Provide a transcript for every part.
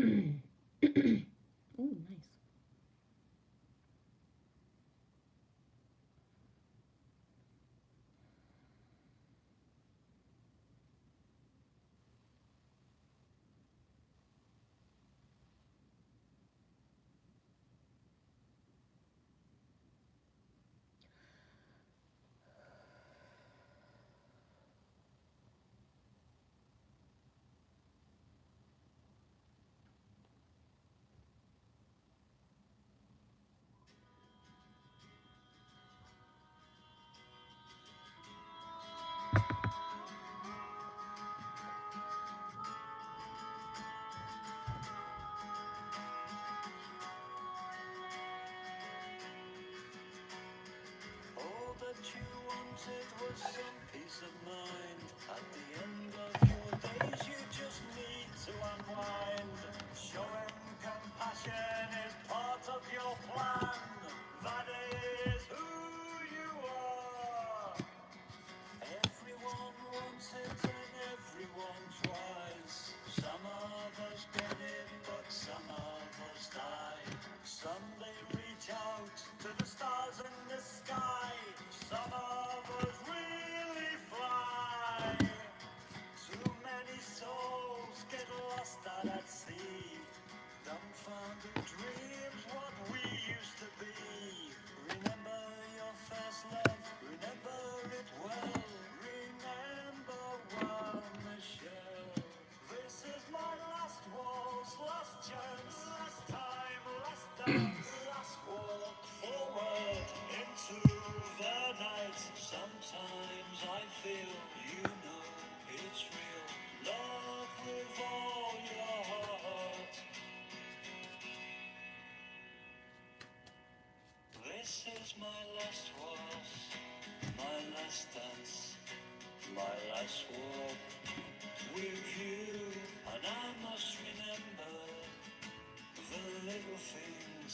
Oh, nice. All that you wanted was some peace of mind. At the end of your days, you just need to unwind. Showing compassion is part of your plan. That is who you are. Everyone wants it and everyone tries. Some of us get it, but some of us die. Some they reach out to the stars in the sky. Some of us really fly. Too many souls get lost out at sea. Dumbfounded dreams, what we used to be. Remember your first love, remember it well. Remember well, Michelle. This is my last waltz, last chance, last time, last dance, last walk forward into the night. Sometimes I feel, you know, it's real. Love with all your heart. This is my last waltz, my last dance, my last walk with you. And I must remember the little things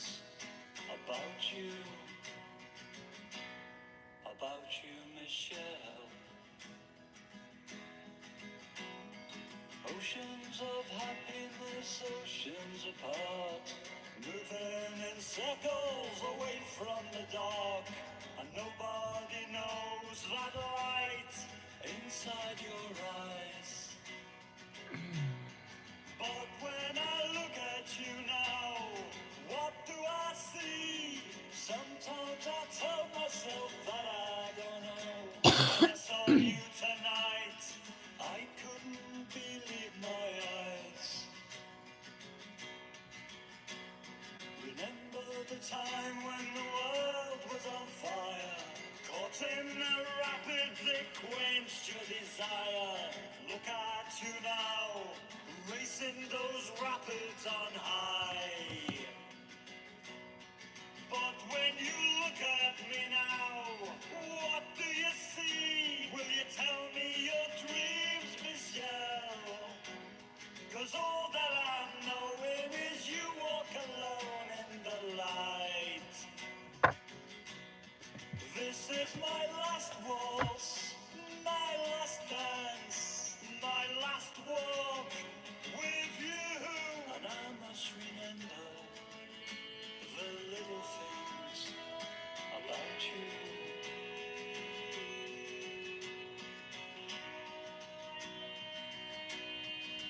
about you, Michelle. Oceans of happiness, oceans apart, moving in circles away from the dark. And nobody knows that light inside your eyes. But when I look at you now, what do I see? Sometimes I tell myself that I don't know. When I saw you tonight, I couldn't believe my eyes. Remember the time when the world was on fire? Caught in the rapids, it quenched your desire. Look at you now, racing those rapids on high. But when you look at me now, what do you see? Will you tell me your dreams, Michelle? 'Cause all that I'm knowing is you walk alone in the light. This is my last waltz, my last dance, my last walk with you. And I must remember the little things about you.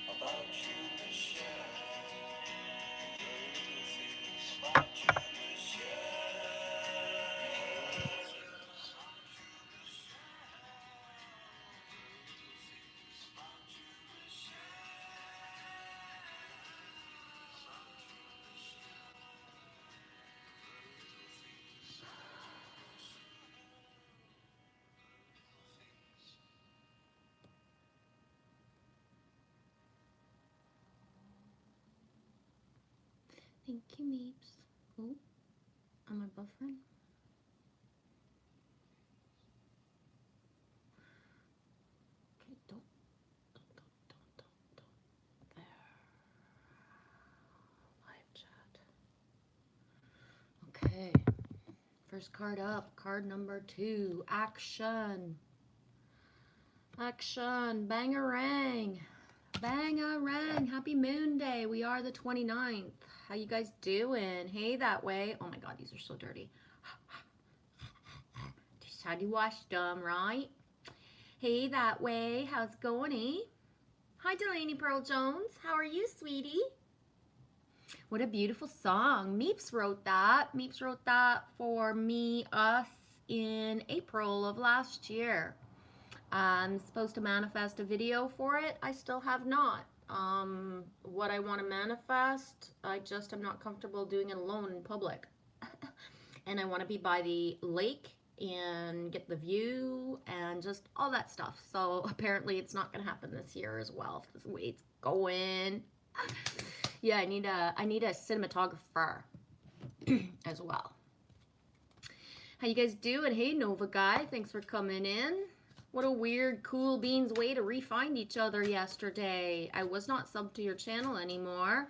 About you, Michelle. The little things about you, Michelle. Thank you, Meeps. Oh, am I buffering? Okay, don't. There. Live chat. Okay. First card up. Card number 2. Action. Action. Bangarang. banGa, RanG, happy moon day. We are the 29th. How you guys doing? Hey, that way. Oh my god, these are so dirty. Just had to wash them, right? Hey, that way. How's it going, eh? Hi, Delaney Pearl Jones. How are you, sweetie? What a beautiful song. Meeps wrote that. Meeps wrote that for me, us, in April of last year. I'm supposed to manifest a video for it. I still have not. What I want to manifest, I just am not comfortable doing it alone in public. And I want to be by the lake and get the view and just all that stuff. So apparently it's not going to happen this year as well. If this way it's going. Yeah, I need a cinematographer as well. How you guys doing? Hey, Nova Guy, thanks for coming in. What a weird, cool beans way to re-find each other yesterday. I was not subbed to your channel anymore.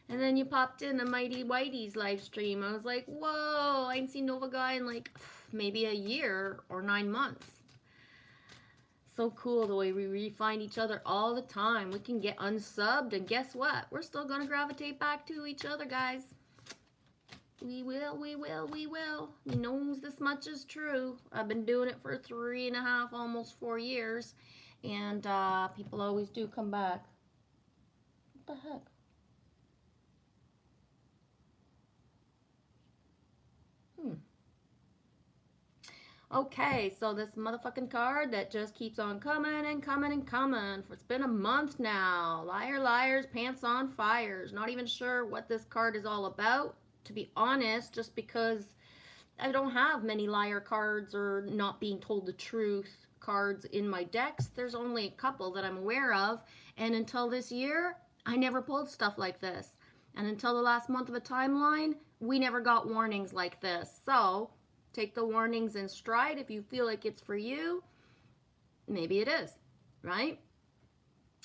And then you popped in a Mighty Whitey's live stream. I was like, whoa, I ain't seen Nova Guy in like maybe a year or 9 months. So cool the way we re-find each other all the time. We can get unsubbed and guess what? We're still going to gravitate back to each other, guys. We will, we will, we will. He knows this much is true. I've been doing it for 3.5, almost 4 years. And people always do come back. What the heck? Okay, so this motherfucking card that just keeps on coming and coming and coming. It's been a month now. Liar, liars, pants on fires. Not even sure what this card is all about, to be honest, just because I don't have many liar cards or not being told the truth cards in my decks. There's only a couple that I'm aware of. And until this year, I never pulled stuff like this. And until the last month of a timeline, we never got warnings like this. So take the warnings in stride. If you feel like it's for you, maybe it is, right?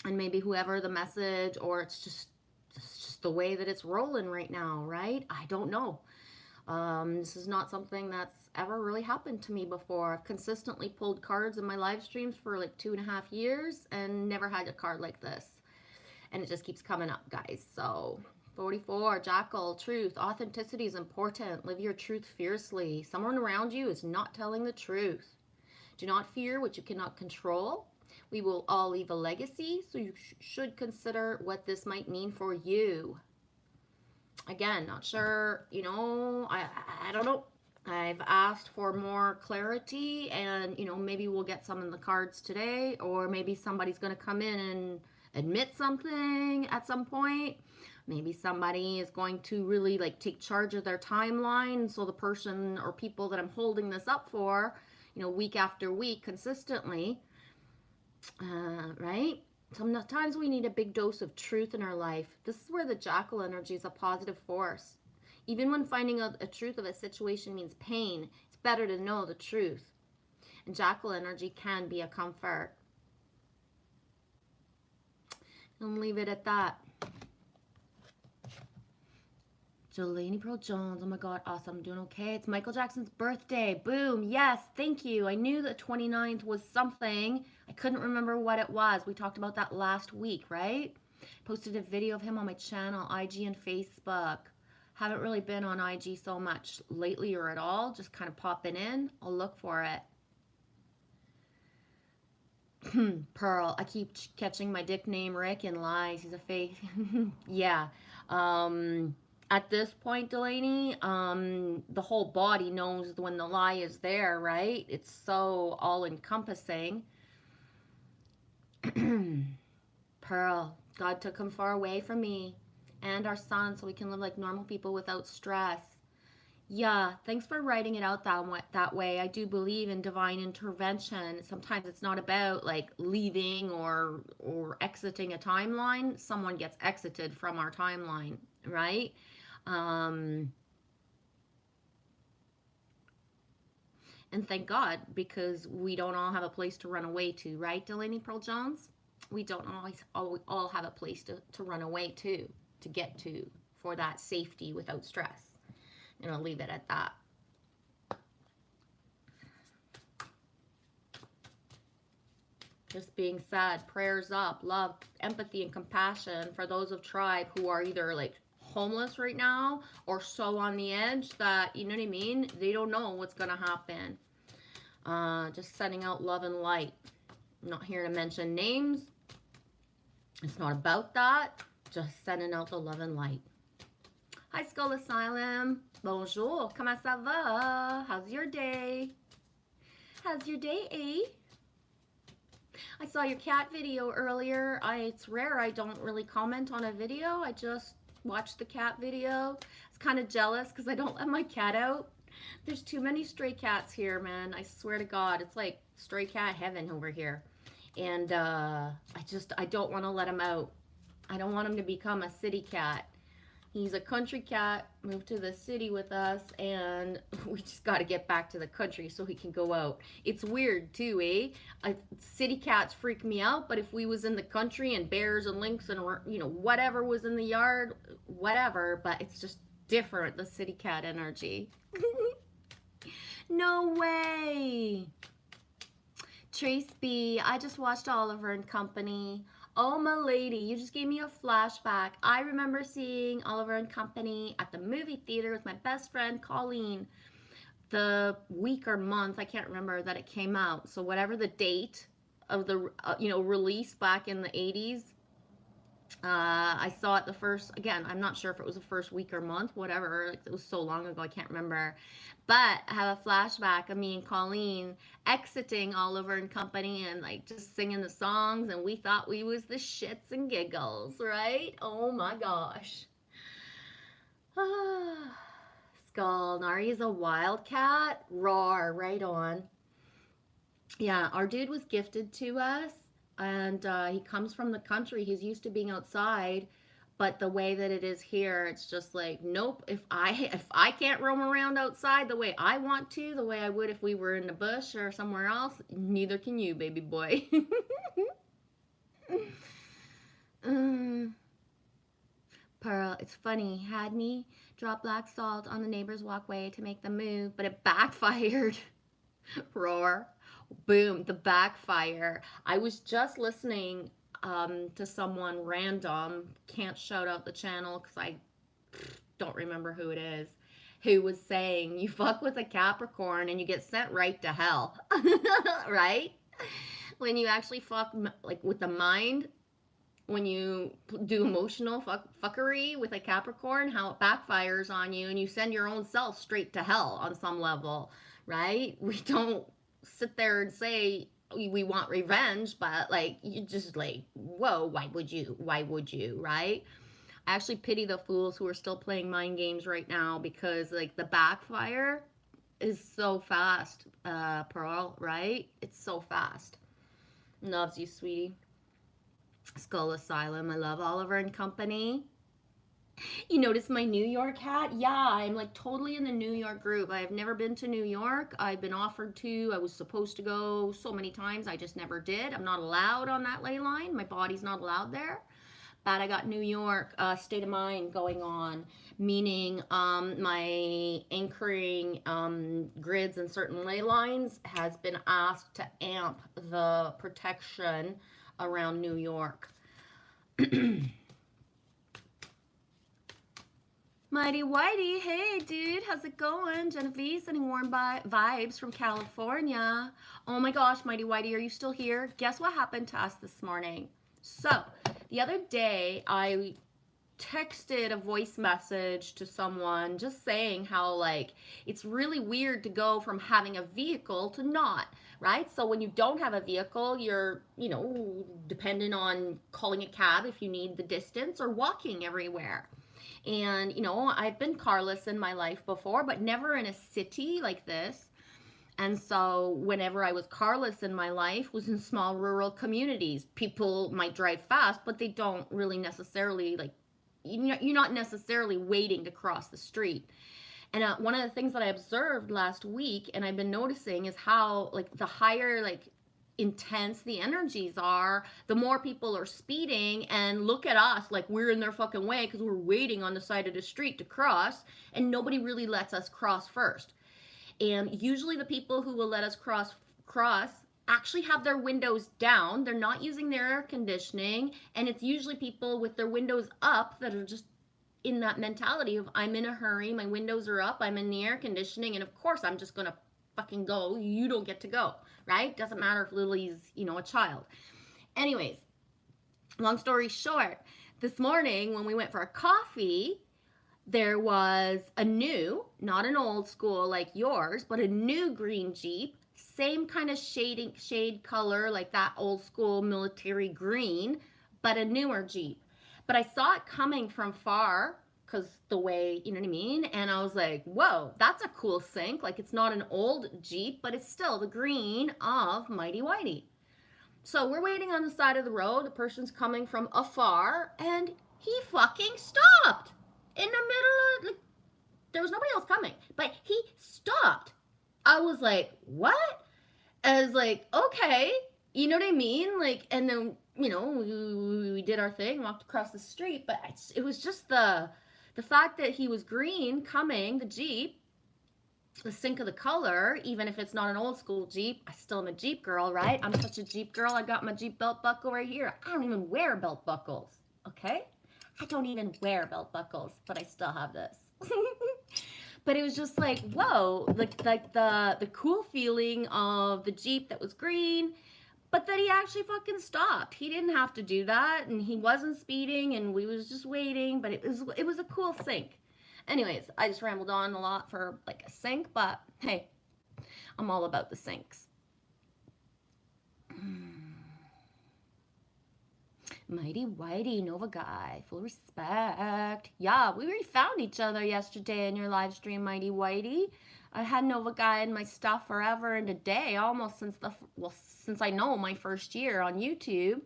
And maybe whoever the message, or it's just the way that it's rolling right now, right? I don't know. This is not something that's ever really happened to me before. I've consistently pulled cards in my live streams for like 2.5 years and never had a card like this. And it just keeps coming up, guys. So 44, Jackal, truth. Authenticity is important. Live your truth fiercely. Someone around you is not telling the truth. Do not fear what you cannot control. We will all leave a legacy, so you should consider what this might mean for you. Again, not sure, you know, I don't know. I've asked for more clarity, and, you know, maybe we'll get some in the cards today, or maybe somebody's going to come in and admit something at some point. Maybe somebody is going to really like take charge of their timeline. So the person or people that I'm holding this up for, you know, week after week consistently, right? Sometimes we need a big dose of truth in our life. This is where the jackal energy is a positive force. Even when finding out a truth of a situation means pain, it's better to know the truth. And jackal energy can be a comfort. And leave it at that. Delaney Pearl Jones, oh my god, awesome, doing okay. It's Michael Jackson's birthday. Boom, yes, thank you. I knew the 29th was something. I couldn't remember what it was. We talked about that last week, right? Posted a video of him on my channel, IG and Facebook. Haven't really been on IG so much lately or at all, just kind of popping in. I'll look for it. Pearl, I keep catching my dick name Rick in lies. He's a fake. Yeah. At this point, Delaney, the whole body knows when the lie is there, right? It's so all-encompassing. Pearl, God took him far away from me and our son so we can live like normal people without stress. Yeah, thanks for writing it out that way. I do believe in divine intervention. Sometimes it's not about like leaving or exiting a timeline. Someone gets exited from our timeline, right? And thank God, because we don't all have a place to run away to, right, Delaney Pearl Jones? We don't always all have a place to run away to get to, for that safety without stress. And I'll leave it at that. Just being said, prayers up, love, empathy, and compassion for those of tribe who are either like homeless right now or so on the edge that, you know what I mean? They don't know what's going to happen. Just sending out love and light. I'm not here to mention names. It's not about that. Just sending out the love and light. Hi, Skull Asylum. Bonjour. Comment ça va? How's your day? How's your day, eh? I saw your cat video earlier. It's rare I don't really comment on a video. I just watched the cat video. I was kind of jealous because I don't let my cat out. There's too many stray cats here, man. I swear to God, it's like stray cat heaven over here. And I don't want to let him out. I don't want him to become a city cat. He's a country cat, moved to the city with us, and we just got to get back to the country so he can go out. It's weird too, eh? City cats freak me out, but if we was in the country and bears and lynx and, you know, whatever was in the yard, whatever, but it's just different, the city cat energy. No way. Trace B, I just watched Oliver and Company. Oh, my lady, you just gave me a flashback. I remember seeing Oliver and Company at the movie theater with my best friend, Colleen, the week or month, I can't remember, that it came out. So whatever the date of the, release back in the 80s, I saw it the first, again, I'm not sure if it was the first week or month, whatever. Like, it was so long ago, I can't remember. But I have a flashback of me and Colleen exiting Oliver and Company and like just singing the songs, and we thought we was the shits and giggles, right? Oh my gosh. Skull, Nari's a wildcat. Roar, right on. Yeah, our dude was gifted to us, and he comes from the country. He's used to being outside, but the way that it is here, it's just like, nope. If I can't roam around outside the way I want to, the way I would if we were in the bush or somewhere else, neither can you, baby boy. Pearl, it's funny. Had me drop black salt on the neighbor's walkway to make them move, but it backfired. Roar. Boom, the backfire. I was just listening to someone random, can't shout out the channel because I don't remember who it is, who was saying you fuck with a Capricorn and you get sent right to hell. Right? When you actually fuck like with the mind, when you do emotional fuckery with a Capricorn, how it backfires on you and you send your own self straight to hell on some level, right? We don't sit there and say we want revenge, but like you just like, whoa, why would you, right? I actually pity the fools who are still playing mind games right now, because like the backfire is so fast. Pearl, right? It's so fast. Loves you, sweetie. Skull Asylum, I love Oliver and Company. You notice my New York hat? Yeah, I'm like totally in the New York group. I have never been to New York. I've been offered to. I was supposed to go so many times. I just never did. I'm not allowed on that ley line. My body's not allowed there. But I got New York state of mind going on, meaning my anchoring grids and certain ley lines has been asked to amp the protection around New York. Mighty Whitey, hey dude, how's it going? Genevieve sending warm vibes from California. Oh my gosh, Mighty Whitey, are you still here? Guess what happened to us this morning? So, the other day, I texted a voice message to someone just saying how like it's really weird to go from having a vehicle to not, right? So when you don't have a vehicle, you're, dependent on calling a cab if you need the distance or walking everywhere. And, I've been carless in my life before, but never in a city like this. And so whenever I was carless in my life was in small rural communities. People might drive fast, but they don't really necessarily like, you're not necessarily waiting to cross the street. And one of the things that I observed last week, and I've been noticing, is how like the higher like intense the energies are, the more people are speeding, and look at us like we're in their fucking way because we're waiting on the side of the street to cross, and nobody really lets us cross first. And usually the people who will let us cross actually have their windows down. They're not using their air conditioning, and it's usually people with their windows up that are just in that mentality of I'm in a hurry, my windows are up, I'm in the air conditioning, and of course I'm just gonna fucking go. You don't get to go, right? Doesn't matter if Lily's, a child. Anyways, long story short, this morning when we went for a coffee, there was a new, not an old school like yours, but a new green Jeep, same kind of shade color like that old school military green, but a newer Jeep. But I saw it coming from far because the way, you know what I mean? And I was like, whoa, that's a cool sync. Like it's not an old Jeep, but it's still the green of Mighty Whitey. So we're waiting on the side of the road. The person's coming from afar, and he fucking stopped in the middle of, like, there was nobody else coming, but he stopped. I was like, what? I was like, okay, you know what I mean? Like, and then, we did our thing, walked across the street, but it was just the fact that he was green coming, the Jeep, the sync of the color, even if it's not an old school Jeep, I still am a Jeep girl, right? I'm such a Jeep girl. I got my Jeep belt buckle right here. I don't even wear belt buckles, okay? I don't even wear belt buckles, but I still have this. But it was just like, whoa, like the cool feeling of the Jeep that was green, but that he actually fucking stopped. He didn't have to do that, and he wasn't speeding, and we was just waiting, but it was a cool sync. Anyways, I just rambled on a lot for like a sync, but hey, I'm all about the syncs. Mighty Whitey, Nova Guy, full respect. Yeah, we found each other yesterday in your live stream, Mighty Whitey. I had Nova Guy in my stuff forever and a day, almost since I know my first year on YouTube.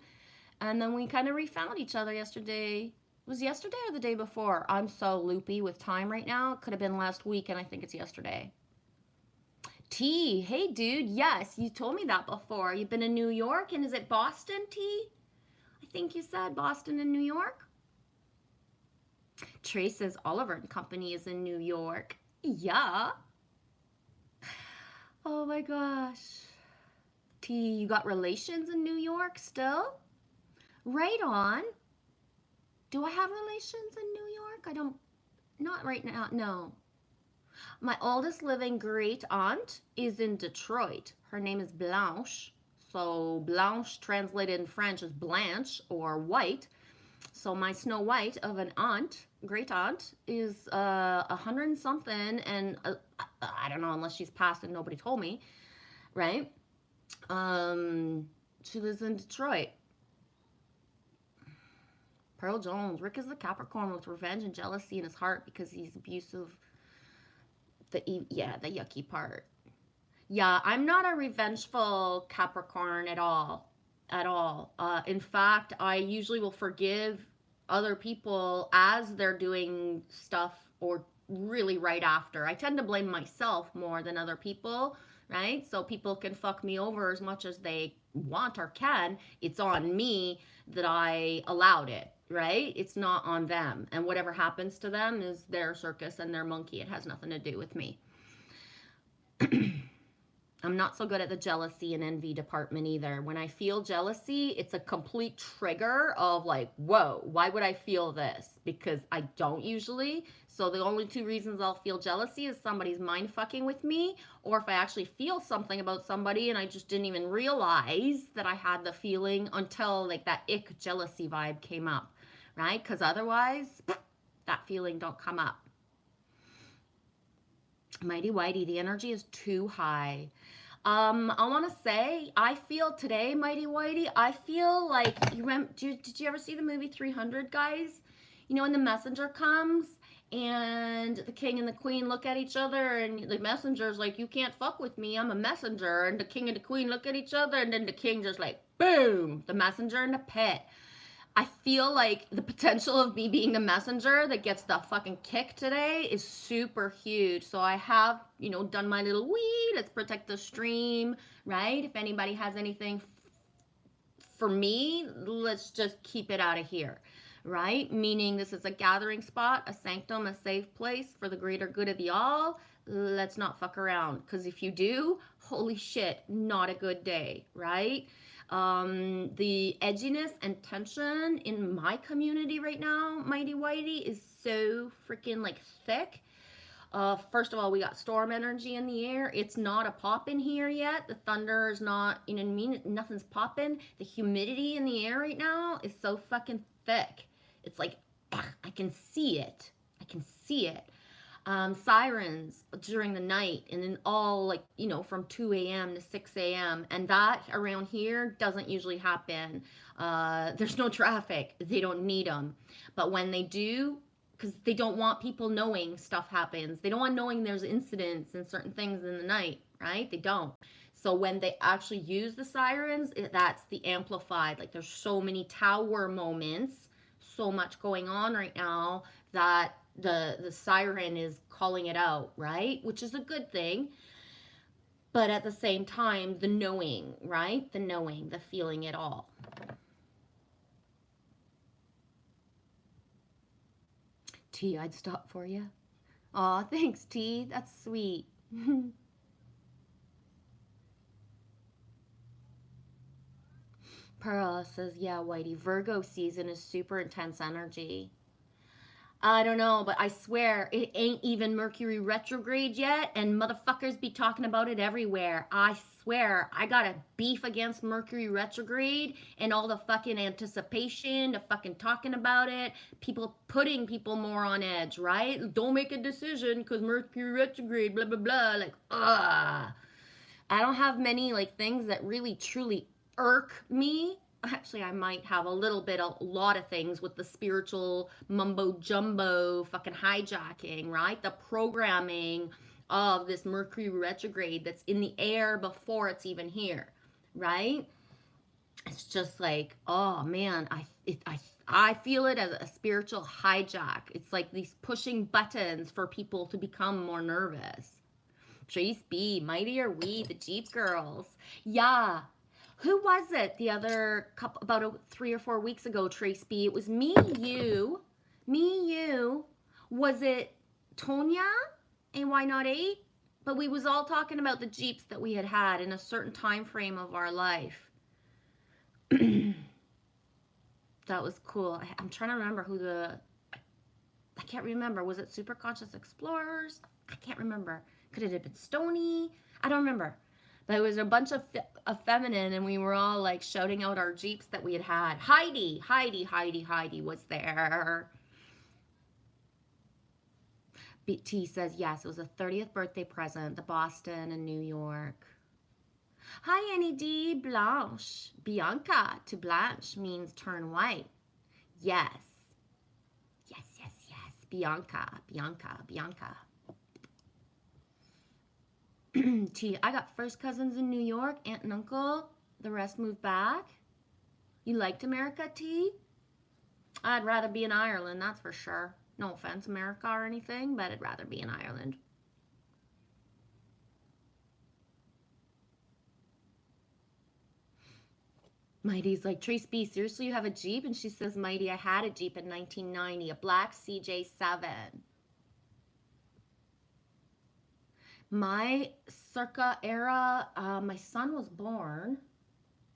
And then we kind of refound each other yesterday. Was yesterday or the day before? I'm so loopy with time right now. It could have been last week, and I think it's yesterday. T, hey dude, yes, you told me that before. You've been in New York, and is it Boston, T? I think you said Boston and New York. Trey says Oliver and Company is in New York. Yeah. Oh my gosh. T, you got relations in New York still? Right on. Do I have relations in New York? I don't, not right now, no. My oldest living great aunt is in Detroit. Her name is Blanche. So Blanche translated in French is Blanche or white. So my Snow White of an aunt, great aunt, is 100 and something, and I don't know unless she's passed and nobody told me, right? She lives in Detroit. Pearl Jones. Rick is the Capricorn with revenge and jealousy in his heart because he's abusive. The yucky part. Yeah, I'm not a revengeful Capricorn at all. At all. In fact, I usually will forgive other people as they're doing stuff or really right after. I tend to blame myself more than other people, right? So people can fuck me over as much as they want or can. It's on me that I allowed it, right? It's not on them. And whatever happens to them is their circus and their monkey. It has nothing to do with me. I'm not so good at the jealousy and envy department either. When I feel jealousy, it's a complete trigger of like, whoa, why would I feel this? Because I don't usually. So the only two reasons I'll feel jealousy is somebody's mind fucking with me, or if I actually feel something about somebody and I just didn't even realize that I had the feeling until like that ick jealousy vibe came up, right? Because otherwise, that feeling don't come up. Mighty Whitey, the energy is too high. I want to say, I feel today, Mighty Whitey, I feel like, did you ever see the movie 300, guys? You know, when the messenger comes and the king and the queen look at each other and the messenger's like, you can't fuck with me, I'm a messenger. And the king and the queen look at each other and then the king just like, boom, the messenger in the pit. I feel like the potential of me being the messenger that gets the fucking kick today is super huge. So I have, done my little let's protect the stream, right? If anybody has anything for me, let's just keep it out of here, right? Meaning this is a gathering spot, a sanctum, a safe place for the greater good of the all. let's not fuck around. Because if you do, holy shit, not a good day, right? The edginess and tension in my community right now, Mighty Whitey, is so freaking like thick. First of all, we got storm energy in the air. It's not a pop in here yet. The thunder is not, you know what I mean? Nothing's popping. The humidity in the air right now is so fucking thick. It's like, ugh, I can see it. I can see it. Sirens during the night, and then all like, you know, from 2 a.m. to 6 a.m. And that around here doesn't usually happen. There's no traffic. They don't need them. But when they do, because they don't want people knowing stuff happens. They don't want knowing there's incidents and certain things in the night, right? They don't. So when they actually use the sirens, that's the amplified. Like there's so many tower moments, so much going on right now that the siren is calling it out, right? Which is a good thing. But at the same time, the knowing, right? The knowing, the feeling it all. T, I'd stop for you. Aw, thanks, T. That's sweet. Pearl says, yeah, Whitey, Virgo season is super intense energy. I don't know, but I swear it ain't even Mercury retrograde yet, and motherfuckers be talking about it everywhere. I swear, I got a beef against Mercury retrograde and all the fucking anticipation, the fucking talking about it, people putting people more on edge, right? Don't make a decision because Mercury retrograde, blah, blah, blah. Like, ugh. I don't have many like things that really truly irk me. Actually, I might have a little bit, a lot of things with the spiritual mumbo jumbo fucking hijacking, right? The programming of this Mercury retrograde that's in the air before it's even here, right? It's just like, oh man, I feel it as a spiritual hijack. It's like these pushing buttons for people to become more nervous. Trace B, Mighty Are We, the Jeep Girls. Yeah. Who was it the other couple, about 3 or 4 weeks ago, Trace B? It was me, you. Was it Tonya? And why not 8? But we was all talking about the Jeeps that we had in a certain time frame of our life. That was cool. I'm trying to remember who I can't remember. Was it Super Conscious Explorers? I can't remember. Could it have been Stony? I don't remember. But it was a bunch of feminine, and we were all like shouting out our Jeeps that we had. Heidi was there. BT says, yes, it was a 30th birthday present to Boston and New York. Hi, Annie D. Blanche. Bianca to Blanche means turn white. Yes. Bianca. T, I got first cousins in New York, aunt and uncle. The rest moved back. You liked America, T? I'd rather be in Ireland, that's for sure. No offense, America or anything, but I'd rather be in Ireland. Mighty's like, Trace B, seriously, you have a Jeep? And she says, Mighty, I had a Jeep in 1990, a black CJ7. My circa era, my son was born.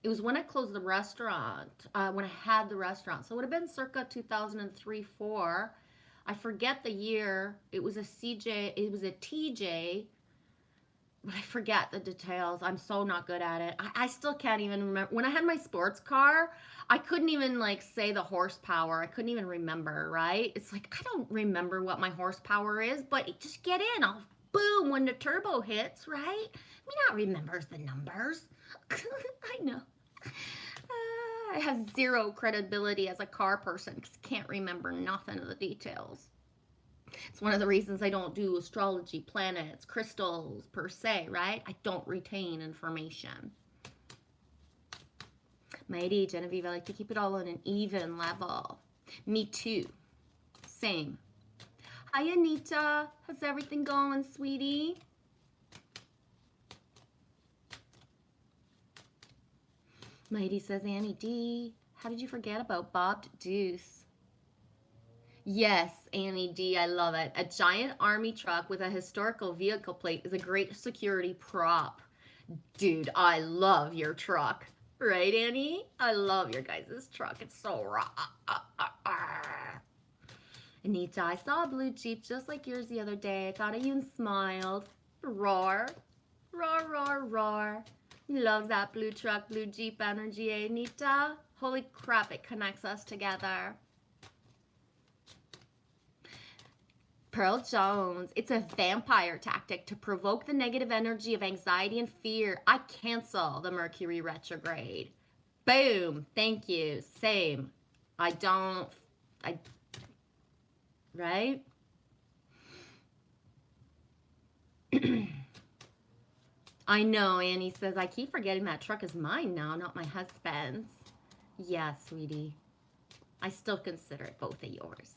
It was when I closed the restaurant, when I had the restaurant. So it would have been circa 2003, 4. I forget the year. It was a CJ, it was a TJ, but I forget the details. I'm so not good at it. I still can't even remember. When I had my sports car, I couldn't even like say the horsepower. I couldn't even remember, right? It's like, I don't remember what my horsepower is, but just get in. I'll boom when the turbo hits, right? Me not remembers the numbers. I know. I have zero credibility as a car person because I can't remember nothing of the details. It's one of the reasons I don't do astrology, planets, crystals per se, right? I don't retain information. Mighty, Genevieve, I like to keep it all on an even level. Me too. Same. Hi, Anita. How's everything going, sweetie? Mighty says, Annie D, how did you forget about Bob Deuce? Yes, Annie D, I love it. A giant army truck with a historical vehicle plate is a great security prop. Dude, I love your truck. Right, Annie? I love your guys' truck. It's so raw. Anita, I saw a blue Jeep just like yours the other day. I thought of you and smiled. Roar. Roar, roar, roar. Love that blue truck, blue Jeep energy, eh, Anita? Holy crap, it connects us together. Pearl Jones, it's a vampire tactic to provoke the negative energy of anxiety and fear. I cancel the Mercury retrograde. Boom. Thank you. Same. I, right? I know, Annie says, I keep forgetting that truck is mine now, not my husband's. Yeah, sweetie. I still consider it both of yours.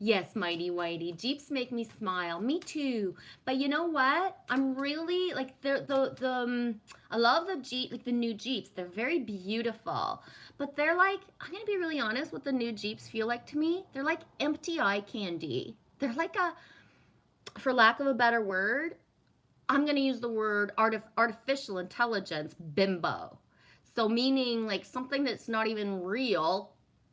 Yes, Mighty Whitey. Jeeps make me smile. Me too. But you know what? I'm really like I love the Jeep, like the new Jeeps. They're very beautiful. But they're like, I'm gonna be really honest, what the new Jeeps feel like to me. They're like empty eye candy. They're like a, for lack of a better word, I'm gonna use the word artificial intelligence bimbo. So meaning like something that's not even real.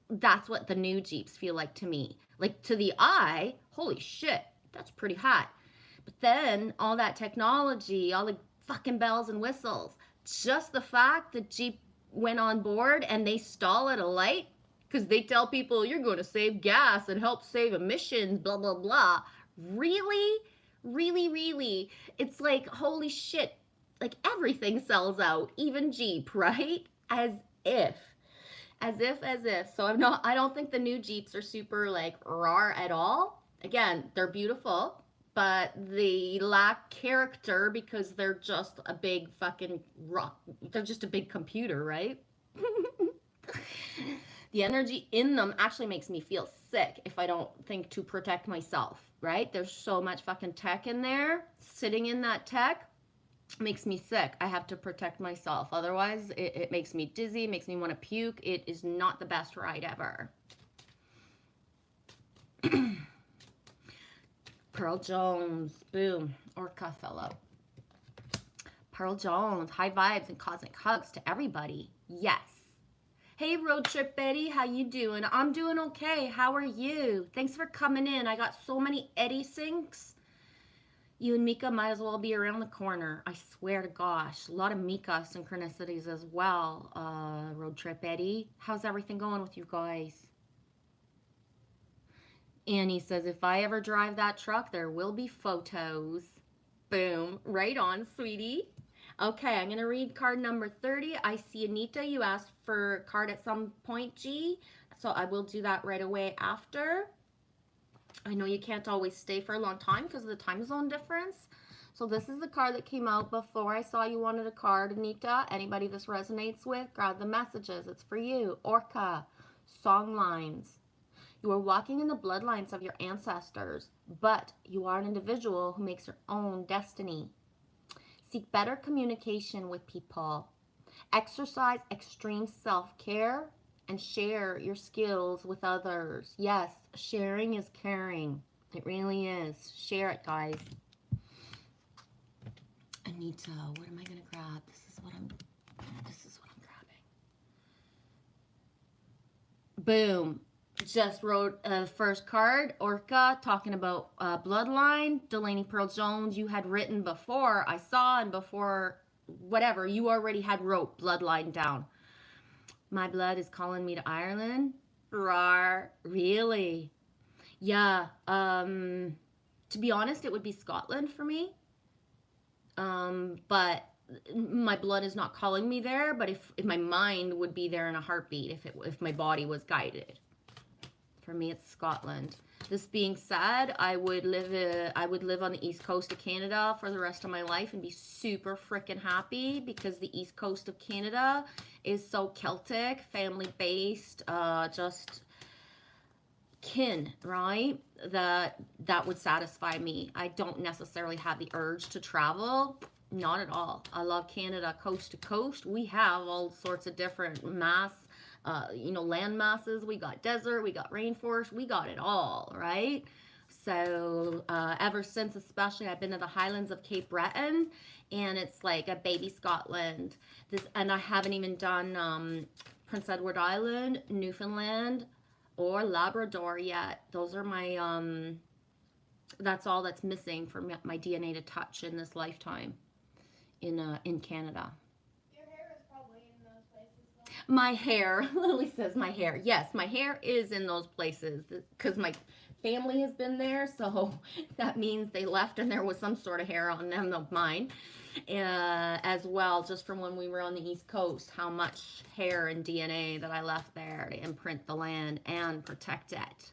That's what the new Jeeps feel like to me. Like to the eye, holy shit, that's pretty hot. But then all that technology, all the fucking bells and whistles, just the fact that Jeep went on board and they stall at a light because they tell people you're going to save gas and help save emissions, blah, blah, blah. Really? Really, really? It's like, holy shit, like everything sells out, even Jeep, right? If as if. So I don't think the new Jeeps are super like raw at all. Again, they're beautiful, but they lack character because they're just a big fucking rock. They're just a big computer, right? The energy in them actually makes me feel sick if I don't think to protect myself, right? There's so much fucking tech in there. Sitting in that tech makes me sick. I have to protect myself. Otherwise, it makes me dizzy, makes me want to puke. It is not the best ride ever. Pearl Jones, boom, Orca fellow. Pearl Jones, high vibes and cosmic hugs to everybody. Yes. Hey, Road Trip Betty, how you doing? I'm doing okay. How are you? Thanks for coming in. I got so many Eddie syncs. You and Mika might as well be around the corner. I swear to gosh. A lot of Mika synchronicities as well. Road Trip Eddie. How's everything going with you guys? Annie says, if I ever drive that truck, there will be photos. Boom. Right on, sweetie. Okay, I'm going to read card number 30. I see Anita, you asked for card at some point, G. So I will do that right away after. I know you can't always stay for a long time because of the time zone difference. So this is the card that came out before I saw you wanted a card, Anita. Anybody this resonates with, grab the messages. It's for you. Orca, song lines. You are walking in the bloodlines of your ancestors, but you are an individual who makes your own destiny. Seek better communication with people. Exercise extreme self-care and share your skills with others. Yes, sharing is caring. It really is. Share it, guys. Anita, what am I gonna grab? This is what I'm grabbing. Boom. Just wrote first card, Orca, talking about bloodline. Delaney Pearl Jones, you had written before I saw, and before whatever, you already had wrote bloodline down. My blood is calling me to Ireland. Rar, really? Yeah. To be honest, it would be Scotland for me. But my blood is not calling me there. But if my mind would be there in a heartbeat, if my body was guided. For me, it's Scotland. This being said, I would live on the east coast of Canada for the rest of my life and be super freaking happy because the east coast of Canada is so Celtic, family-based, just kin, right? That would satisfy me. I don't necessarily have the urge to travel. Not at all. I love Canada coast to coast. We have all sorts of different mass land masses. We got desert, we got rainforest, we got it all, right? So ever since, especially, I've been to the Highlands of Cape Breton, and it's like a baby Scotland. And I haven't even done Prince Edward Island, Newfoundland, or Labrador yet. Those are my that's all that's missing for my DNA to touch in this lifetime in Canada. Your hair is probably in those places, though. My hair, Lily says my hair. Yes, my hair is in those places because my family has been there, so that means they left and there was some sort of hair on them of mine. As well, just from when we were on the East Coast, how much hair and DNA that I left there to imprint the land and protect it.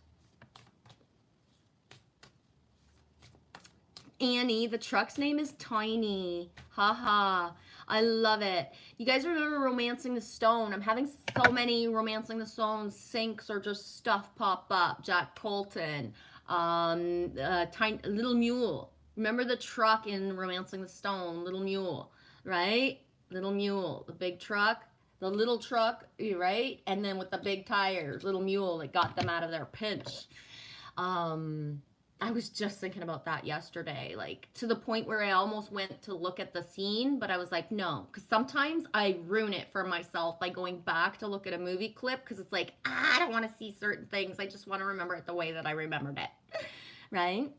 Annie, the truck's name is Tiny. Haha. I love it. You guys remember Romancing the Stone? I'm having so many Romancing the Stone syncs or just stuff pop up. Jack Colton. Tiny, Little Mule. Remember the truck in Romancing the Stone? Little Mule, right? Little Mule, the big truck. The little truck, right? And then with the big tires, Little Mule that got them out of their pinch. I was just thinking about that yesterday, like to the point where I almost went to look at the scene, but I was like, no, because sometimes I ruin it for myself by going back to look at a movie clip because it's like, I don't want to see certain things. I just want to remember it the way that I remembered it, right?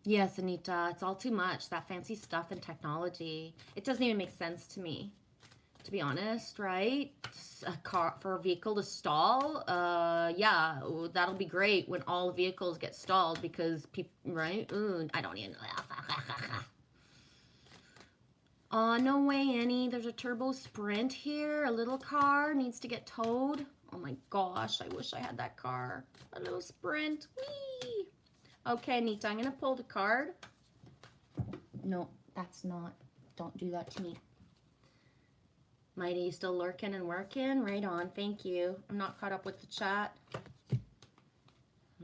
Yes, Anita, it's all too much, that fancy stuff and technology. It doesn't even make sense to me, to be honest, right? A car for a vehicle to stall, yeah, that'll be great when all vehicles get stalled because people, right? Ooh, I don't even. Oh, no way, Annie. There's a turbo sprint here. A little car needs to get towed. Oh my gosh, I wish I had that car. A little sprint. Whee! Okay, Anita, I'm gonna pull the card. No, that's not. Don't do that to me. Mighty, still lurking and working? Right on, thank you. I'm not caught up with the chat.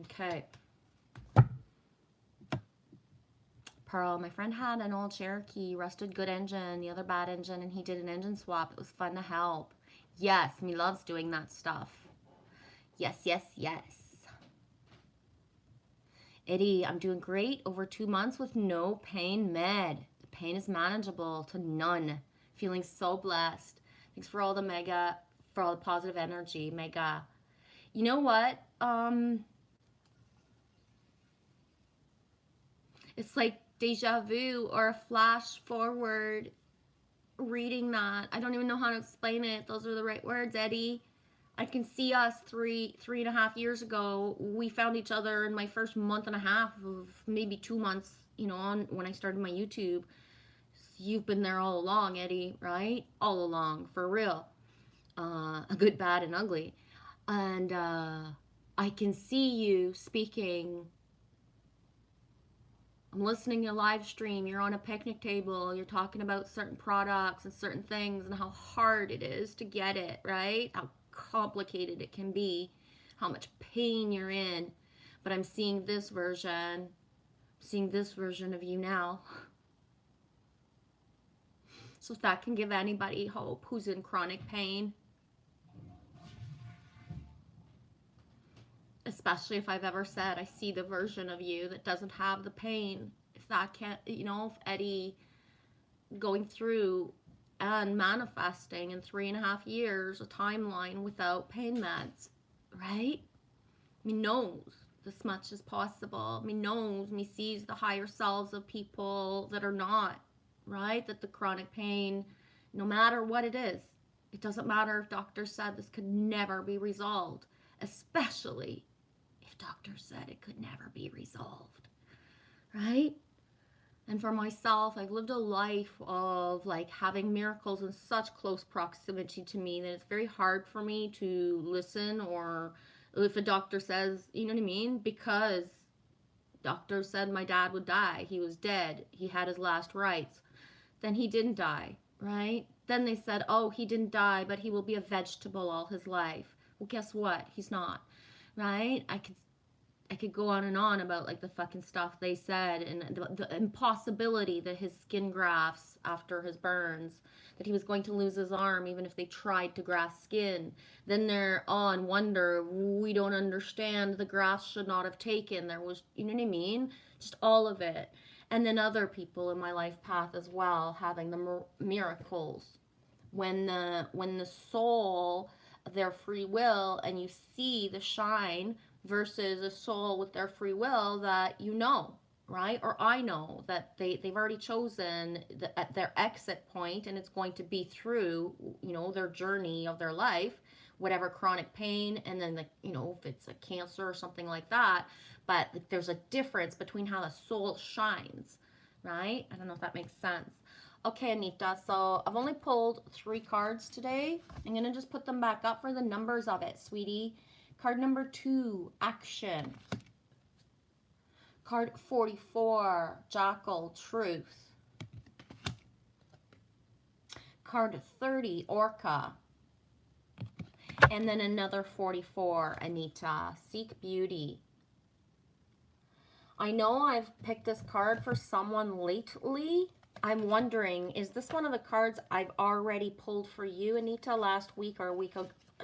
Okay. Pearl, my friend had an old Cherokee, rusted good engine, the other bad engine, and he did an engine swap. It was fun to help. Yes, me loves doing that stuff. Yes, yes, yes. Eddie, I'm doing great. Over 2 months with no pain med. The pain is manageable to none. Feeling so blessed. Thanks for all the positive energy, Mega. You know what? It's like deja vu or a flash forward reading that. I don't even know how to explain it. Those are the right words, Eddie. I can see us three and a half years ago. We found each other in my first month and a half of maybe 2 months, on when I started my YouTube. You've been there all along, Eddie, right? All along, for real. A good, bad, and ugly. And I can see you speaking. I'm listening to your live stream. You're on a picnic table. You're talking about certain products and certain things and how hard it is to get it, right? How complicated it can be. How much pain you're in. But I'm seeing this version. Of you now. So if that can give anybody hope who's in chronic pain, especially if I've ever said I see the version of you that doesn't have the pain, if that can't, if Eddie going through and manifesting in 3.5 years a timeline without pain meds, right? Me knows this much is possible. Me knows, me sees the higher selves of people that are not, right? That the chronic pain, no matter what it is, it doesn't matter if doctors said this could never be resolved, especially if doctors said it could never be resolved, right? And for myself, I've lived a life of like having miracles in such close proximity to me that it's very hard for me to listen, or if a doctor says, you know what I mean? Because doctors said my dad would die. He was dead. He had his last rites. Then he didn't die, right? Then they said, oh, he didn't die, but he will be a vegetable all his life. Well, guess what? He's not, right? I I could go on and on about like the fucking stuff they said and the impossibility that his skin grafts after his burns, that he was going to lose his arm even if they tried to graft skin. Then they're on wonder, we don't understand, the grafts should not have taken. There was, you know what I mean? Just all of it. And then other people in my life path as well having the miracles. When the soul, their free will, and you see the shine versus a soul with their free will that you know, right? Or I know that they've already chosen at their exit point, and it's going to be through, their journey of their life, whatever chronic pain, and then if it's a cancer or something like that. But there's a difference between how the soul shines, right? I don't know if that makes sense. Okay, Anita, so I've only pulled 3 cards today. I'm going to just put them back up for the numbers of it, sweetie. Card number 2, action. Card 44, Jackal, truth. Card 30, Orca. And then another 44, Anita, seek beauty. I know I've picked this card for someone lately. I'm wondering, is this one of the cards I've already pulled for you, Anita, last week or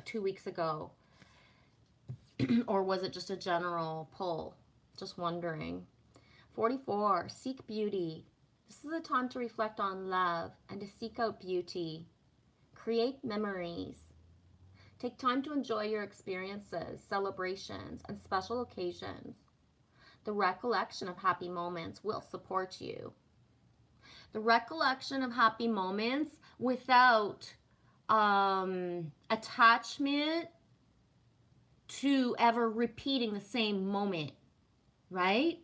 2 weeks ago? Or was it just a general pull? Just wondering. 44, seek beauty. This is a time to reflect on love and to seek out beauty. Create memories. Take time to enjoy your experiences, celebrations, and special occasions. The recollection of happy moments will support you. The recollection of happy moments without attachment to ever repeating the same moment, right?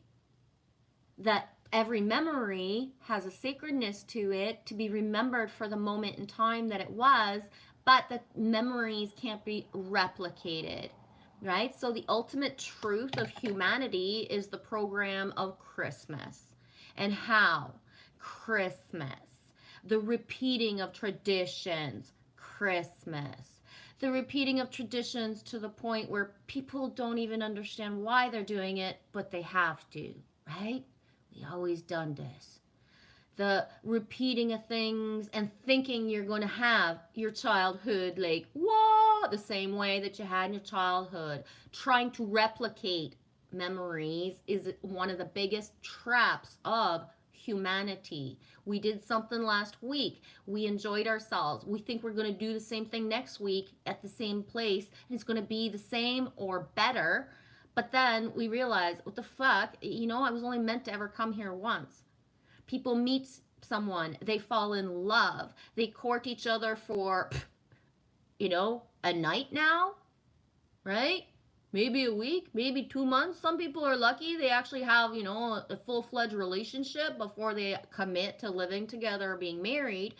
That every memory has a sacredness to it to be remembered for the moment in time that it was, but the memories can't be replicated, right? So the ultimate truth of humanity is the program of Christmas. And how? Christmas. The repeating of traditions, Christmas. The repeating of traditions to the point where people don't even understand why they're doing it, but they have to, right? We always done this. The repeating of things and thinking you're going to have your childhood like, whoa, the same way that you had in your childhood. Trying to replicate memories is one of the biggest traps of humanity. We did something last week. We enjoyed ourselves. We think we're going to do the same thing next week at the same place, and it's going to be the same or better. But then we realize, what the fuck? I was only meant to ever come here once. People meet someone, they fall in love, they court each other for, a night now, right? Maybe a week, maybe 2 months. Some people are lucky. They actually have, a full-fledged relationship before they commit to living together or being married.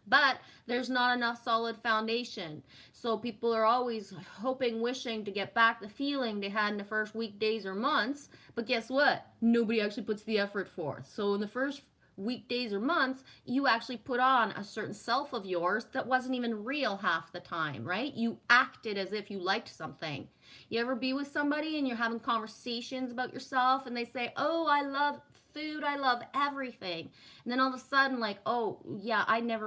But there's not enough solid foundation. So people are always hoping, wishing to get back the feeling they had in the first week, days, or months. But guess what? Nobody actually puts the effort forth. So in the first weekdays or months, you actually put on a certain self of yours that wasn't even real half the time, right? You acted as if you liked something. You ever be with somebody and you're having conversations about yourself and they say, oh, I love food, I love everything. And then all of a sudden, like, oh, yeah, I don't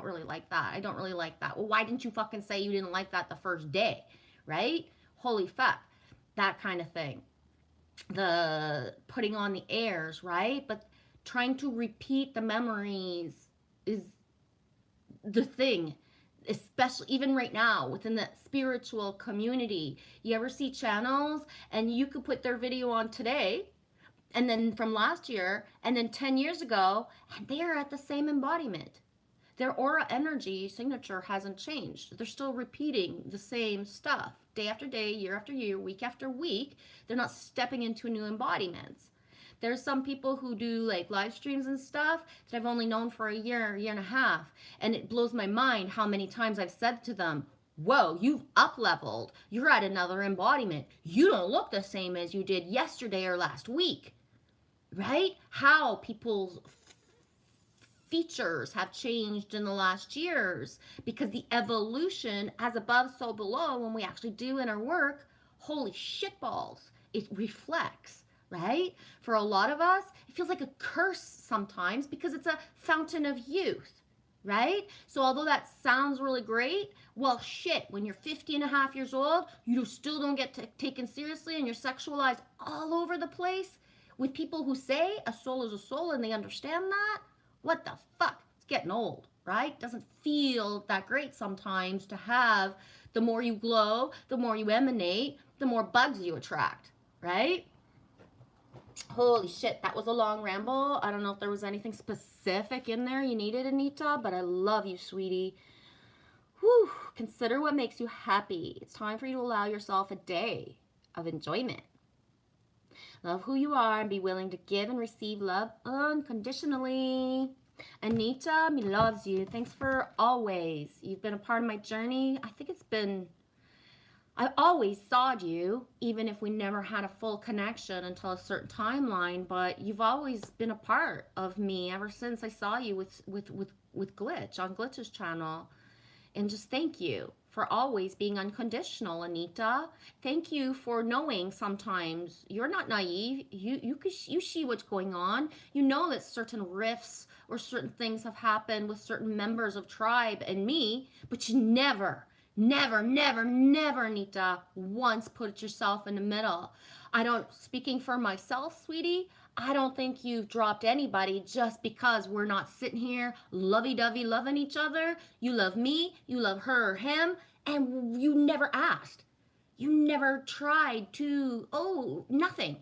really like that. I don't really like that. Well, why didn't you fucking say you didn't like that the first day, right? Holy fuck. That kind of thing. The putting on the airs, right? But trying to repeat the memories is the thing, especially even right now within the spiritual community. You ever see channels and you could put their video on today and then from last year and then 10 years ago, and they are at the same embodiment. Their aura energy signature hasn't changed. They're still repeating the same stuff day after day, year after year, week after week. They're not stepping into new embodiments. There's some people who do like live streams and stuff that I've only known for a year and a half. And it blows my mind how many times I've said to them, whoa, you've up-leveled. You're at another embodiment. You don't look the same as you did yesterday or last week, right? How people's features have changed in the last years because the evolution, as above, so below, when we actually do inner work, holy shitballs. it reflects, right? For a lot of us, it feels like a curse sometimes because it's a fountain of youth, right? So although that sounds really great, well, shit, when you're 50 and a half years old, you still don't get taken seriously and you're sexualized all over the place with people who say a soul is a soul and they understand that. What the fuck? It's getting old, right? Doesn't feel that great sometimes to have the more you glow, the more you emanate, the more bugs you attract, right? Holy shit, that was a long ramble. I don't know if there was anything specific in there you needed, Anita, but I love you, sweetie. Whew, consider what makes you happy. It's time for you to allow yourself a day of enjoyment. Love who you are and be willing to give and receive love unconditionally. Anita, me loves you. Thanks for always. You've been a part of my journey. I think it's been I always saw you, even if we never had a full connection until a certain timeline. But you've always been a part of me ever since I saw you with Glitch on Glitch's channel. And just thank you for always being unconditional, Anita. Thank you for knowing sometimes you're not naive. You see what's going on. You know that certain rifts or certain things have happened with certain members of tribe and me, but you never, never, Anita, once put yourself in the middle. I don't, speaking for myself, sweetie, I don't think you've dropped anybody just because we're not sitting here lovey-dovey loving each other. You love me, you love her or him, and you never asked. You never tried to, nothing.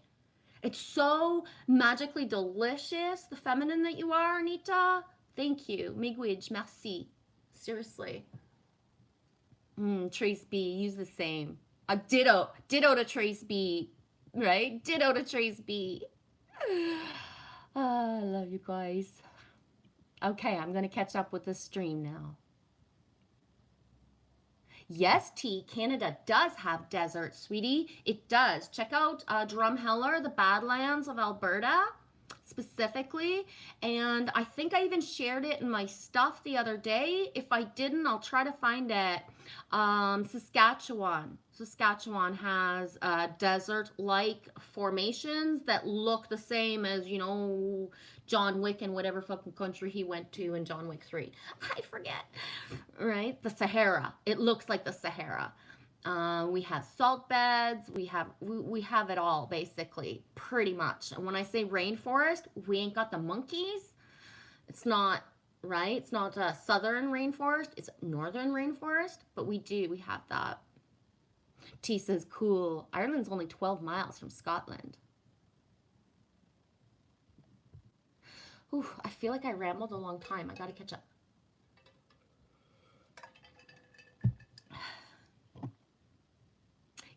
It's so magically delicious, the feminine that you are, Anita. Thank you. Miigwech, merci. Seriously. Trace B, use the same. Ditto to Trace B, right? Ditto to Trace B. I love you guys. Okay, I'm going to catch up with the stream now. Yes, T, Canada does have desert, sweetie. It does. Check out Drumheller, the Badlands of Alberta, specifically. And I think I even shared it in my stuff the other day. If I didn't, I'll try to find it. Saskatchewan. Saskatchewan has desert-like formations that look the same as, you know, John Wick and whatever fucking country he went to in John Wick 3. I forget. Right? The Sahara. It looks like the Sahara. We have salt beds. We have it all, basically, pretty much. And when I say rainforest, we ain't got the monkeys. It's not, right? It's not a southern rainforest. It's northern rainforest. But we have that. T says, cool. Ireland's only 12 miles from Scotland. Ooh, I feel like I rambled a long time. I gotta catch up.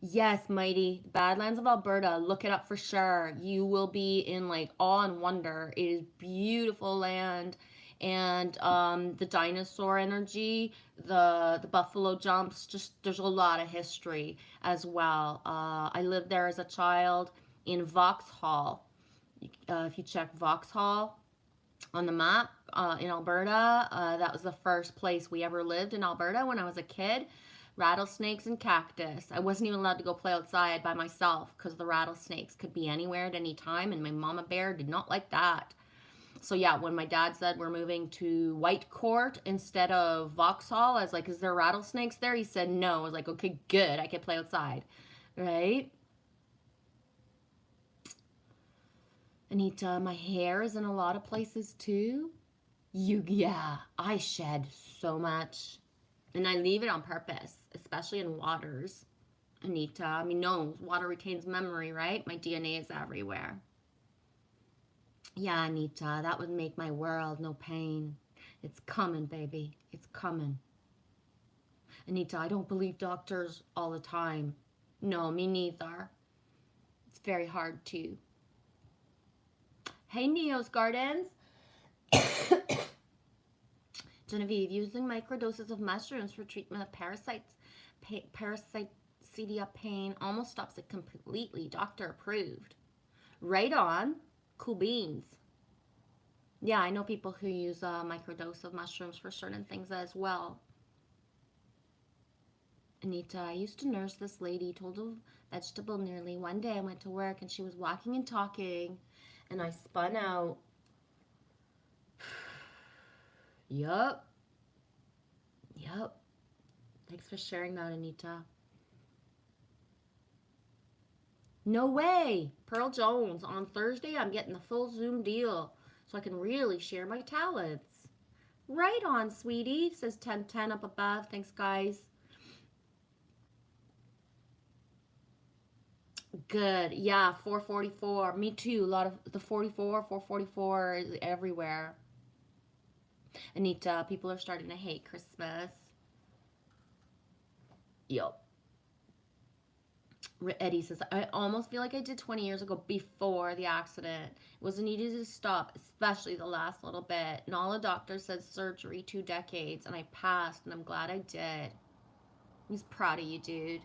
Yes, Mighty. Badlands of Alberta. Look it up for sure. You will be in like awe and wonder. It is beautiful land. And the dinosaur energy, the buffalo jumps, just there's a lot of history as well. I lived there as a child in Vauxhall. If you check Vauxhall on the map in Alberta, that was the first place we ever lived in Alberta when I was a kid. Rattlesnakes and cactus. I wasn't even allowed to go play outside by myself because the rattlesnakes could be anywhere at any time, and my mama bear did not like that. So yeah, when my dad said we're moving to Whitecourt instead of Vauxhall, I was like, is there rattlesnakes there? He said no. I was like, okay, good. I can play outside, right? Anita, my hair is in a lot of places too. Yeah, I shed so much. And I leave it on purpose, especially in waters. Anita, I mean, no, water retains memory, right? My DNA is everywhere. Yeah, Anita, that would make my world no pain. It's coming, baby. It's coming. Anita, I don't believe doctors all the time. No, me neither. It's very hard to. Hey, Neo's Gardens. Genevieve, using microdoses of mushrooms for treatment of parasitidia pain almost stops it completely. Doctor approved. Right on. Cool beans. Yeah, I know people who use a microdose of mushrooms for certain things as well. Anita, I used to nurse this lady, told a vegetable nearly. One day I went to work and she was walking and talking, and I spun out. Yup. Yup. Thanks for sharing that, Anita. No way! Pearl Jones, on Thursday I'm getting the full Zoom deal so I can really share my talents. Right on, sweetie, says 1010 up above. Thanks, guys. Good. Yeah, 444. Me too. A lot of the 444 is everywhere. Anita, people are starting to hate Christmas. Yup. Eddie says, I almost feel like I did 20 years ago before the accident. It wasn't easy to stop, especially the last little bit. And all the doctors said surgery, 2 decades, and I passed, and I'm glad I did. He's proud of you, dude.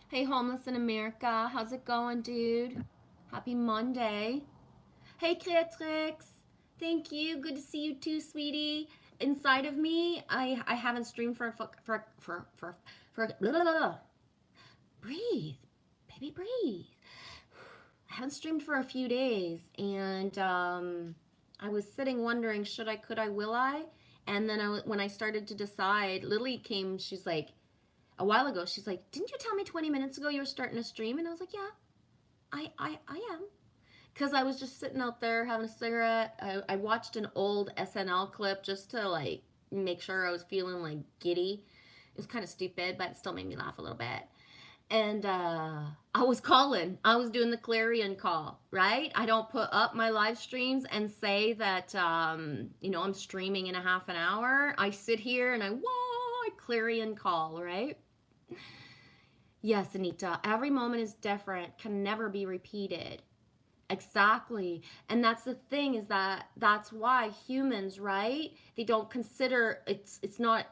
Hey, Homeless in America, how's it going, dude? Happy Monday. Hey, Creatrix. Thank you. Good to see you too, sweetie. Inside of me, I haven't streamed for blah, blah, blah. Breathe, baby, breathe. I haven't streamed for a few days, and I was sitting wondering, should I, could I, will I? And then when I started to decide, Lily came. She's like, a while ago, she's like, didn't you tell me 20 minutes ago you were starting to stream? And I was like, yeah, I am. Because I was just sitting out there having a cigarette. I watched an old SNL clip just to like make sure I was feeling like giddy. It was kind of stupid, but it still made me laugh a little bit. And I was calling. I was doing the clarion call, right? I don't put up my live streams and say that, I'm streaming in a half an hour. I sit here and I clarion call, right? Yes, Anita, every moment is different, can never be repeated. Exactly. And that's the thing, is that's why humans, right? They don't consider it's not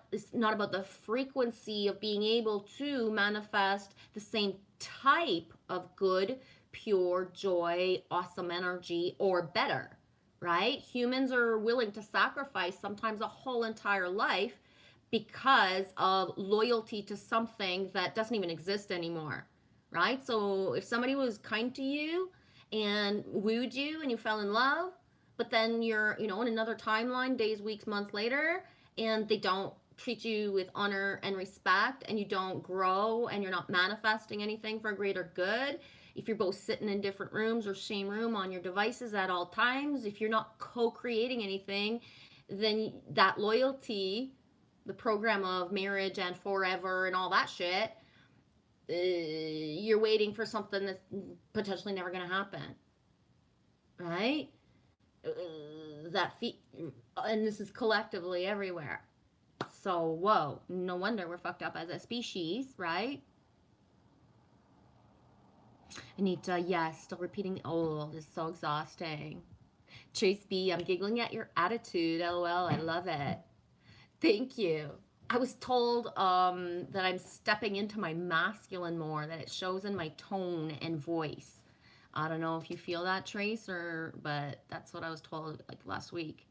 about the frequency of being able to manifest the same type of good, pure joy, awesome energy or better, right? Humans are willing to sacrifice sometimes a whole entire life because of loyalty to something that doesn't even exist anymore, right? So if somebody was kind to you and wooed you and you fell in love, but then you're, in another timeline, days, weeks, months later, and they don't treat you with honor and respect, and you don't grow, and you're not manifesting anything for greater good, if you're both sitting in different rooms or same room on your devices at all times, if you're not co-creating anything, then that loyalty, the program of marriage and forever and all that shit, you're waiting for something that's potentially never going to happen, right? And this is collectively everywhere. So, whoa, no wonder we're fucked up as a species, right? Anita, yes, still repeating the old is so exhausting. Trace B, I'm giggling at your attitude. LOL, I love it. Thank you. I was told that I'm stepping into my masculine more, that it shows in my tone and voice. I don't know if you feel that, Trace, but that's what I was told like last week.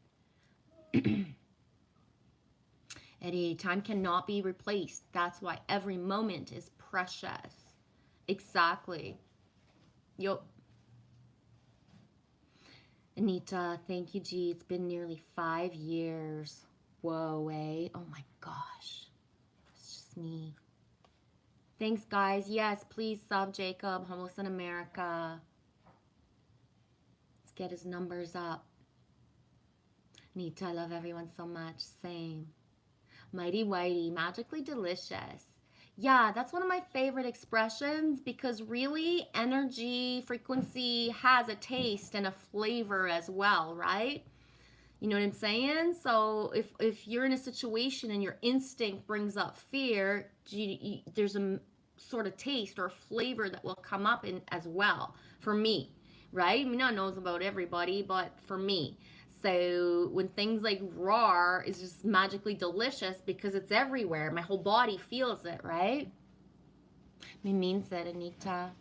Eddie, time cannot be replaced. That's why every moment is precious. Exactly. Yup. Anita, thank you, G. It's been nearly 5 years. Whoa, oh my gosh. It's just me. Thanks, guys. Yes, please sub Jacob, Homeless in America. Let's get his numbers up. Anita, I love everyone so much. Same. Mighty Whitey, magically delicious. Yeah, that's one of my favorite expressions, because really energy, frequency has a taste and a flavor as well, right? You know what I'm saying? So if you're in a situation and your instinct brings up fear, there's a sort of taste or flavor that will come up in as well for me, right? I mean, not knows about everybody, but for me. So when things like raw is just magically delicious because it's everywhere, my whole body feels it, right? Me means it, Anita.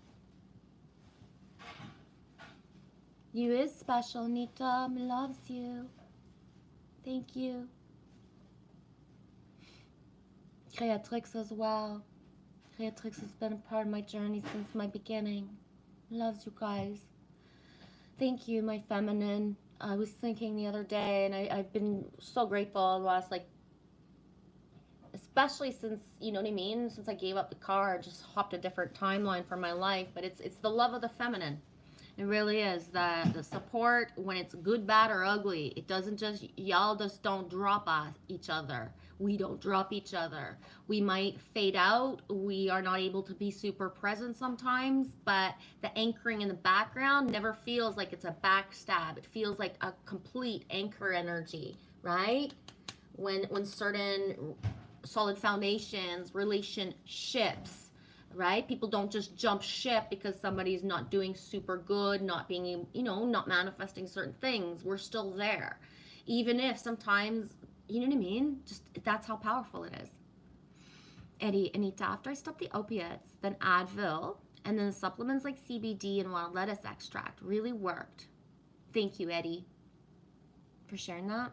You is special, Anita. Me loves you. Thank you. Creatrix as well. Beatrix has been a part of my journey since my beginning. Loves you guys. Thank you, my feminine. I was thinking the other day, and I've been so grateful the last, like, especially since, you know what I mean, since I gave up the car, just hopped a different timeline for my life. But it's the love of the feminine. It really is the support when it's good, bad, or ugly. It doesn't just, y'all just don't drop each other. We don't drop each other. We might fade out. We are not able to be super present sometimes, but the anchoring in the background never feels like it's a backstab. It feels like a complete anchor energy, right? When certain solid foundations, relationships, right? People don't just jump ship because somebody's not doing super good, not being, not manifesting certain things. We're still there. Even if sometimes, you know what I mean? Just that's how powerful it is. Eddie, Anita, after I stopped the opiates, then Advil, and then the supplements like CBD and wild lettuce extract really worked. Thank you, Eddie, for sharing that.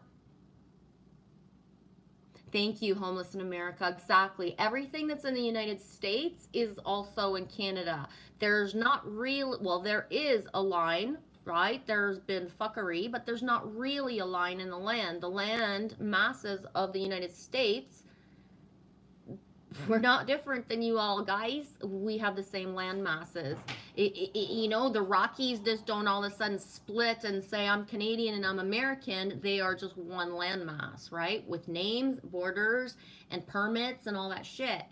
Thank you, Homeless in America. Exactly. Everything that's in the United States is also in Canada. There's not real, well, there is a line, right? There's been fuckery, but there's not really a line in the land. The land masses of the United States, we're not different than you all, guys. We have the same land masses. The Rockies just don't all of a sudden split and say I'm Canadian and I'm American. They are just one landmass, right? With names, borders, and permits and all that shit.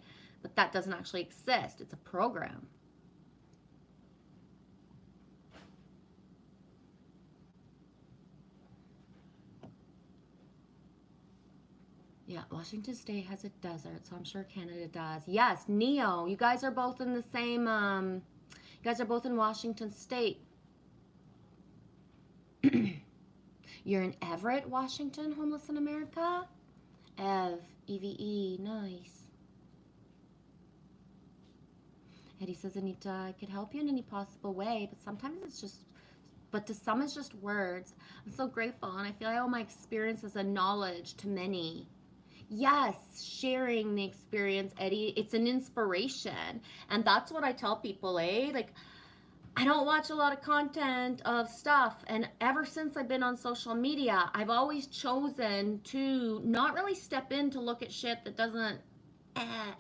But that doesn't actually exist. It's a program. Yeah, Washington State has a desert, so I'm sure Canada does. Yes, Neo, you guys are both in the same, you guys are both in Washington State. You're in Everett, Washington, Homeless in America? EVE, nice. Eddie says, Anita, I could help you in any possible way, but sometimes it's just, but to some it's just words. I'm so grateful, and I feel I owe my experience as a knowledge to many. Yes, sharing the experience, Eddie, it's an inspiration. And that's what I tell people, like, I don't watch a lot of content of stuff, and ever since I've been on social media, I've always chosen to not really step in to look at shit that doesn't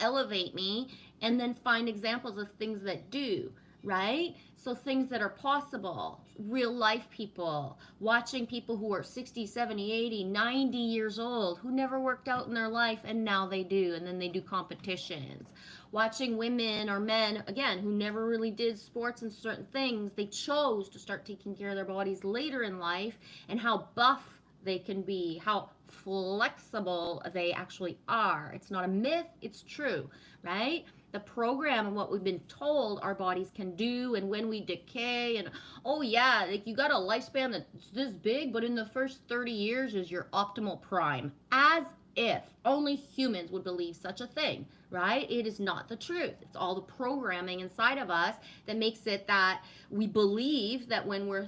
elevate me, and then find examples of things that do, right? So things that are possible, real life people, watching people who are 60, 70, 80, 90 years old who never worked out in their life and now they do, and then they do competitions. Watching women or men, again, who never really did sports and certain things, they chose to start taking care of their bodies later in life, and how buff they can be, how flexible they actually are. It's not a myth, it's true, right? The program and what we've been told our bodies can do, and when we decay, and oh yeah, like you got a lifespan that's this big, but in the first 30 years is your optimal prime. As if only humans would believe such a thing, right? It is not the truth. It's all the programming inside of us that makes it that we believe that when we're,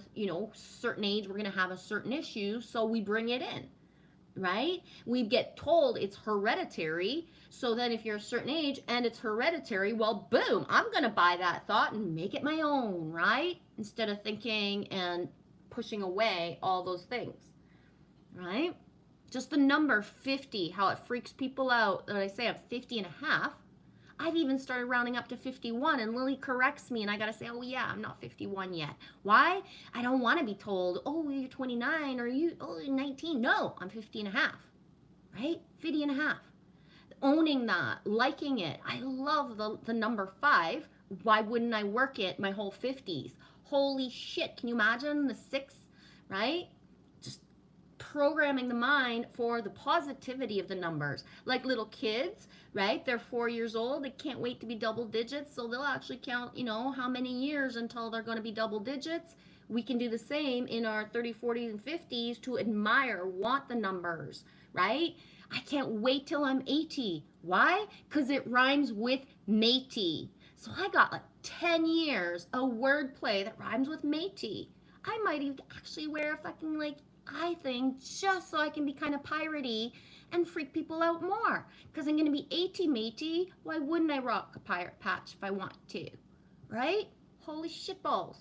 certain age, we're going to have a certain issue, so we bring it in, right? We get told it's hereditary. So then if you're a certain age and it's hereditary, well, boom, I'm going to buy that thought and make it my own, right? Instead of thinking and pushing away all those things, right? Just the number 50, how it freaks people out that I say I'm 50 and a half. I've even started rounding up to 51, and Lily corrects me, and I gotta say, oh yeah, I'm not 51 yet. Why? I don't want to be told, oh, you're 29, or you're 19. No, I'm 50 and a half, right? 50 and a half. Owning that, liking it. I love the number 5. Why wouldn't I work it my whole 50s? Holy shit, can you imagine the 6, right? Just programming the mind for the positivity of the numbers. Like little kids, right? They're 4 years old. They can't wait to be double digits. So they'll actually count, how many years until they're going to be double digits. We can do the same in our 30s, 40s, and 50s to admire, want the numbers, right? I can't wait till I'm 80. Why? Because it rhymes with matey. So I got like 10 years of wordplay that rhymes with matey. I might even actually wear a fucking I think just so I can be kind of piratey and freak people out more. Because I'm going to be 80 matey. Why wouldn't I rock a pirate patch if I want to? Right? Holy shitballs.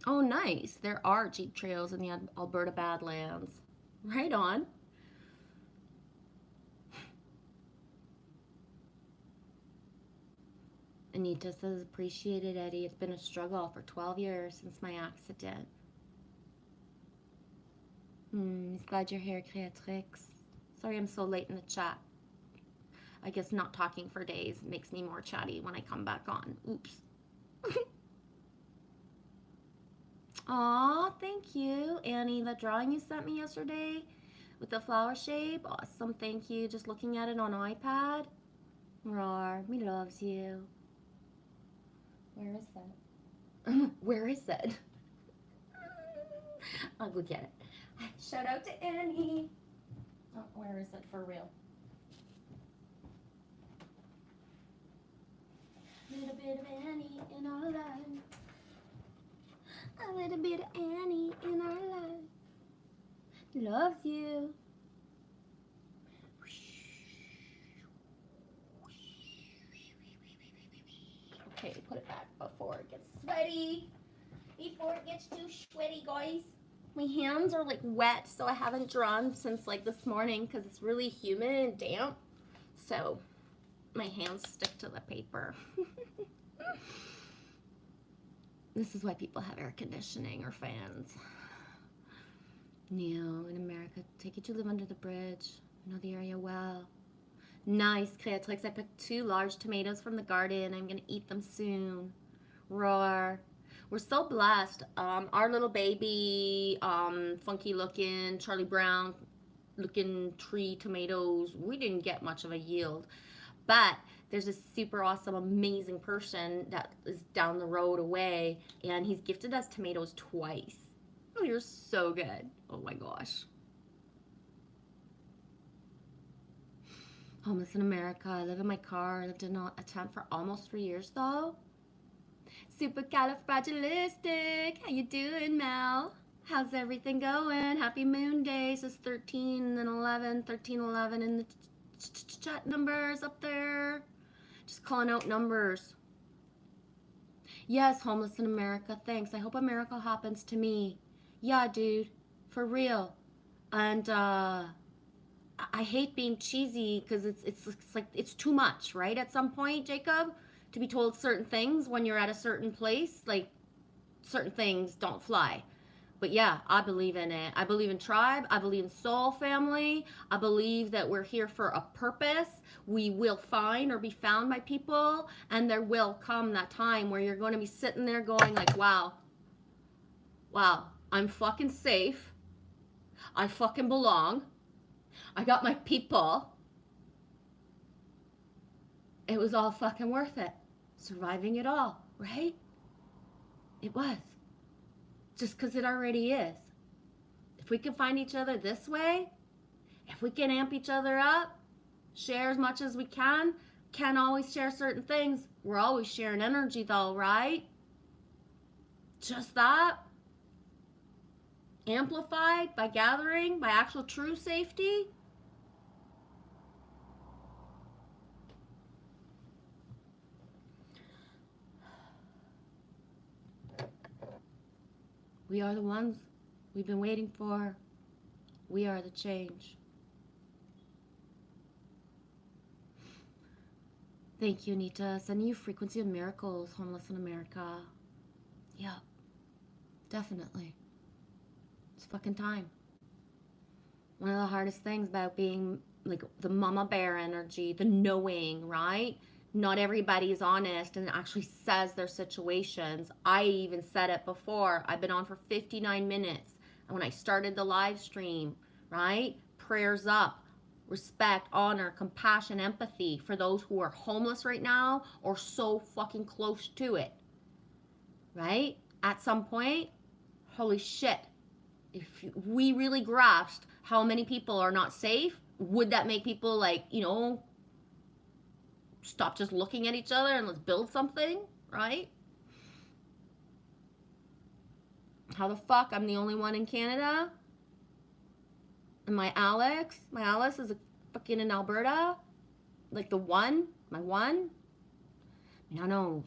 Oh, nice. There are Jeep trails in the Alberta Badlands. Right on. Anita says, appreciated, Eddie. It's been a struggle for 12 years since my accident. He's glad you're here, Creatrix. Sorry I'm so late in the chat. I guess not talking for days makes me more chatty when I come back on. Oops. Aw, thank you, Annie. The drawing you sent me yesterday with the flower shape, awesome, thank you. Just looking at it on iPad. Roar, me loves you. Where is that? Where is it? I'll go get it. Shout out to Annie. Oh, where is it for real? A little bit of Annie in our life. A little bit of Annie in our life. Loves you. Okay, put it back before it gets sweaty. Before it gets too sweaty, guys. My hands are like wet, so I haven't drawn since like this morning because it's really humid and damp. So my hands stick to the paper. This is why people have air conditioning or fans. Neil, in America, take you to live under the bridge. I know the area well. Nice, Creatrix. I picked 2 large tomatoes from the garden. I'm gonna eat them soon. Roar. We're so blessed. Our little baby, funky looking, Charlie Brown looking tree tomatoes, we didn't get much of a yield. But there's a super awesome, amazing person that is down the road away, and he's gifted us tomatoes twice. Oh, you're so good. Oh my gosh. Homeless in America. I live in my car. I lived in a tent for almost 3 years though. Supercalifragilistic. How you doing, Mel? How's everything going? Happy Moon Day. Says 13 and 11. 13, 11 in the chat numbers up there. Just calling out numbers. Yes, homeless in America. Thanks. I hope America happens to me. Yeah, dude. For real. And I hate being cheesy because it's like it's too much, right? At some point, Jacob, to be told certain things when you're at a certain place, like certain things don't fly. But yeah, I believe in it. I believe in tribe. I believe in soul family. I believe that we're here for a purpose. We will find or be found by people, and there will come that time where you're going to be sitting there going like, wow, I'm fucking safe. I fucking belong. I got my people. It was all fucking worth it. Surviving it all, right? It was. Just because it already is. If we can find each other this way, if we can amp each other up, share as much as we can, can't always share certain things. We're always sharing energy though, right? Just that. Amplified by gathering, by actual true safety. We are the ones we've been waiting for. We are the change. Thank you, Anita. Sending you frequency of miracles, homeless in America. Yeah, definitely. It's fucking time. One of the hardest things about being like the mama bear energy, the knowing, right? Not everybody is honest and actually says their situations. I even said it before. I've been on for 59 minutes. And when I started the live stream, right? Prayers up, respect, honor, compassion, empathy for those who are homeless right now or so fucking close to it, right? At some point, holy shit. If we really grasped how many people are not safe, would that make people like, stop just looking at each other and let's build something, right? How the fuck I'm the only one in Canada? And my Alice is a fucking in Alberta? Like the one? My one? I know.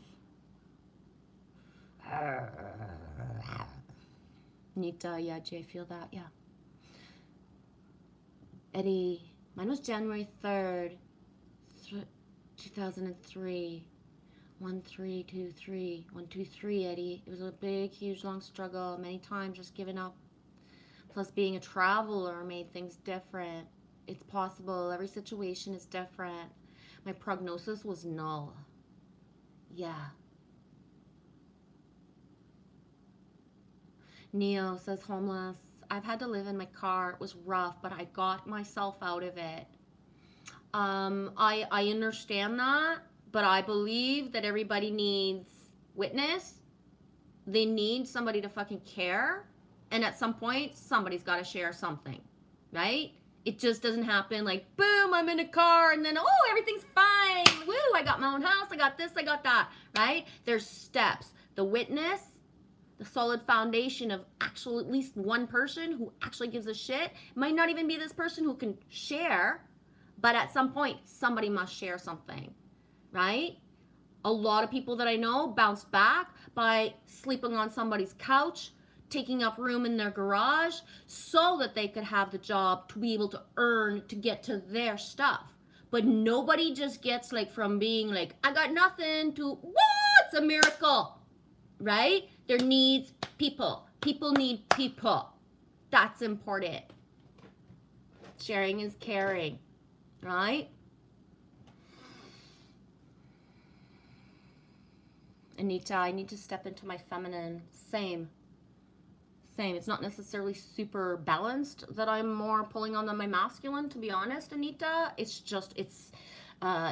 Nita, yeah, Jay, feel that, yeah. Eddie, mine was January 3rd, 2003. 1323, 123, Eddie. It was a big, huge, long struggle. Many times just giving up. Plus, being a traveler made things different. It's possible. Every situation is different. My prognosis was null. Yeah. Neo says homeless. I've had to live in my car. It was rough, but I got myself out of it. I understand that, but I believe that everybody needs witness. They need somebody to fucking care. And at some point, somebody's got to share something, right? It just doesn't happen like, boom, I'm in a car, and then, oh, everything's fine. Woo, I got my own house, I got this, I got that, right? There's steps. The witness, the solid foundation of actual at least one person who actually gives a shit. Might not even be this person who can share, but at some point, somebody must share something, right? A lot of people that I know bounced back by sleeping on somebody's couch, taking up room in their garage so that they could have the job to be able to earn to get to their stuff. But nobody just gets like from being like, I got nothing to, what's a miracle, right? There needs people. People need people. That's important. Sharing is caring, right? Anita, I need to step into my feminine. Same. It's not necessarily super balanced that I'm more pulling on my masculine, to be honest, Anita. It's just, it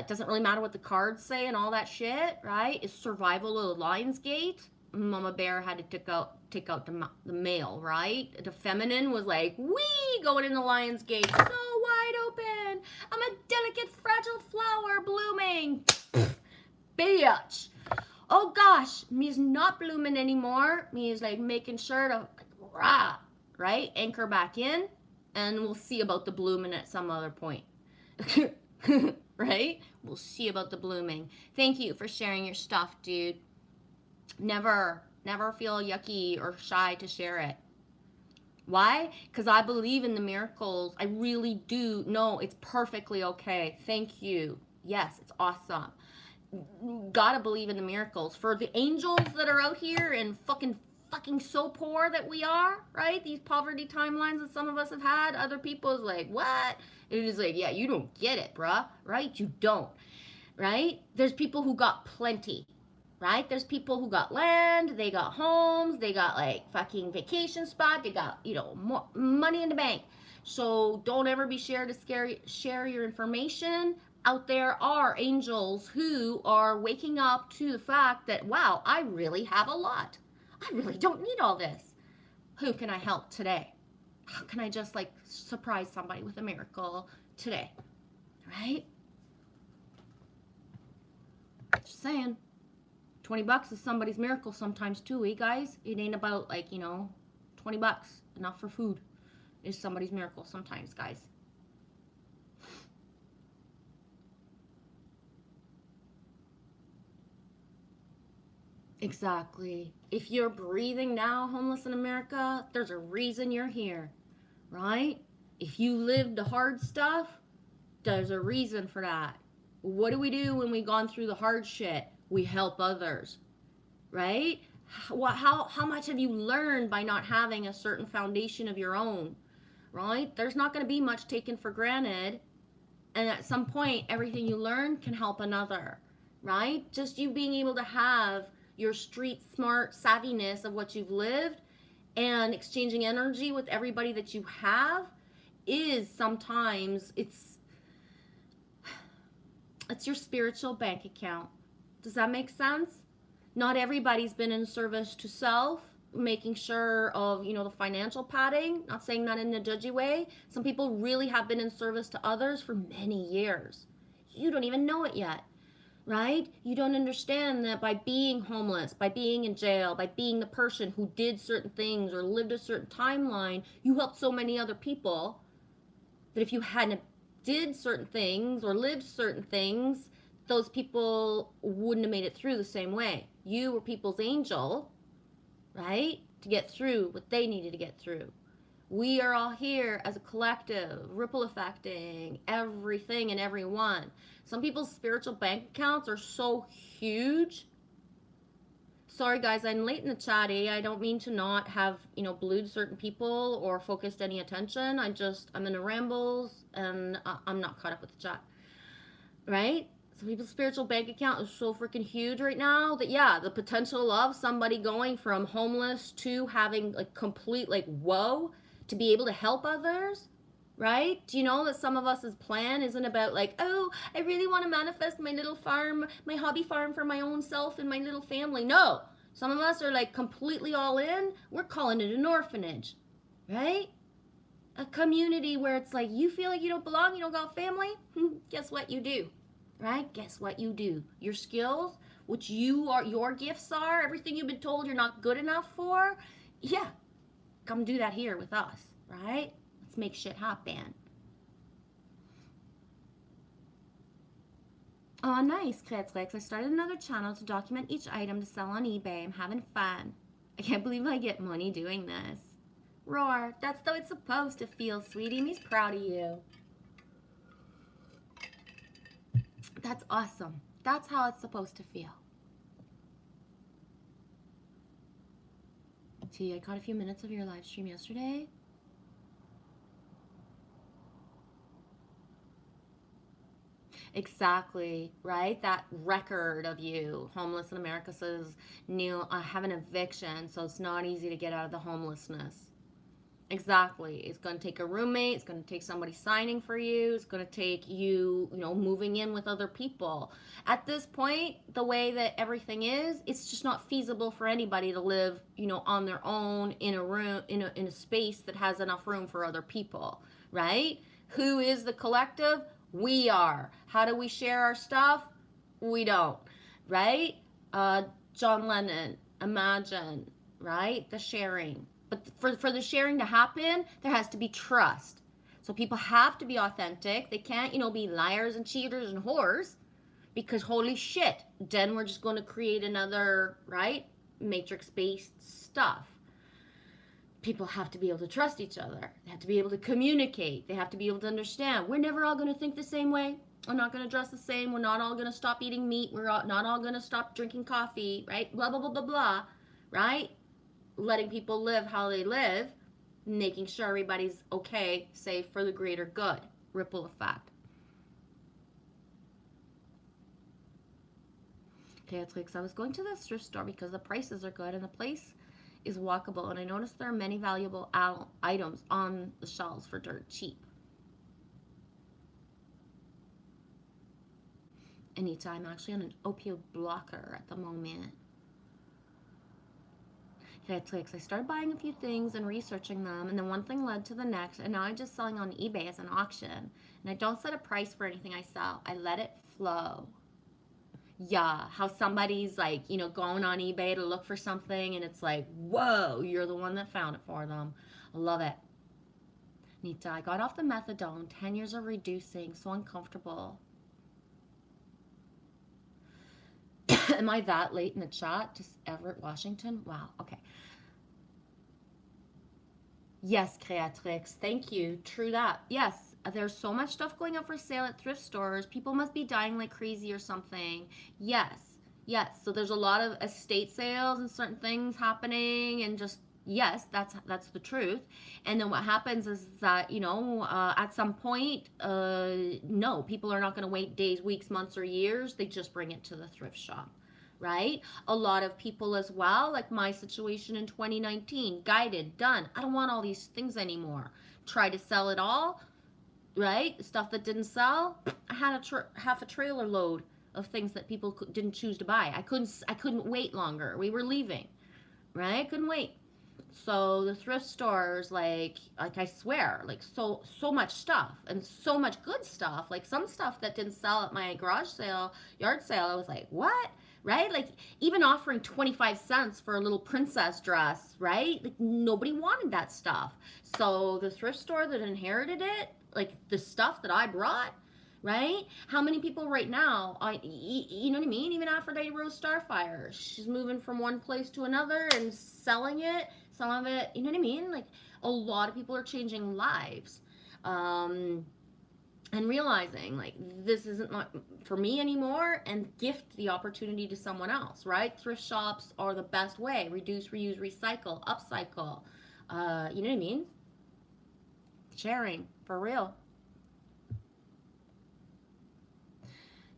doesn't really matter what the cards say and all that shit, right? It's survival of the Lion's Gate. Mama Bear had to take out the male, right? The feminine was like, wee, going in the Lion's Gate, so wide open. I'm a delicate, fragile flower blooming. Bitch. Oh gosh, me's not blooming anymore. Me is like making sure to, right? Anchor back in, and we'll see about the blooming at some other point. Right? We'll see about the blooming. Thank you for sharing your stuff, dude. Never feel yucky or shy to share it. Why? Because I believe in the miracles. I really do. No, it's perfectly okay. Thank you. Yes, it's awesome. Gotta believe in the miracles. For the angels that are out here and fucking so poor that we are, right? These poverty timelines that some of us have had, other people is like, what? It is like, yeah, you don't get it, bruh, right? You don't, right? There's people who got plenty, right? There's people who got land, they got homes, they got like fucking vacation spot, they got, more money in the bank. So don't ever be scared to share your information. Out there are angels who are waking up to the fact that, wow, I really have a lot. I really don't need all this. Who can I help today? How can I just like surprise somebody with a miracle today? Right? Just saying. $20 is somebody's miracle sometimes too, guys? It ain't about like, $20, enough for food is somebody's miracle sometimes, guys. Exactly. If you're breathing now, homeless in America, there's a reason you're here, right? If you lived the hard stuff, there's a reason for that. What do we do when we've gone through the hard shit? We help others, right? How much have you learned by not having a certain foundation of your own, right? There's not going to be much taken for granted. And at some point, everything you learn can help another, right? Just you being able to have your street smart savviness of what you've lived and exchanging energy with everybody that you have is sometimes it's your spiritual bank account. Does that make sense? Not everybody's been in service to self, making sure of, the financial padding. Not saying that in a judgy way. Some people really have been in service to others for many years. You don't even know it yet. right? You don't understand that by being homeless, by being in jail, by being the person who did certain things or lived a certain timeline, you helped so many other people that if you hadn't did certain things or lived certain things, those people wouldn't have made it through the same way. You were people's angel, right? To get through what they needed to get through. We are all here as a collective, ripple affecting everything and everyone. Some people's spiritual bank accounts are so huge. Sorry guys, I'm late in the chatty. I don't mean to not have, blued certain people or focused any attention. I'm in a rambles and I'm not caught up with the chat. Right? Some people's spiritual bank account is so freaking huge right now that yeah, the potential of somebody going from homeless to having like complete like whoa to be able to help others, right? Do you know that some of us's plan isn't about like, oh, I really want to manifest my little farm, my hobby farm for my own self and my little family? No. Some of us are like completely all in. We're calling it an orphanage, right? A community where it's like you feel like you don't belong, you don't got family. Guess what you do, right? Guess what you do. Your skills, which your gifts are, everything you've been told you're not good enough for, yeah, come do that here with us, right? Let's make shit happen. Oh, nice, Kretzlex. I started another channel to document each item to sell on eBay. I'm having fun. I can't believe I get money doing this. Roar, that's how it's supposed to feel, sweetie. He's proud of you. That's awesome. That's how it's supposed to feel. T, I caught a few minutes of your live stream yesterday. Exactly, right? That record of you. Homeless in America says, Neil, I have an eviction, so it's not easy to get out of the homelessness. Exactly. It's going to take a roommate. It's going to take somebody signing for you. It's going to take you, moving in with other people. At this point, the way that everything is, it's just not feasible for anybody to live, on their own in a room, in a space that has enough room for other people, right? Who is the collective? We are. How do we share our stuff? We don't, right? John Lennon, Imagine, right? The sharing. But for the sharing to happen, there has to be trust. So people have to be authentic. They can't, be liars and cheaters and whores, because holy shit, then we're just going to create another, right, matrix-based stuff. People have to be able to trust each other. They have to be able to communicate. They have to be able to understand. We're never all going to think the same way. We're not going to dress the same. We're not all going to stop eating meat. We're not all going to stop drinking coffee, right? Blah, blah, blah, blah, blah, right? Letting people live how they live, making sure everybody's okay, safe for the greater good. Ripple effect. Okay, it's like, I was going to the thrift store because the prices are good and the place is walkable, and I noticed there are many valuable items on the shelves for dirt cheap. Anita, I'm actually on an opioid blocker at the moment. I started buying a few things and researching them, and then one thing led to the next, and now I'm just selling on eBay as an auction. And I don't set a price for anything I sell. I let it flow. Yeah, how somebody's like, going on eBay to look for something, and it's like, whoa, you're the one that found it for them. I love it. Nita, I got off the methadone, 10 years of reducing, so uncomfortable. Am I that late in the chat? Just Everett, Washington? Wow, okay. Yes, Creatrix, thank you. True that. Yes, there's so much stuff going up for sale at thrift stores. People must be dying like crazy or something. Yes. So there's a lot of estate sales and certain things happening, and just, yes, that's the truth. And then what happens is that, at some point, no, people are not going to wait days, weeks, months, or years. They just bring it to the thrift shop. Right? A lot of people as well, like my situation in 2019, guided, done. I don't want all these things anymore. Try to sell it all, right? Stuff that didn't sell. I had half a trailer load of things that people didn't choose to buy. I couldn't wait longer. We were leaving, right? Couldn't wait. So the thrift stores, like I swear, like so much stuff and so much good stuff. Like some stuff that didn't sell at my garage sale, yard sale. I was like, what? Right? Like even offering 25 cents for a little princess dress, right? Like nobody wanted that stuff. So the thrift store that inherited it, like the stuff that I brought, right? How many people right now, you know what I mean? Even Aphrodite Rose Starfire, she's moving from one place to another and selling it. Some of it, you know what I mean? Like a lot of people are changing lives. Um, and realizing like this isn't for me anymore and gift the opportunity to someone else, right? Thrift shops are the best way. Reduce, reuse, recycle, upcycle. You know what I mean? Sharing, for real.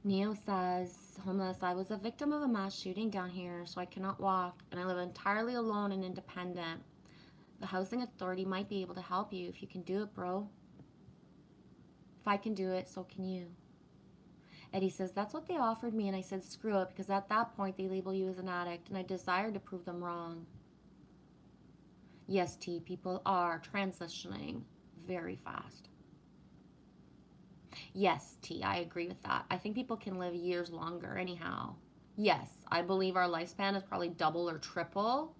Neo says, homeless, I was a victim of a mass shooting down here, so I cannot walk, and I live entirely alone and independent. The housing authority might be able to help you if you can do it, bro. If I can do it, so can you. Eddie says, that's what they offered me, and I said, screw it, because at that point they label you as an addict, and I desired to prove them wrong. Yes, T, people are transitioning very fast. Yes, T, I agree with that. I think people can live years longer, anyhow. Yes, I believe our lifespan is probably double or triple.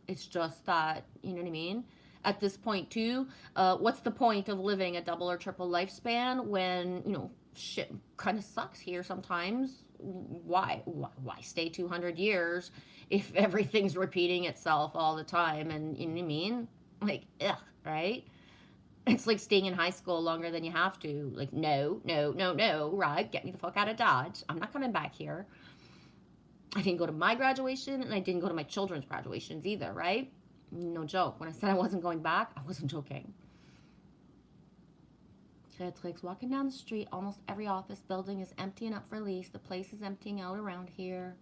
It's just that, you know what I mean? At this point, too, what's the point of living a double or triple lifespan when, shit kind of sucks here sometimes? Why stay 200 years if everything's repeating itself all the time? And, you know what I mean? Like, ugh, right? It's like staying in high school longer than you have to. Like, no, no, no, no, right? Get me the fuck out of Dodge. I'm not coming back here. I didn't go to my graduation and I didn't go to my children's graduations either, right? No joke. When I said I wasn't going back, I wasn't joking. Creatrix, walking down the street, almost every office building is empty and up for lease. The place is emptying out around here.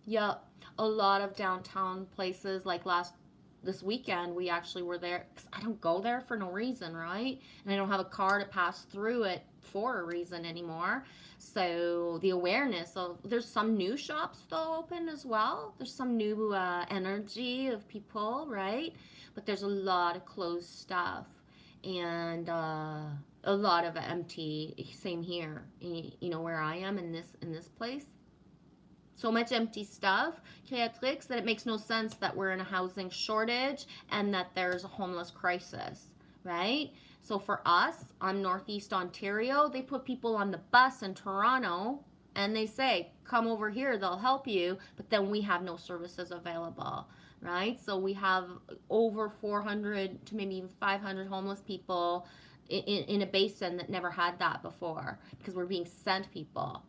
Yep, a lot of downtown places like this weekend we actually were there because I don't go there for no reason, right? And I don't have a car to pass through it for a reason anymore. So the awareness of there's some new shops though open as well. There's some new energy of people, right? But there's a lot of closed stuff and a lot of empty. Same here, where I am in this place. So much empty stuff, Creatrix, that it makes no sense that we're in a housing shortage and that there's a homeless crisis, right? So for us, I'm Northeast Ontario, they put people on the bus in Toronto and they say, come over here, they'll help you, but then we have no services available, right? So we have over 400 to maybe even 500 homeless people in a basin that never had that before because we're being sent people,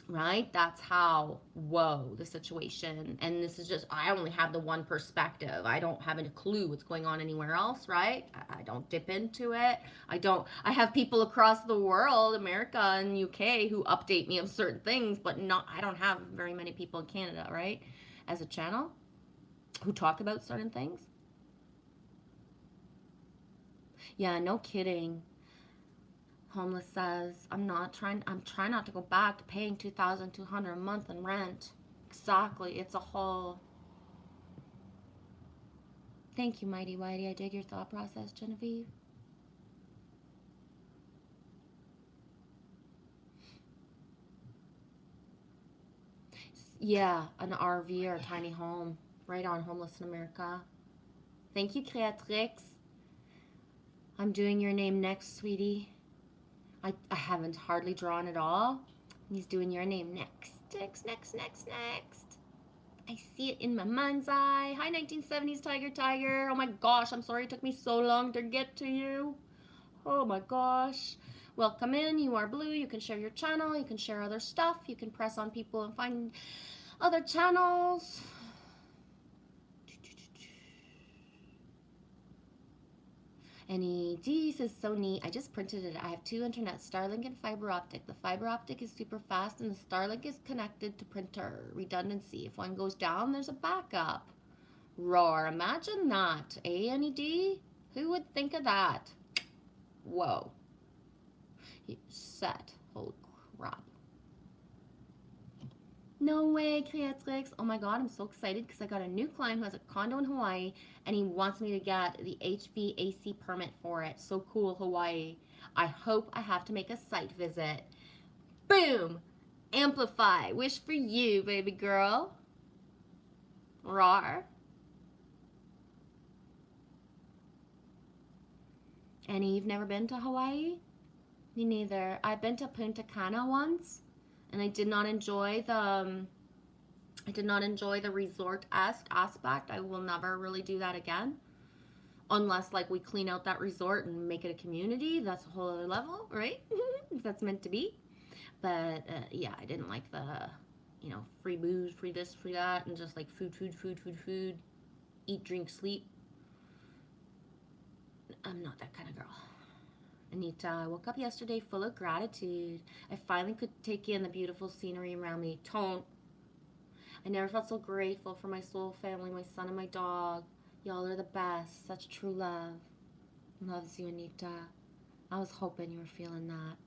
right? That's how, whoa, the situation. And this is just, I only have the one perspective. I don't have a clue what's going on anywhere else, right? I don't dip into it. I have people across the world, America and UK, who update me of certain things, but I don't have very many people in Canada, right? As a channel who talk about certain things. Yeah, no kidding. Homeless says, I'm trying not to go back to paying $2,200 a month in rent. Exactly, it's a whole. Thank you, Mighty Whitey. I dig your thought process, Genevieve. Yeah, an RV or a tiny home. Right on, Homeless in America. Thank you, Creatrix. I'm doing your name next, sweetie. I haven't hardly drawn at all. He's doing your name next. Next. I see it in my mind's eye. Hi, 1970s Tiger. Oh my gosh, I'm sorry it took me so long to get to you. Oh my gosh. Welcome in. You are blue. You can share your channel. You can share other stuff. You can press on people and find other channels. NED says, so neat. I just printed it. I have two internet, Starlink and fiber optic. The fiber optic is super fast and the Starlink is connected to printer. Redundancy. If one goes down, there's a backup. Roar. Imagine that. NED? Who would think of that? Whoa. Set. Holy crap. No way, Creatrix. Oh my god, I'm so excited because I got a new client who has a condo in Hawaii and he wants me to get the HVAC permit for it. So cool, Hawaii. I hope I have to make a site visit. Boom! Amplify. Wish for you, baby girl. Rawr. Annie, you've never been to Hawaii? Me neither. I've been to Punta Cana once and I did not enjoy the resort-esque aspect. I will never really do that again. Unless like we clean out that resort and make it a community. That's a whole other level, right? If that's meant to be. But yeah, I didn't like the, free booze, free this, free that, and just like food, food, food, food, food, eat, drink, sleep. I'm not that kind of girl. Anita, I woke up yesterday full of gratitude. I finally could take in the beautiful scenery around me. Don't. I never felt so grateful for my soul family, my son and my dog. Y'all are the best. Such true love. Loves you, Anita. I was hoping you were feeling that.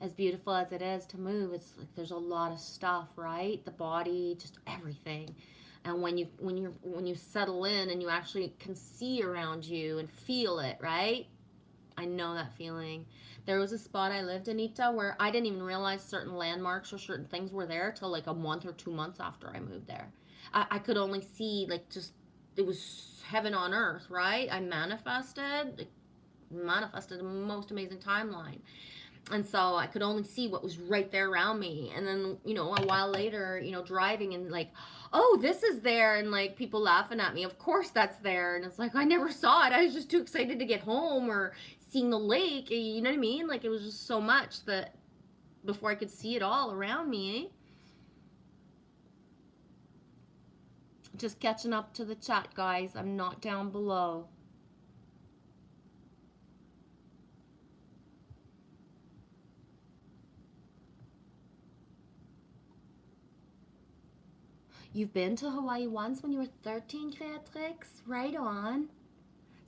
As beautiful as it is to move, it's like there's a lot of stuff, right? The body, just everything. And when you settle in and you actually can see around you and feel it, right? I know that feeling. There was a spot I lived in, Anita, where I didn't even realize certain landmarks or certain things were there till like a month or 2 months after I moved there. I could only see like just it was heaven on earth, right? I manifested the most amazing timeline. And so I could only see what was right there around me. And then, a while later, driving and like, oh, this is there. And like people laughing at me. Of course that's there. And it's like, I never saw it. I was just too excited to get home or seeing the lake. You know what I mean? Like it was just so much that before I could see it all around me, eh? Just catching up to the chat, guys. I'm not down below. You've been to Hawaii once when you were 13, Creatrix? Right on.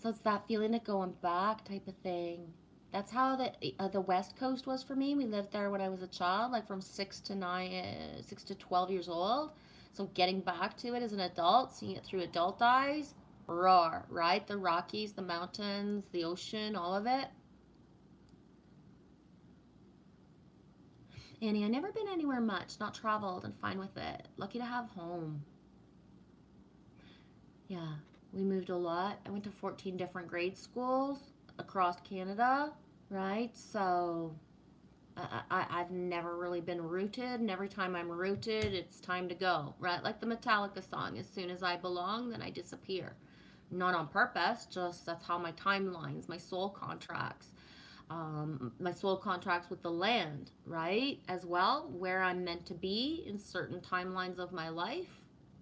So it's that feeling of going back type of thing. That's how the West Coast was for me. We lived there when I was a child, like from 6 to 12 years old. So getting back to it as an adult, seeing it through adult eyes, roar, right? The Rockies, the mountains, the ocean, all of it. Annie, I never been anywhere much, not traveled and fine with it. Lucky to have home. Yeah, we moved a lot. I went to 14 different grade schools across Canada, right? So I've never really been rooted, and every time I'm rooted, it's time to go, right? Like the Metallica song, as soon as I belong, then I disappear. Not on purpose, just that's how my timelines, my soul contracts. My soul contracts with the land, right? As well, where I'm meant to be in certain timelines of my life.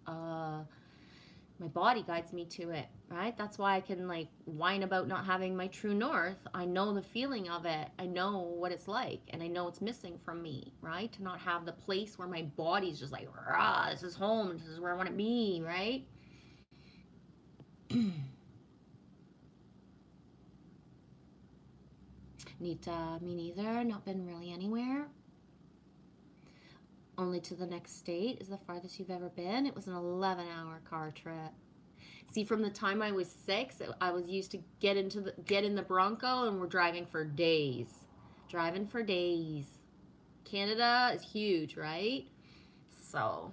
My body guides me to it, right? That's why I can like whine about not having my true north. I know the feeling of it. I know what it's like, and I know it's missing from me, right? To not have the place where my body's just like, rah, this is home, this is where I want to be, right? Nita, me neither. Not been really anywhere. Only to the next state is the farthest you've ever been. It was an 11-hour car trip. See, from the time I was 6, I was used to get in the Bronco, and we're driving for days. Driving for days. Canada is huge, right? So,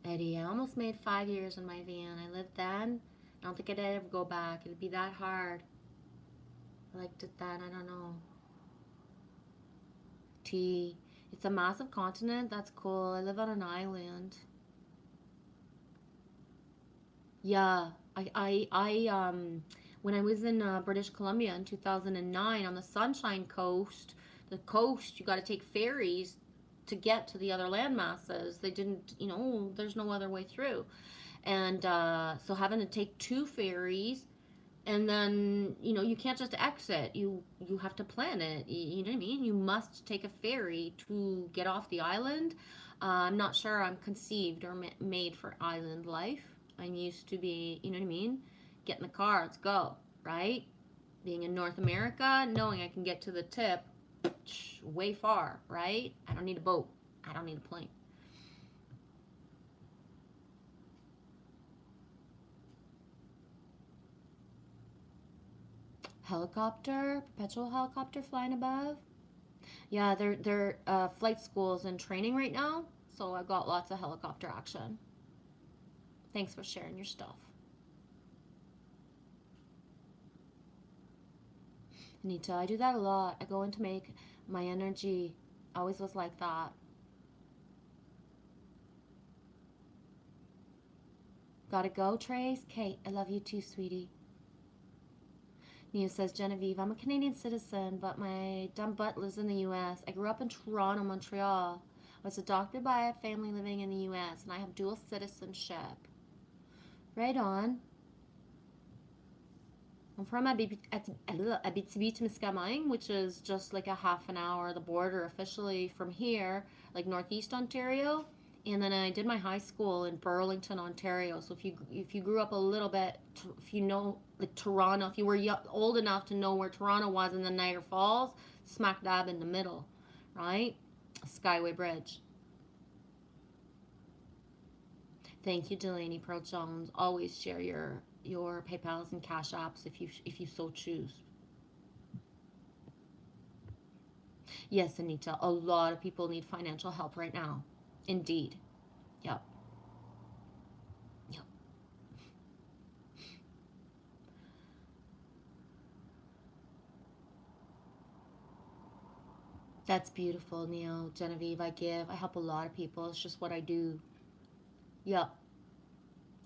Eddie, I almost made 5 years in my van. I lived then. I don't think I'd ever go back. It'd be that hard. I liked it then. I don't know. T. It's a massive continent. That's cool. I live on an island. Yeah, when I was in British Columbia in 2009 on the Sunshine Coast, the coast, you got to take ferries to get to the other land masses. They didn't, there's no other way through. And so having to take 2 ferries, and then, you can't just exit. You have to plan it. You know what I mean? You must take a ferry to get off the island. I'm not sure I'm conceived or made for island life. I'm used to be, you know what I mean? Get in the car, let's go, right? Being in North America, knowing I can get to the tip, way far, right? I don't need a boat. I don't need a plane. Helicopter, perpetual helicopter flying above. Yeah, they're flight schools and training right now, so I got lots of helicopter action. Thanks for sharing your stuff. Anita, I do that a lot. I go in to make my energy. Always was like that. Gotta go, Trace? Kate, I love you too, sweetie. Nia says, Genevieve, I'm a Canadian citizen, but my dumb butt lives in the U.S. I grew up in Toronto, Montreal. I was adopted by a family living in the U.S., and I have dual citizenship. Right on. I'm from Abitibi-Témiscamingue, which is just like a half an hour the border officially from here, like Northeast Ontario. And then I did my high school in Burlington, Ontario. So if you grew up a little bit, if you know like Toronto, if you were old enough to know where Toronto was in the Niagara Falls, smack dab in the middle, right? Skyway Bridge. Thank you, Delaney Pearl Jones. Always share your PayPal's and Cash Apps if you so choose. Yes, Anita, a lot of people need financial help right now. Indeed. Yep. Yep. That's beautiful, Neil. Genevieve, I give. I help a lot of people. It's just what I do. Yep.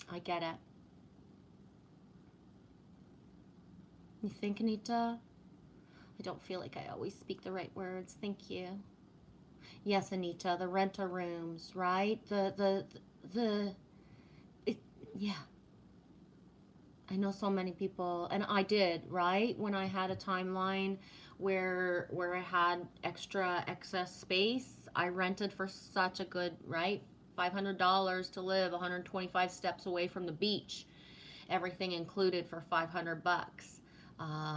I get it. You think, Anita? I don't feel like I always speak the right words. Thank you. Yes, Anita, the renter rooms, right? The it, yeah. I know so many people, and I did, right? When I had a timeline where I had extra excess space, I rented for such a good, right? $500 to live 125 steps away from the beach, everything included for 500 bucks.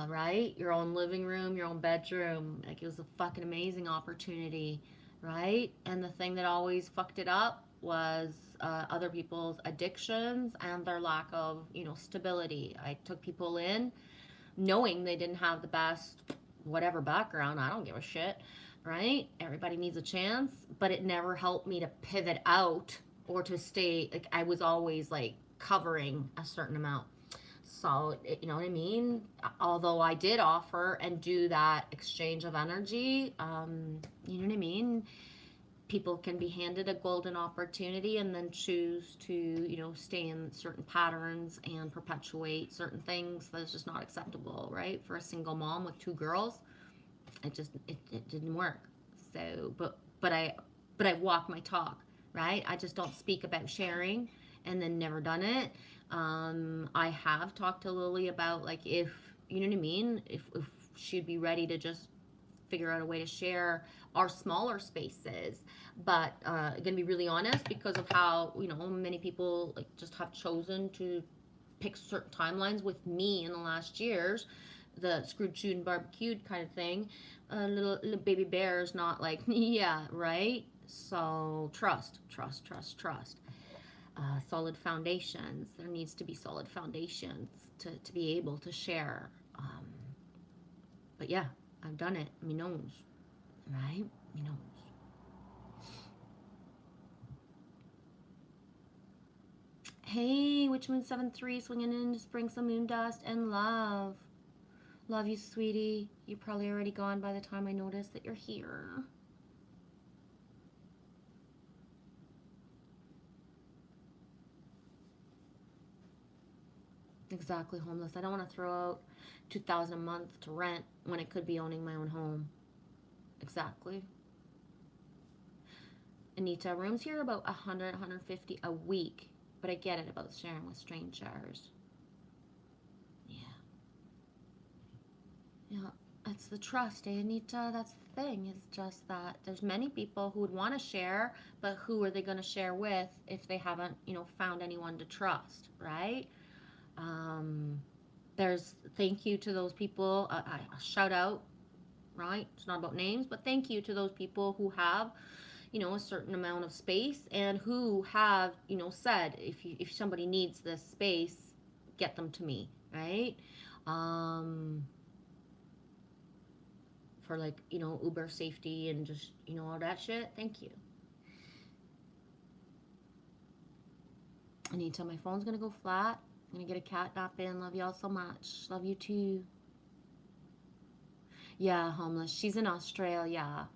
Right? Your own living room, your own bedroom. Like it was a fucking amazing opportunity, right? And the thing that always fucked it up was other people's addictions and their lack of, stability. I took people in knowing they didn't have the best whatever background. I don't give a shit, right? Everybody needs a chance, but it never helped me to pivot out or to stay. Like I was always like covering a certain amount. So, you know what I mean? Although I did offer and do that exchange of energy, you know what I mean? People can be handed a golden opportunity and then choose to, stay in certain patterns and perpetuate certain things that's just not acceptable, right? For a single mom with two girls, it didn't work. So, but I walk my talk, right? I just don't speak about sharing and then never done it. I have talked to Lily about like if you know what I mean, if she'd be ready to just figure out a way to share our smaller spaces. But gonna be really honest, because of how many people like just have chosen to pick certain timelines with me in the last years, the screwed, chewed, and barbecued kind of thing. Little baby bear is not like yeah, right. So trust. Solid foundations. There needs to be solid foundations to be able to share. But yeah, I've done it. Me knows, right? Me knows. Hey, Witchman73 swinging in to bring some moon dust and love. Love you, sweetie. You're probably already gone by the time I notice that you're here. Exactly, homeless. I don't want to throw out 2,000 a month to rent when it could be owning my own home. Exactly. Anita, rooms here are about 100, 150 a week, but I get it about sharing with strangers. Yeah. Yeah. It's the trust, eh, Anita? That's the thing. It's just that there's many people who would want to share, but who are they going to share with if they haven't, found anyone to trust, right? Um, there's thank you to those people. A shout out, right? It's not about names, but thank you to those people who have, a certain amount of space and who have, said if somebody needs this space, get them to me, right? Um, for like, Uber safety and just, all that shit. Thank you. Anita, my phone's gonna go flat. I'm gonna get a cat nap in. Love y'all so much. Love you too. Yeah, homeless. She's in Australia.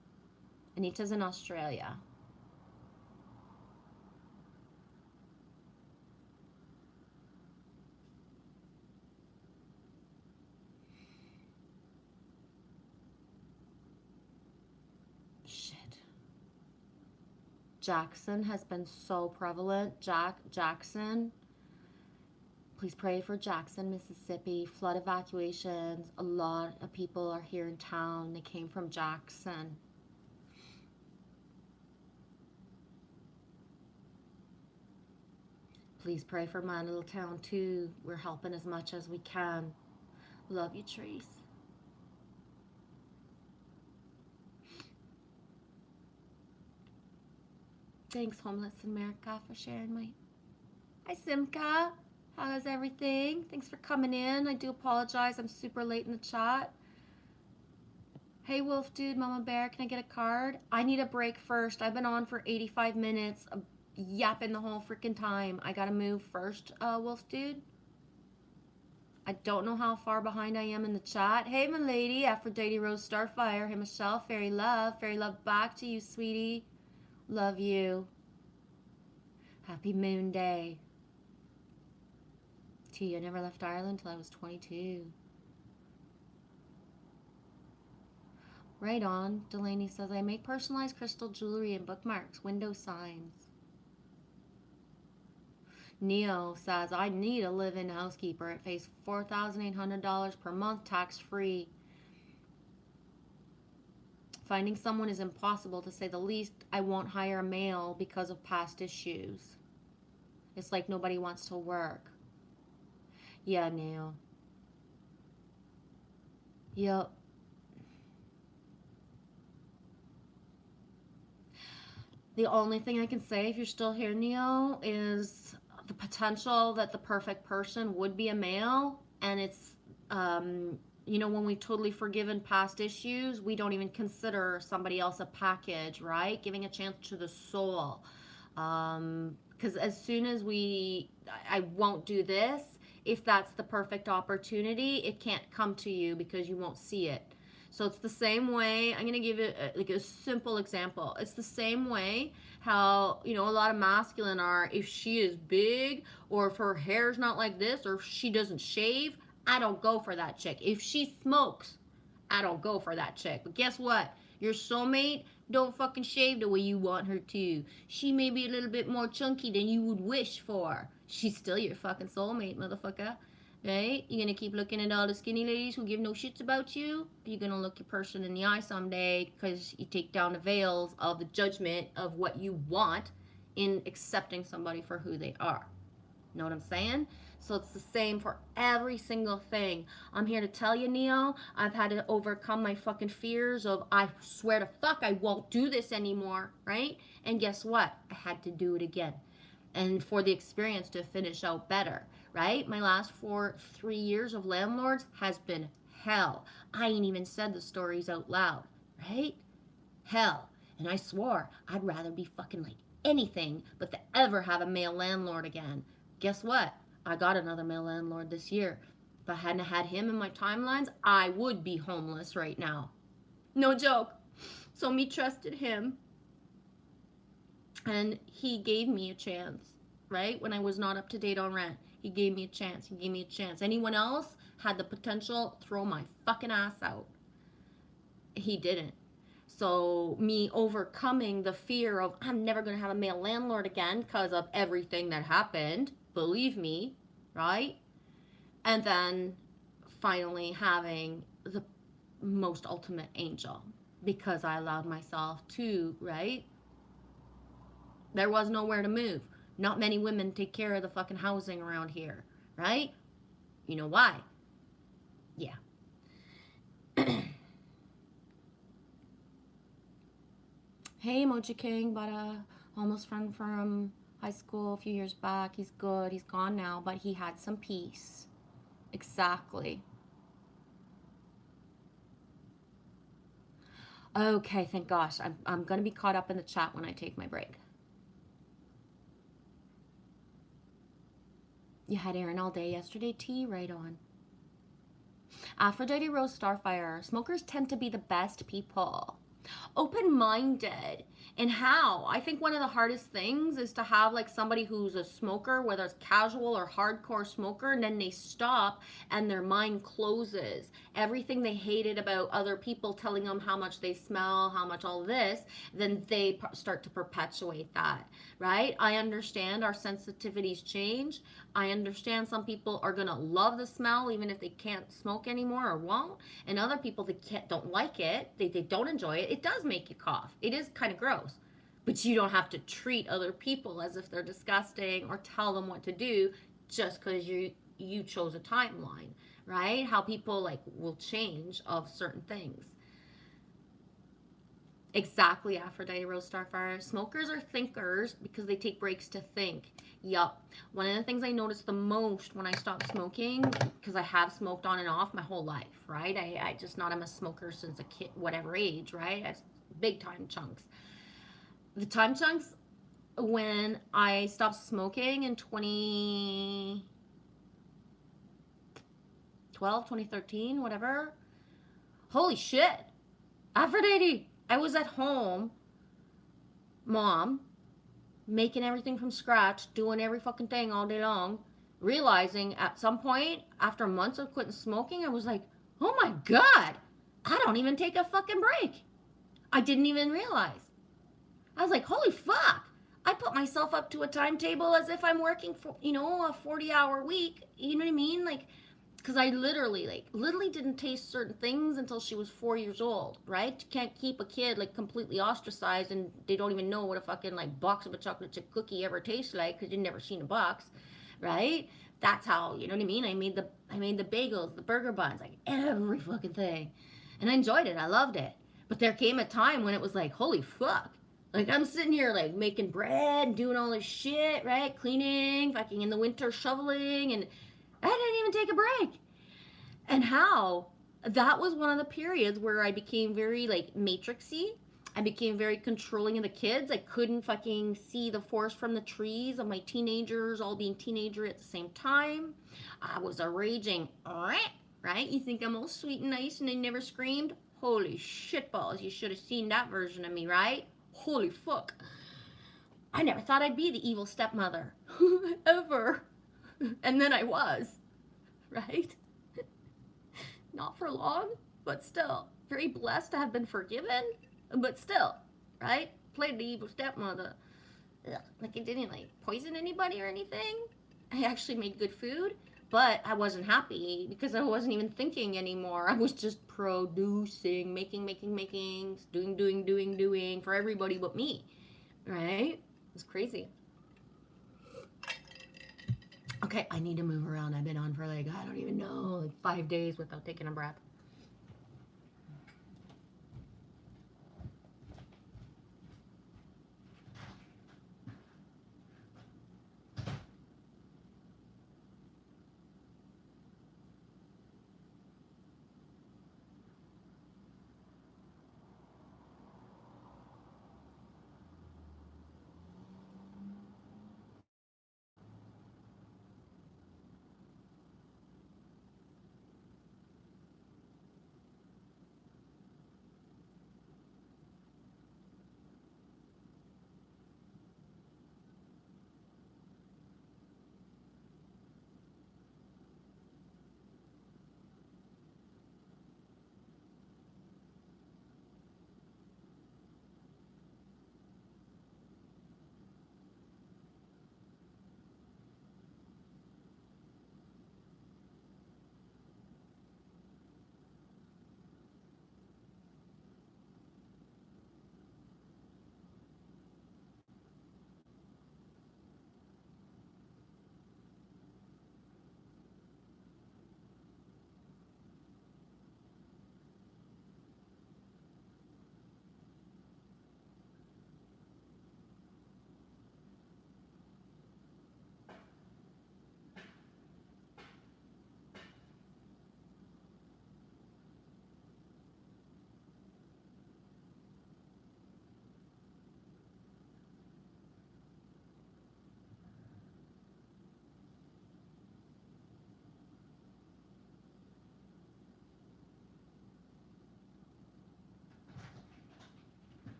Anita's in Australia. Shit. Jackson has been so prevalent. Jackson. Please pray for Jackson, Mississippi. Flood evacuations. A lot of people are here in town. They came from Jackson. Please pray for my little town too. We're helping as much as we can. Love you, Trace. Thanks, Homeless America, for sharing my... Hi, Simca. How's everything? Thanks for coming in. I do apologize. I'm super late in the chat. Hey, Wolf Dude, Mama Bear, can I get a card? I need a break first. I've been on for 85 minutes, yapping the whole freaking time. I gotta move first, Wolf Dude. I don't know how far behind I am in the chat. Hey, my lady, Aphrodite Rose Starfire. Hey, Michelle, Fairy Love. Fairy Love back to you, sweetie. Love you. Happy Moon Day. T, I never left Ireland till I was 22. Right on. Delaney says, I make personalized crystal jewelry and bookmarks, window signs. Neo says, I need a live-in housekeeper. It pays $4,800 per month, tax-free. Finding someone is impossible, to say the least. I won't hire a male because of past issues. It's like nobody wants to work. Yeah, Neo. Yep. The only thing I can say, if you're still here, Neo, is the potential that the perfect person would be a male. And it's, when we've totally forgiven past issues, we don't even consider somebody else a package, right? Giving a chance to the soul. Because as soon as I won't do this, if that's the perfect opportunity, it can't come to you because you won't see it. So it's the same way. I'm going to give it a simple example. It's the same way how, a lot of masculine are, if she is big or if her hair's not like this or if she doesn't shave, I don't go for that chick. If she smokes, I don't go for that chick. But guess what? Your soulmate don't fucking shave the way you want her to. She may be a little bit more chunky than you would wish for. She's still your fucking soulmate, motherfucker. Right? You're gonna keep looking at all the skinny ladies who give no shits about you. You're gonna look your person in the eye someday because you take down the veils of the judgment of what you want in accepting somebody for who they are. Know what I'm saying? So it's the same for every single thing. I'm here to tell you, Neo, I've had to overcome my fucking fears of, I swear to fuck, I won't do this anymore, right? And guess what? I had to do it again. And for the experience to finish out better, right? My last 3 years of landlords has been hell. I ain't even said the stories out loud, right? Hell. And I swore I'd rather be fucking like anything but to ever have a male landlord again. Guess what? I got another male landlord this year. If I hadn't had him in my timelines, I would be homeless right now. No joke. So me trusted him. And he gave me a chance, right? When I was not up to date on rent. He gave me a chance. He gave me a chance. Anyone else had the potential, throw my fucking ass out. He didn't. So me overcoming the fear of I'm never going to have a male landlord again because of everything that happened, believe me, right? And then finally having the most ultimate angel because I allowed myself to, right? There was nowhere to move. Not many women take care of the fucking housing around here, right? You know why? Yeah. Hey, Mochi King, but almost friend from high school a few years back. He's good. He's gone now, but he had some peace. Exactly. Okay, thank gosh. I'm gonna be caught up in the chat when I take my break. You had Aaron all day yesterday, T? Right on. Aphrodite Rose Starfire. Smokers tend to be the best people. Open minded. And how? I think one of the hardest things is to have like somebody who's a smoker, whether it's casual or hardcore smoker, and then they stop and their mind closes. Everything they hated about other people telling them how much they smell, how much all this, then they start to perpetuate that, right? I understand our sensitivities change. I understand some people are gonna love the smell even if they can't smoke anymore or won't, and other people that can't don't like it, they don't enjoy it. It does make you cough. It is kind of gross, but you don't have to treat other people as if they're disgusting or tell them what to do just because you chose a timeline, right? How people like will change of certain things. Exactly, Aphrodite Rose Starfire. Smokers are thinkers because they take breaks to think. Yup. One of the things I noticed the most when I stopped smoking, because I have smoked on and off my whole life, right? I just not am a smoker since a kid, whatever age, right? I, big time chunks. The time chunks when I stopped smoking in 2012, 2013, whatever. Holy shit. Aphrodite. I was at home, mom, making everything from scratch, doing every fucking thing all day long, realizing at some point, after months of quitting smoking, I was like, oh my God, I don't even take a fucking break. I didn't even realize. I was like, holy fuck. I put myself up to a timetable as if I'm working for, a 40-hour week. You know what I mean? Like, because I literally didn't taste certain things until she was 4 years old, right? You can't keep a kid like completely ostracized and they don't even know what a fucking like box of a chocolate chip cookie ever tastes like because you've never seen a box, right? That's how, you know what I mean? I made the bagels, the burger buns, like every fucking thing, and I enjoyed it. I loved it. But there came a time when it was like, holy fuck. Like I'm sitting here like making bread and doing all this shit, right? Cleaning, fucking in the winter shoveling, and I didn't even take a break. And how that was one of the periods where I became very like matrixy. I became very controlling of the kids. I couldn't fucking see the forest from the trees of my teenagers all being teenager at the same time. I was a raging, right? You think I'm all sweet and nice and I never screamed? Holy shitballs, you should have seen that version of me, right? Holy fuck. I never thought I'd be the evil stepmother. Ever. And then I was, right? Not for long, but still. Very blessed to have been forgiven, but still, right? Played the evil stepmother. Ugh, like I didn't like poison anybody or anything. I actually made good food, but I wasn't happy because I wasn't even thinking anymore. I was just producing, making, doing for everybody but me, right? It was crazy. Okay, I need to move around. I've been on for like, I don't even know, like 5 days without taking a breath.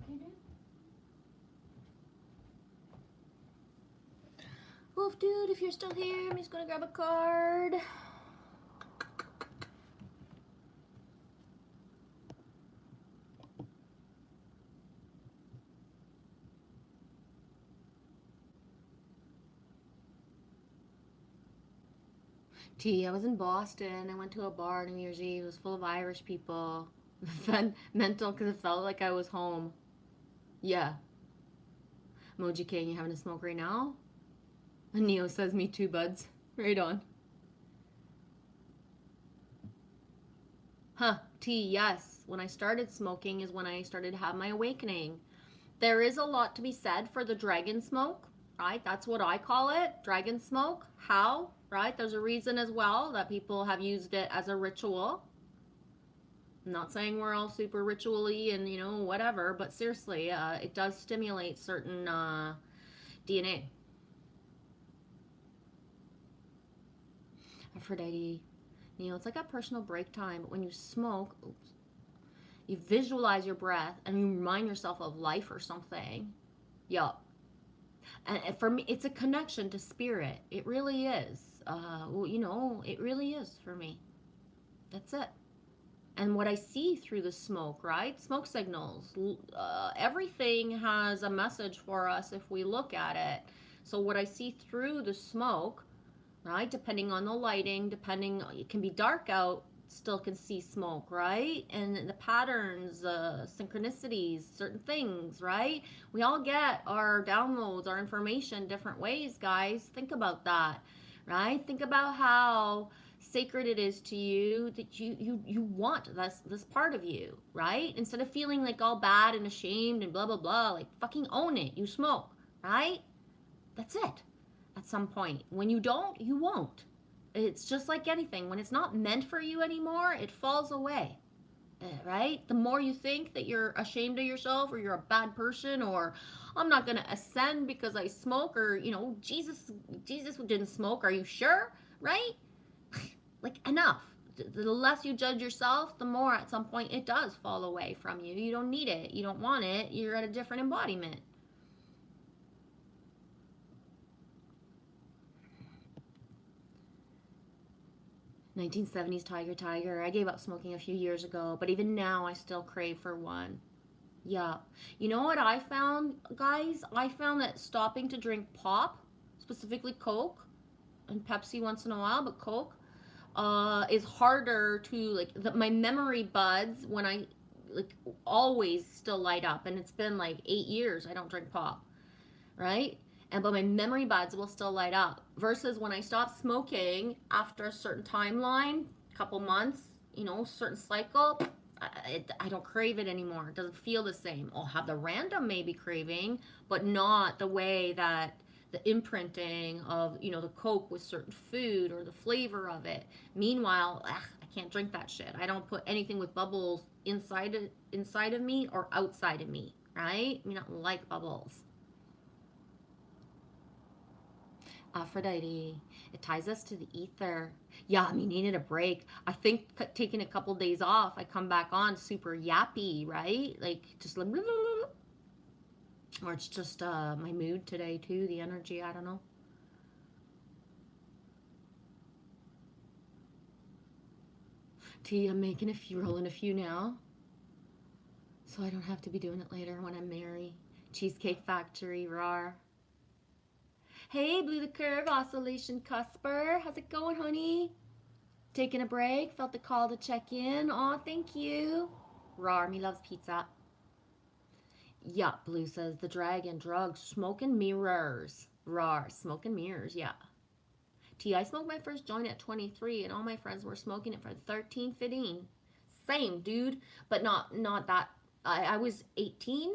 You did? Wolf dude, if you're still here, I'm just gonna grab a card. I was in Boston. I went to a bar New Year's Eve. It was full of Irish people. Mental because it felt like I was home. Yeah. Moji King, you having a smoke right now? And Neo says, me too, buds. Right on. Huh, yes. When I started smoking is when I started to have my awakening. There is a lot to be said for the dragon smoke, right? That's what I call it, dragon smoke. How, right? There's a reason as well that people have used it as a ritual. I'm not saying we're all super ritually and, whatever, but seriously, it does stimulate certain DNA. Aphrodite, it's like a personal break time. But when you smoke, you visualize your breath and you remind yourself of life or something. Yup. And for me, it's a connection to spirit. It really is. It really is for me. That's it. And what I see through the smoke, right? Smoke signals. Everything has a message for us if we look at it. So what I see through the smoke, right? Depending on the lighting, it can be dark out, still can see smoke, right? And the patterns, synchronicities, certain things, right? We all get our downloads, our information different ways, guys. Think about that, right? Think about how sacred it is to you that you want this part of you, right? Instead of feeling like all bad and ashamed and blah blah blah, like fucking own it. You smoke, right? That's it. At some point, when you don't, you won't. It's just like anything. When it's not meant for you anymore, it falls away. Right? The more you think that you're ashamed of yourself or you're a bad person or I'm not going to ascend because I smoke or, Jesus didn't smoke. Are you sure? Right? Like enough. The less you judge yourself, the more at some point it does fall away from you. You don't need it. You don't want it. You're at a different embodiment. "1970s Tiger. I gave up smoking a few years ago, but even now I still crave for one." Yeah. You know what I found, guys? I found that stopping to drink pop, specifically Coke, and Pepsi once in a while, but Coke, is harder to, like, my memory buds, when I, like, always still light up. And it's been like 8 years I don't drink pop, right? But my memory buds will still light up. Versus when I stop smoking after a certain timeline, couple months, certain cycle, I don't crave it anymore. It doesn't feel the same. I'll have the random maybe craving, but not the way that the imprinting of the Coke with certain food or the flavor of it. Meanwhile, I can't drink that shit. I don't put anything with bubbles inside of me or outside of me, right? I don't like bubbles. Aphrodite. It ties us to the ether. Yeah, needed a break. I think taking a couple days off, I come back on super yappy, right? Like just blah, blah, blah. Or it's just my mood today too, the energy, I don't know. I'm making rolling a few now. So I don't have to be doing it later when I'm merry. Cheesecake Factory, rawr. Hey, Blue the Curve, Oscillation Cusper. How's it going, honey? Taking a break? Felt the call to check in. Aw, thank you. Rar, me loves pizza. Yup, Blue says, the dragon, drugs, smoke and mirrors. Rar, smoke and mirrors, yeah. I smoked my first joint at 23, and all my friends were smoking it for 13, 15. Same, dude, but not that. I was 18.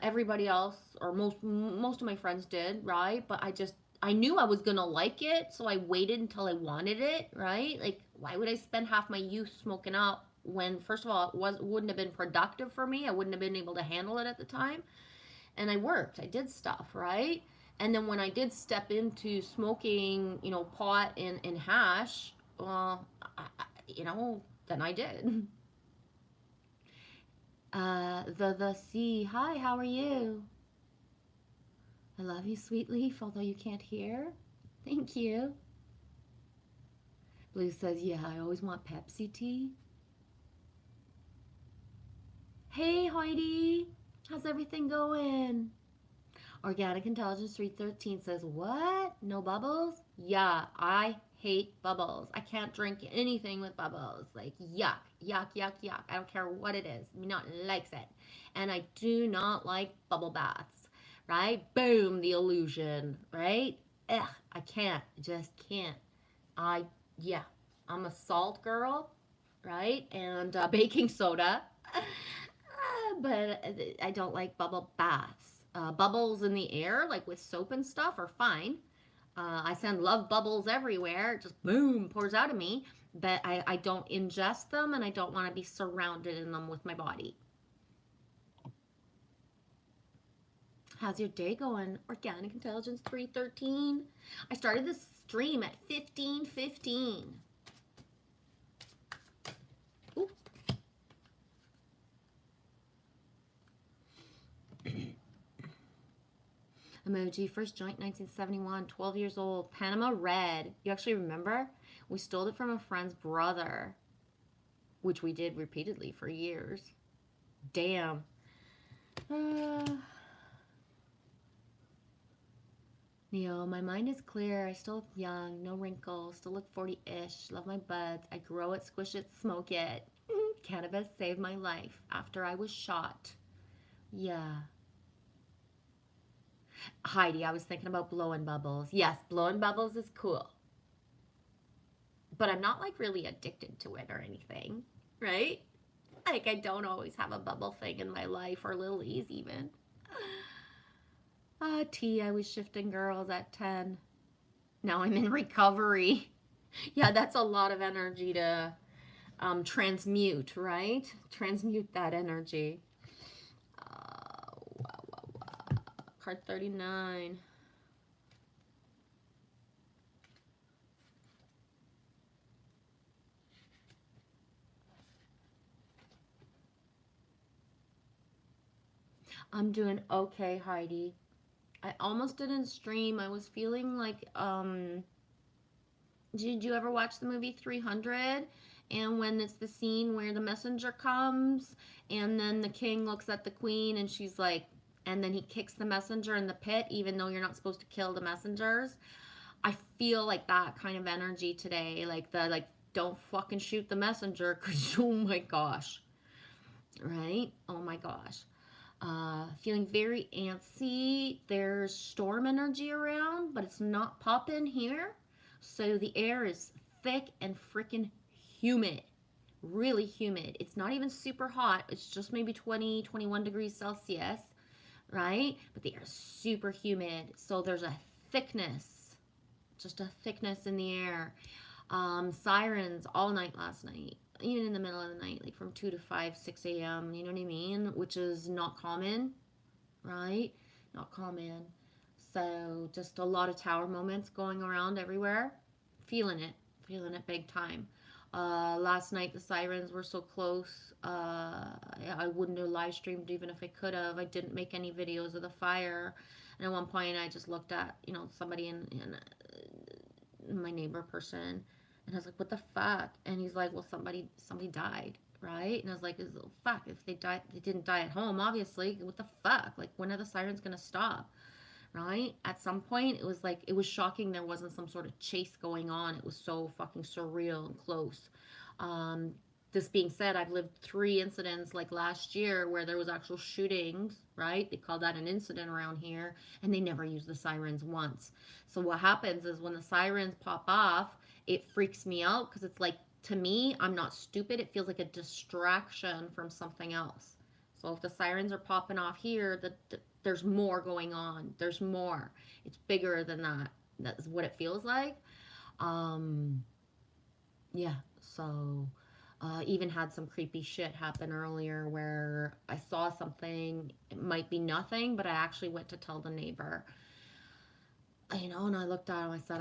Everybody else, or most of my friends did, right? But I knew I was gonna like it, so I waited until I wanted it, right? Like, why would I spend half my youth smoking out when, first of all, wouldn't have been productive for me? I wouldn't have been able to handle it at the time. And I did stuff, right? And then when I did step into smoking, pot and hash, well, then I did. The sea. Hi, how are you? I love you, sweet leaf, although you can't hear. Thank you. Blue says, yeah, I always want Pepsi tea. Hey, Heidi. How's everything going? Organic Intelligence 313 says, what? No bubbles? Yeah, I hate bubbles. I can't drink anything with bubbles. Like, yuck, yuck, yuck, yuck. I don't care what it is. Me not likes it. And I do not like bubble baths, right? Boom, the illusion, right? Ugh, I can't. Just can't. I, yeah, I'm a salt girl, right? And baking soda. But I don't like bubble baths. Bubbles in the air, like with soap and stuff, are fine. I send love bubbles everywhere. It just boom pours out of me. But I don't ingest them and I don't want to be surrounded in them with my body. How's your day going? Organic Intelligence 313. I started this stream at 15:15. Ooh. Emoji, first joint 1971, 12 years old, Panama Red. You actually remember? We stole it from a friend's brother, which we did repeatedly for years. Damn. Neo, my mind is clear. I still look young, no wrinkles, still look 40-ish. Love my buds. I grow it, squish it, smoke it. Cannabis saved my life after I was shot. Yeah. Heidi, I was thinking about blowing bubbles. Yes, blowing bubbles is cool. But I'm not like really addicted to it or anything, right? Like I don't always have a bubble thing in my life or lilies even. T, I was shifting girls at 10. Now I'm in recovery. Yeah, that's a lot of energy to transmute, right? Transmute that energy. Card 39. I'm doing okay, Heidi. I almost didn't stream. I was feeling like did you ever watch the movie 300? And when it's the scene where the messenger comes and then the king looks at the queen and she's like, and then he kicks the messenger in the pit even though you're not supposed to kill the messengers. I feel like that kind of energy today. Like don't fucking shoot the messenger because oh my gosh. Right? Oh my gosh. Feeling very antsy. There's storm energy around, but it's not popping here. So the air is thick and freaking humid. Really humid. It's not even super hot. It's just maybe 20, 21 degrees Celsius, right? But the air is super humid. So there's a thickness, just a thickness in the air. Sirens all night last night, even in the middle of the night, like from 2 to 5, 6 a.m., you know what I mean? Which is not common, right? Not common. So just a lot of tower moments going around everywhere. Feeling it big time. Last night the sirens were so close. I wouldn't have live streamed even if I could have. I didn't make any videos of the fire. And at one point I just looked at, somebody in my neighbor person and I was like, what the fuck? And he's like, well, somebody died, right? And I was like, fuck, if they didn't die at home, obviously. What the fuck? Like, when are the sirens gonna stop? Right? At some point, it was like, it was shocking there wasn't some sort of chase going on. It was so fucking surreal and close. Um, this being said, I've lived 3 incidents like last year where there was actual shootings, right? They call that an incident around here, and they never use the sirens once. So what happens is when the sirens pop off, it freaks me out because it's like, to me, I'm not stupid. It feels like a distraction from something else. So if the sirens are popping off here, there's more going on. There's more. It's bigger than that. That's what it feels like. Um, yeah. So, even had some creepy shit happen earlier where I saw something. It might be nothing, but I actually went to tell the neighbor. And I looked at him. I said,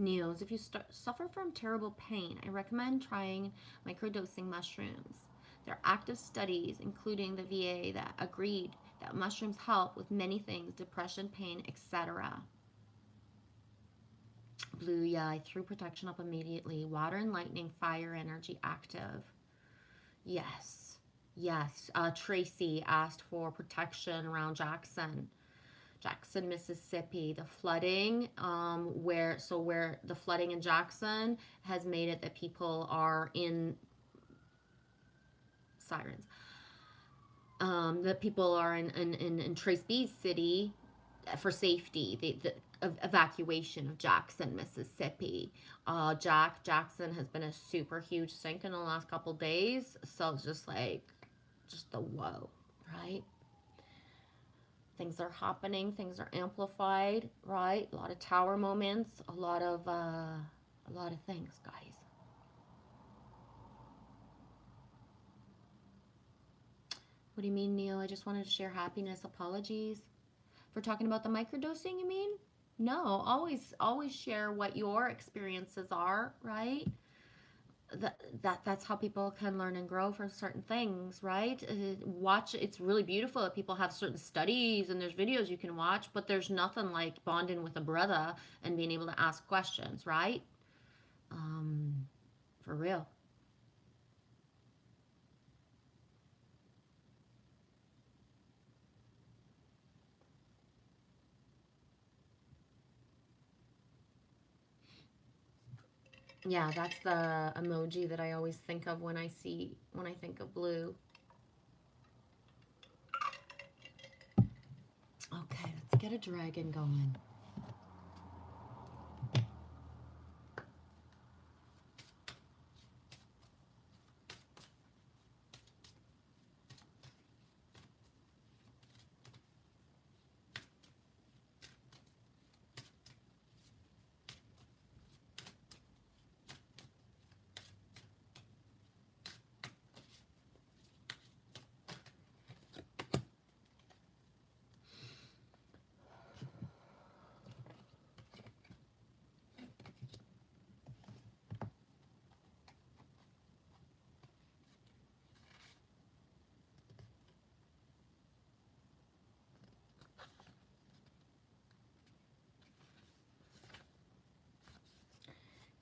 Neos, if you suffer from terrible pain, I recommend trying microdosing mushrooms. There are active studies, including the VA, that agreed that mushrooms help with many things, depression, pain, etc. Blue, yeah, I threw protection up immediately. Water and lightning, fire energy active. Yes, yes. Tracy asked for protection around Jackson, Mississippi. The flooding, where the flooding in Jackson has made it that people are in sirens. That people are in Trace B's city for safety. The evacuation of Jackson, Mississippi. Jackson has been a super huge sink in the last couple days, so it's just the whoa, right? Things are happening, things are amplified, right? A lot of tower moments, a lot of things, guys. What do you mean, Neil? I just wanted to share happiness. Apologies for talking about the microdosing, you mean? No, always share what your experiences are, right? That's how people can learn and grow for certain things, right? Watch, it's really beautiful that people have certain studies and there's videos you can watch, but there's nothing like bonding with a brother and being able to ask questions, right? um for real. Yeah, that's the emoji that I always think of when I think of blue. Okay, let's get a dragon going.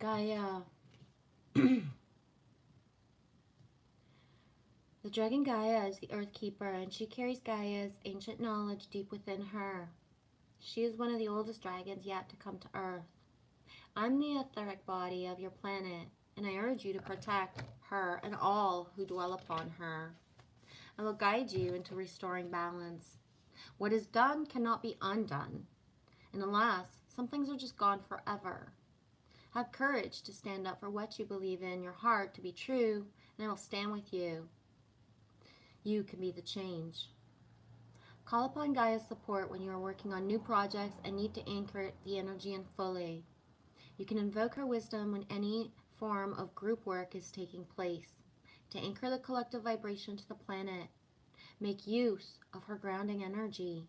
Gaia. The dragon Gaia is the Earth Keeper, and she carries Gaia's ancient knowledge deep within her. She is one of the oldest dragons yet to come to Earth. I'm the etheric body of your planet, and I urge you to protect her and all who dwell upon her. I will guide you into restoring balance. What is done cannot be undone, and alas, some things are just gone forever. Have courage to stand up for what you believe in your heart to be true, and I will stand with you. You can be the change. Call upon Gaia's support when you are working on new projects and need to anchor the energy in fully. You can invoke her wisdom when any form of group work is taking place to anchor the collective vibration to the planet. Make use of her grounding energy.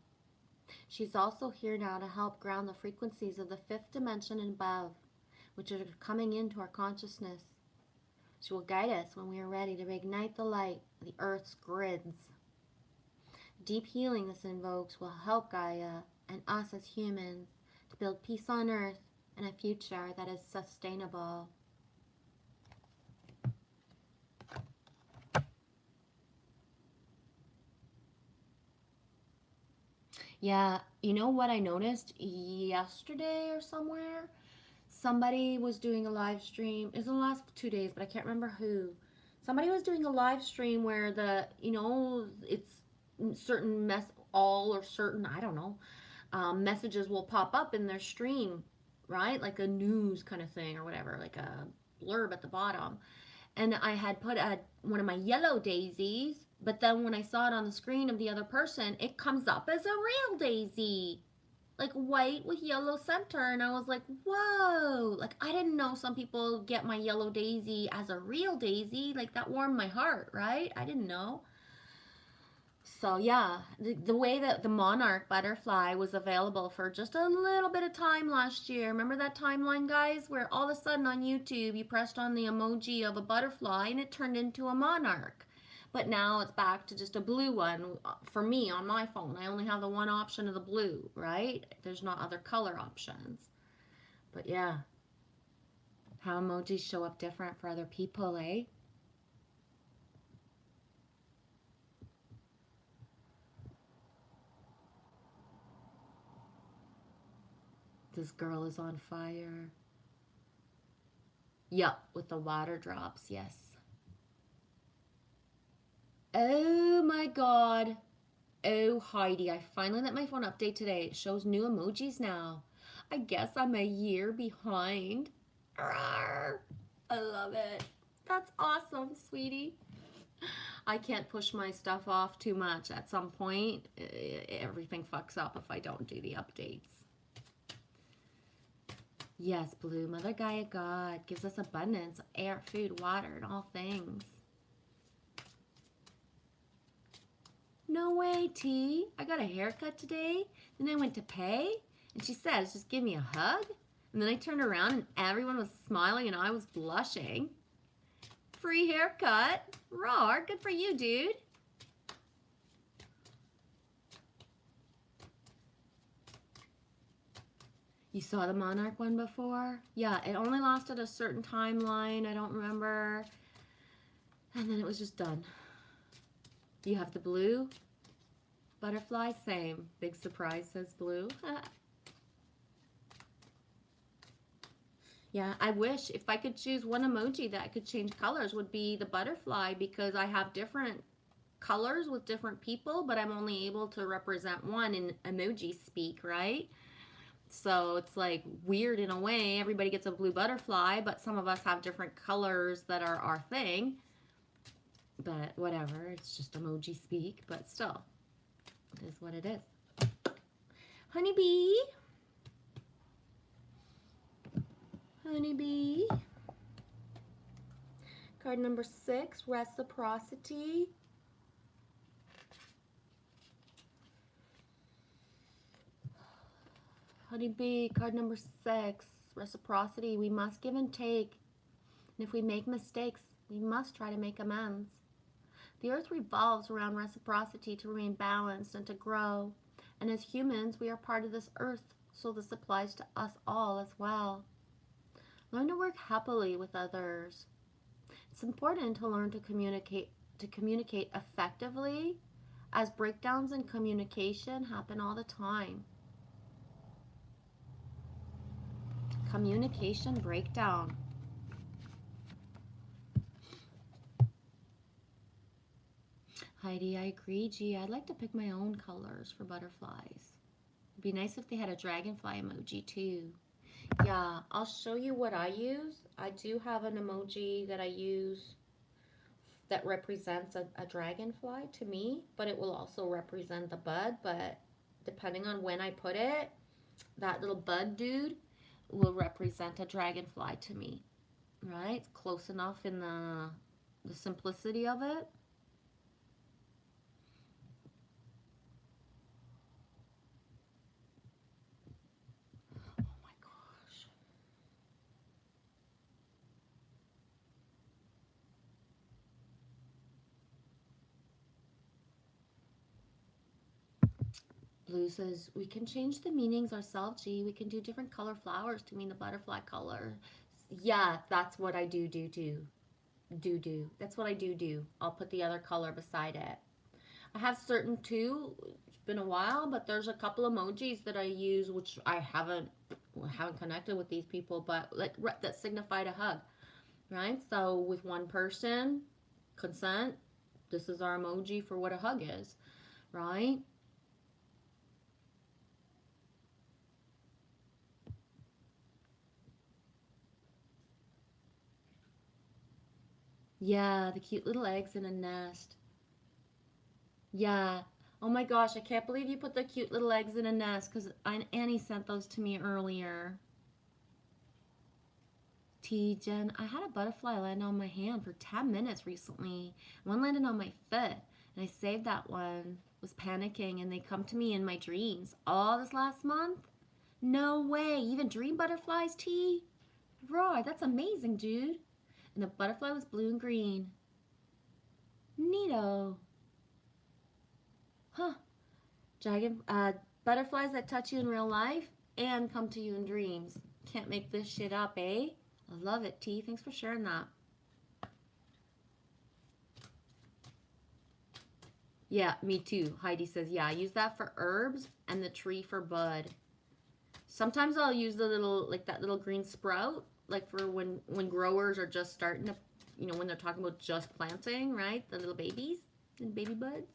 She's also here now to help ground the frequencies of the fifth dimension and above, which are coming into our consciousness. She will guide us when we are ready to reignite the light of the Earth's grids. Deep healing this invokes will help Gaia and us as humans to build peace on Earth and a future that is sustainable. Yeah, you know what I noticed yesterday or somewhere? Somebody was doing a live stream. It was in the last 2 days, but I can't remember who. Somebody was doing a live stream where it's certain all or certain, I don't know, messages will pop up in their stream, right? Like a news kind of thing or whatever, like a blurb at the bottom. And I had put one of my yellow daisies, but then when I saw it on the screen of the other person, it comes up as a real daisy, like white with yellow center. And I was like, whoa, like I didn't know some people get my yellow daisy as a real daisy. Like that warmed my heart, right? I didn't know. So yeah, the way that the monarch butterfly was available for just a little bit of time last year. Remember that timeline, guys, where all of a sudden on YouTube you pressed on the emoji of a butterfly and it turned into a monarch. But now it's back to just a blue one for me on my phone. I only have the one option of the blue, right? There's not other color options. But yeah, how emojis show up different for other people, eh? This girl is on fire. Yup, with the water drops, yes. Oh my god. Oh, Heidi, I finally let my phone update today. It shows new emojis now. I guess I'm a year behind. Rawr. I love it. That's awesome, sweetie. I can't push my stuff off too much. At some point, everything fucks up if I don't do the updates. Yes, Blue, Mother Gaia God gives us abundance, air, food, water, and all things. No way, T. I got a haircut today. Then I went to pay, and she says, just give me a hug. And then I turned around, and everyone was smiling, and I was blushing. Free haircut. Raw. Good for you, dude. You saw the Monarch one before? Yeah, it only lasted a certain timeline. I don't remember. And then it was just done. You have the blue butterfly, same. Big surprise, says Blue. Yeah, I wish if I could choose one emoji that I could change colors would be the butterfly, because I have different colors with different people, but I'm only able to represent one in emoji speak, right? So it's like weird in a way. Everybody gets a blue butterfly, but some of us have different colors that are our thing. But whatever, it's just emoji speak, but still, it is what it is. Honeybee. Honeybee. Card number 6, reciprocity. Honeybee, card number 6, reciprocity. We must give and take. And if we make mistakes, we must try to make amends. The earth revolves around reciprocity to remain balanced and to grow. And as humans, we are part of this earth, so this applies to us all as well. Learn to work happily with others. It's important to learn to communicate effectively, as breakdowns in communication happen all the time. Communication breakdown. Heidi, I agree. Gee, I'd like to pick my own colors for butterflies. It'd be nice if they had a dragonfly emoji too. Yeah, I'll show you what I use. I do have an emoji that I use that represents a dragonfly to me, but it will also represent the bud. But depending on when I put it, that little bud dude will represent a dragonfly to me. Right? It's close enough in the simplicity of it. Oh my gosh. Blue says, we can change the meanings ourselves, G. We can do different color flowers to mean the butterfly color. Yeah, that's what I do. That's what I do. I'll put the other color beside it. I have certain too. It's been a while, but there's a couple emojis that I use, which I haven't connected with these people, but like that signified a hug, right? So with one person, consent. This is our emoji for what a hug is, right? Yeah, the cute little eggs in a nest. Yeah. Oh my gosh, I can't believe you put the cute little eggs in a nest, because Annie sent those to me earlier. T, Jen, I had a butterfly land on my hand for 10 minutes recently. One landed on my foot, and I saved that one was panicking and they come to me in my dreams all this last month. No way. Even dream butterflies, T? Roy, that's amazing, dude. And the butterfly was blue and green. Neato. Huh. Dragon, butterflies that touch you in real life and come to you in dreams. Can't make this shit up, eh? I love it, T. Thanks for sharing that. Yeah, me too. Heidi says, yeah, I use that for herbs and the tree for bud. Sometimes I'll use the little, like that little green sprout, like for when growers are just starting to, you know, when they're talking about just planting, right? The little babies and baby buds.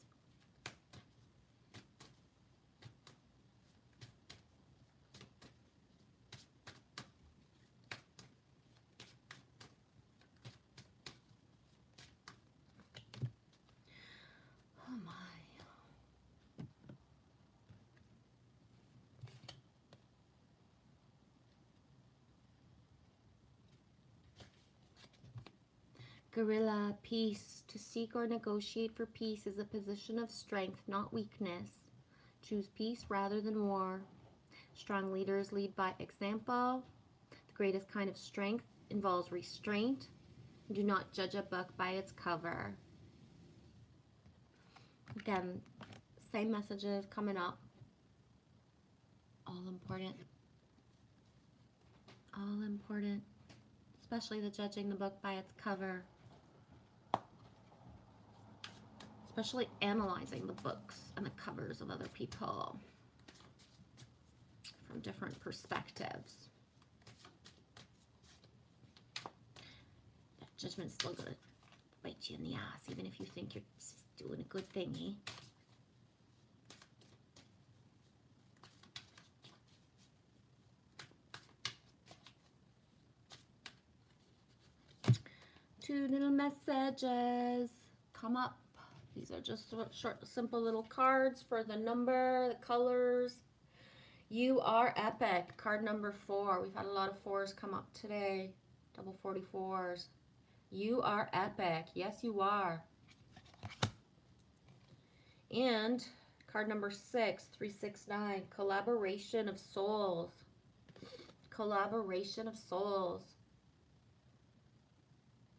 Oh my. Gorilla, peace. To seek or negotiate for peace is a position of strength, not weakness. Choose peace rather than war. Strong leaders lead by example. The greatest kind of strength involves restraint. Do not judge a book by its cover. Again, same messages coming up. All important. All important. Especially the judging the book by its cover. Especially analyzing the books and the covers of other people from different perspectives. That judgment's still gonna bite you in the ass, even if you think you're doing a good thing, eh? Two little messages come up. These are just short, simple little cards for the number, the colors. You are epic. Card number 4. We've had a lot of 4s come up today. Double 44s. You are epic. Yes, you are. And card number 6, 369. Collaboration of souls. Collaboration of souls.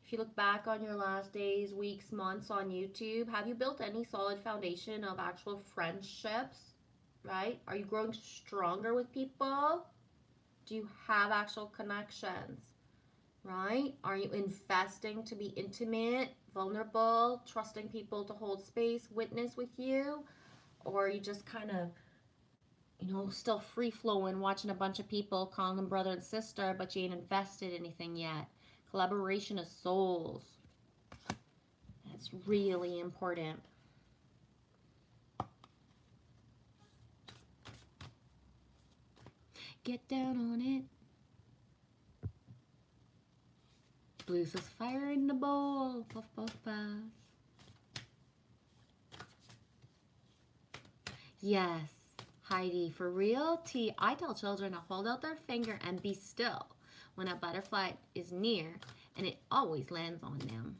If you look back on your last days, weeks, months on YouTube, have you built any solid foundation of actual friendships, right? Are you growing stronger with people? Do you have actual connections, right? Are you investing to be intimate, vulnerable, trusting people to hold space, witness with you? Or are you just kind of, you know, still free-flowing, watching a bunch of people, calling them brother and sister, but you ain't invested anything yet? Collaboration of souls. That's really important. Get down on it. Blue says fire in the bowl. Puff, puff, puff. Yes, Heidi, for real? T, I tell children to hold out their finger and be still when a butterfly is near, and it always lands on them.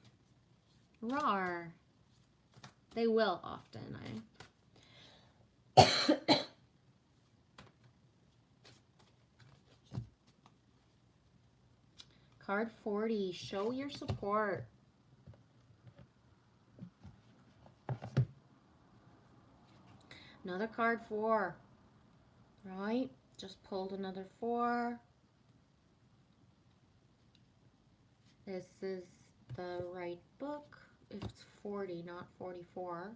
Rawr. They will often, eh? Card 40, show your support. Another card 4, right? Just pulled another 4. This is the right book. It's 40, not 44.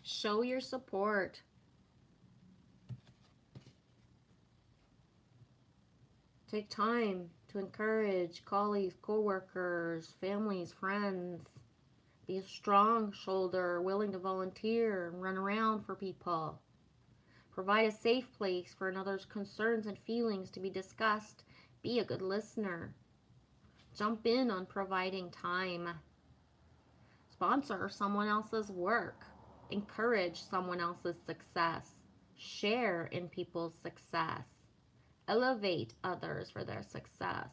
Show your support. Take time to encourage colleagues, co-workers, families, friends. Be a strong shoulder, willing to volunteer and run around for people. Provide a safe place for another's concerns and feelings to be discussed. Be a good listener. Jump in on providing time. Sponsor someone else's work. Encourage someone else's success. Share in people's success. Elevate others for their success.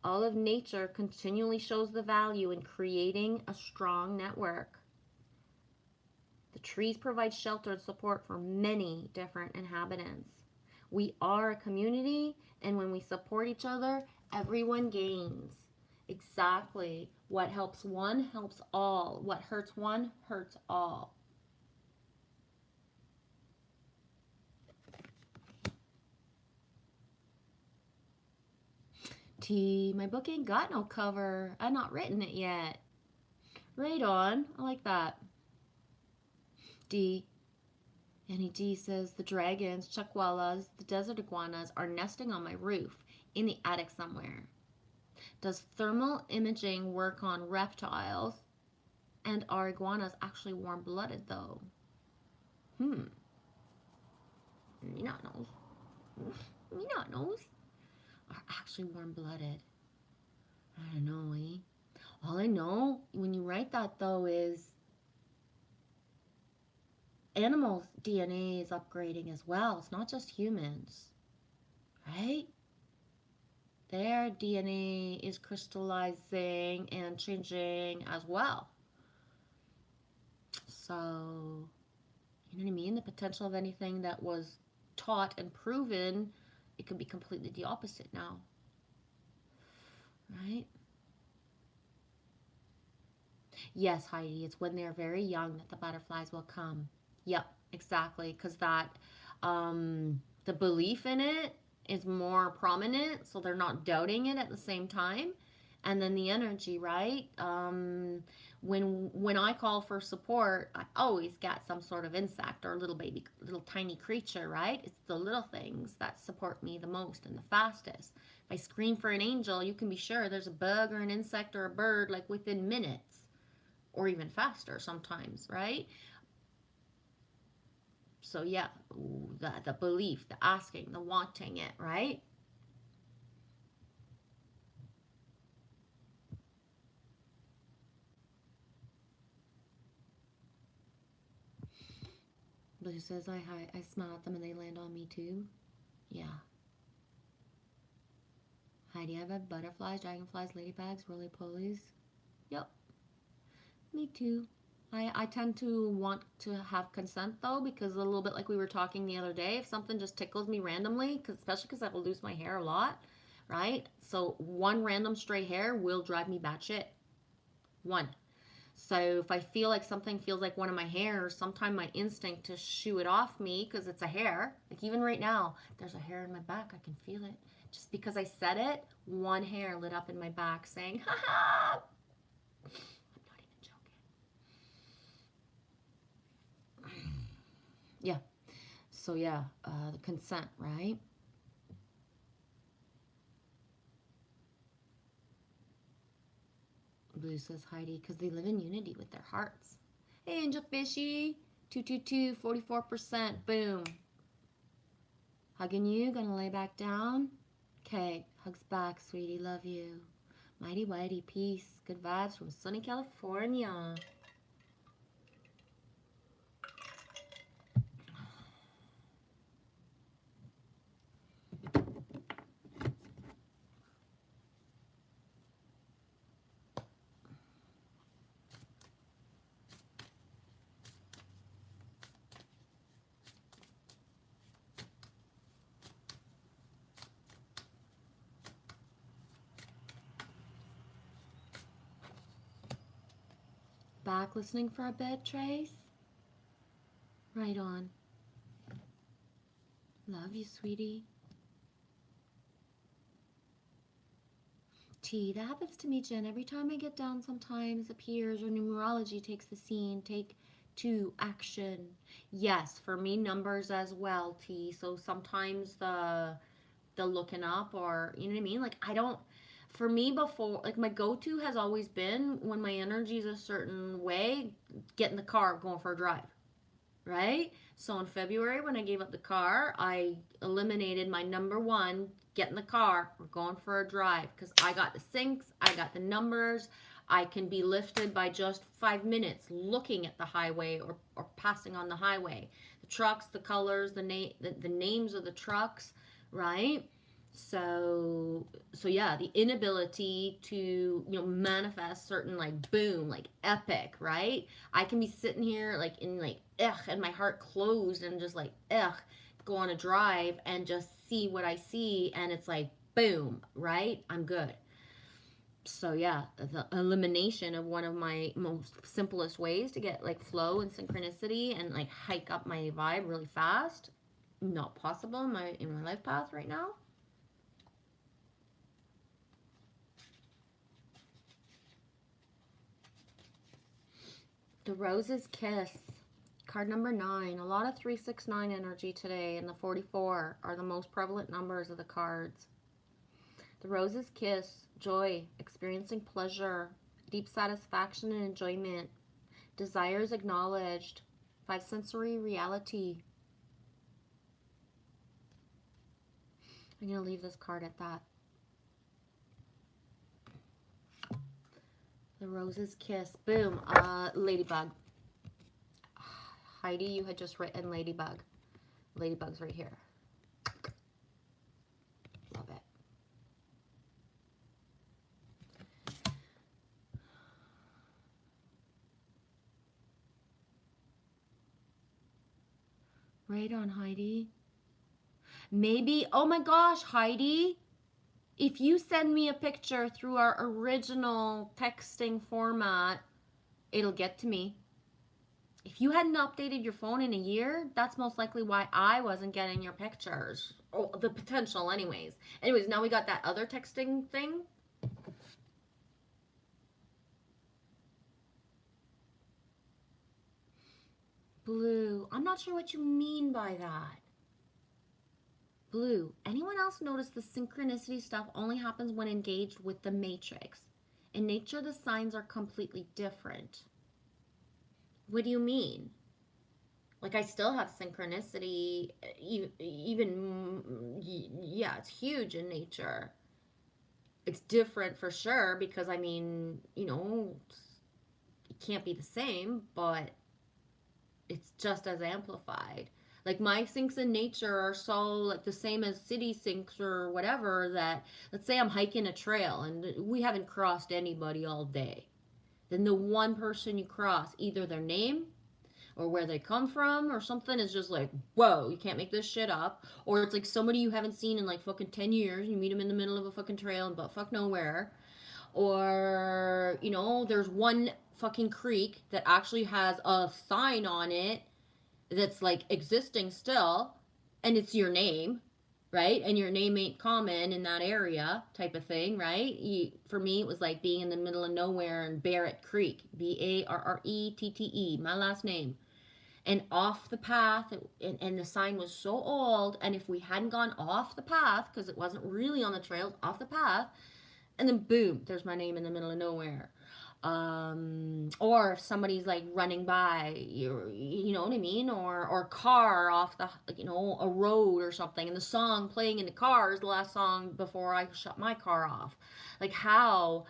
All of nature continually shows the value in creating a strong network. The trees provide shelter and support for many different inhabitants. We are a community, and when we support each other, everyone gains. Exactly. What helps one helps all. What hurts one hurts all. T, my book ain't got no cover. I've not written it yet. Right on. I like that. D, Annie D says the dragons, chakwallas, the desert iguanas are nesting on my roof in the attic somewhere. Does thermal imaging work on reptiles? And are iguanas actually warm blooded though? Me not knows. Me not knows. Are actually warm blooded. I don't know, eh? All I know when you write that though is animals' DNA is upgrading as well. It's not just humans, right? Their DNA is crystallizing and changing as well. So, you know what I mean? The potential of anything that was taught and proven, it could be completely the opposite now, right? Yes, Heidi, it's when they're very young that the butterflies will come. Yep, exactly, because the belief in it is more prominent, so they're not doubting it at the same time. And then the energy, right? When I call for support, I always get some sort of insect or little baby, little tiny creature, right? It's the little things that support me the most and the fastest. If I scream for an angel, you can be sure there's a bug or an insect or a bird like within minutes or even faster sometimes, right? So yeah, the belief, the asking, the wanting it, right? Blue says I smell at them and they land on me too. Yeah. Heidi, I've had butterflies, dragonflies, ladybugs, roly-polies. Yep, me too. I tend to want to have consent though, because a little bit like we were talking the other day, if something just tickles me randomly, especially because I will lose my hair a lot, right? So one random stray hair will drive me batshit. One. So if I feel like something feels like one of my hairs, sometimes my instinct to shoo it off me because it's a hair. Like even right now, there's a hair in my back. I can feel it. Just because I said it, one hair lit up in my back saying, ha ha! I'm not even joking. Yeah. So yeah, the consent, right? Blue says Heidi, because they live in unity with their hearts. Hey, Angel Fishy, 222, 44%, boom. Hugging you, gonna lay back down. Okay, hugs back, sweetie, love you. Mighty Whitey, peace, good vibes from sunny California. Back listening for a bit, Trace? Right on. Love you, sweetie. T, that happens to me, Jen. Every time I get down, sometimes appears or numerology takes the scene. Take two, action. Yes, for me, numbers as well, T. So sometimes the looking up, or you know what I mean? Like I don't, for me, before, like my go-to has always been when my energy is a certain way, get in the car, going for a drive, right? So in February, when I gave up the car, I eliminated my number one, get in the car, we're going for a drive, because I got the syncs, I got the numbers, I can be lifted by just 5 minutes looking at the highway, or passing on the highway. The trucks, the colors, the names of the trucks, right? So yeah, the inability to, manifest certain, like, boom, like epic, right? I can be sitting here like in, like, ugh, and my heart closed and just like, ugh, go on a drive and just see what I see, and it's like boom, right? I'm good. So yeah, the elimination of one of my most simplest ways to get, like, flow and synchronicity and, like, hike up my vibe really fast, not possible in my life path right now. The Rose's Kiss. Card number 9. A lot of 369 energy today, and the 44 are the most prevalent numbers of the cards. The Rose's Kiss. Joy. Experiencing pleasure. Deep satisfaction and enjoyment. Desires acknowledged. Five sensory reality. I'm going to leave this card at that. The Rose's Kiss. Boom. Ladybug. Heidi, you had just written Ladybug. Ladybug's right here. Love it. Right on, Heidi. Maybe, oh my gosh, Heidi, if you send me a picture through our original texting format, it'll get to me. If you hadn't updated your phone in a year, that's most likely why I wasn't getting your pictures. Oh, the potential, anyways. Anyways, now we got that other texting thing. Blue. I'm not sure what you mean by that. Blue. Anyone else notice the synchronicity stuff only happens when engaged with the matrix? In nature, the signs are completely different. What do you mean? Like, I still have synchronicity, even, yeah, it's huge in nature. It's different for sure because, I mean, it can't be the same, but it's just as amplified. Like, my syncs in nature are so, like, the same as city syncs or whatever, that let's say I'm hiking a trail and we haven't crossed anybody all day. Then the one person you cross, either their name or where they come from or something, is just like, whoa, you can't make this shit up. Or it's like somebody you haven't seen in like fucking 10 years, you meet them in the middle of a fucking trail and butt fuck nowhere. Or, there's one fucking creek that actually has a sign on it that's like existing still, and it's your name, right? And your name ain't common in that area, type of thing, right? For me, it was like being in the middle of nowhere in Barrett Creek, Barrette, my last name, and off the path, and the sign was so old, and if we hadn't gone off the path, because it wasn't really on the trail, off the path, and then boom, there's my name in the middle of nowhere. Or if somebody's like running by, you know what I mean, or car off the, a road or something, and the song playing in the car is the last song before I shut my car off. Like, how?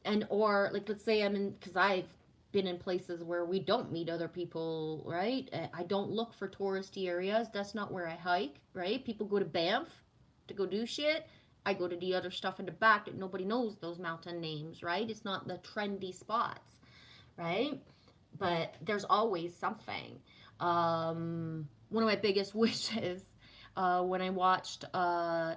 And or like, let's say I'm in, because I've been in places where we don't meet other people, right? I don't look for touristy areas. That's not where I hike, right? People go to Banff to go do shit. I go to the other stuff in the back that nobody knows those mountain names, right? It's not the trendy spots, right? But there's always something. One of my biggest wishes, when I watched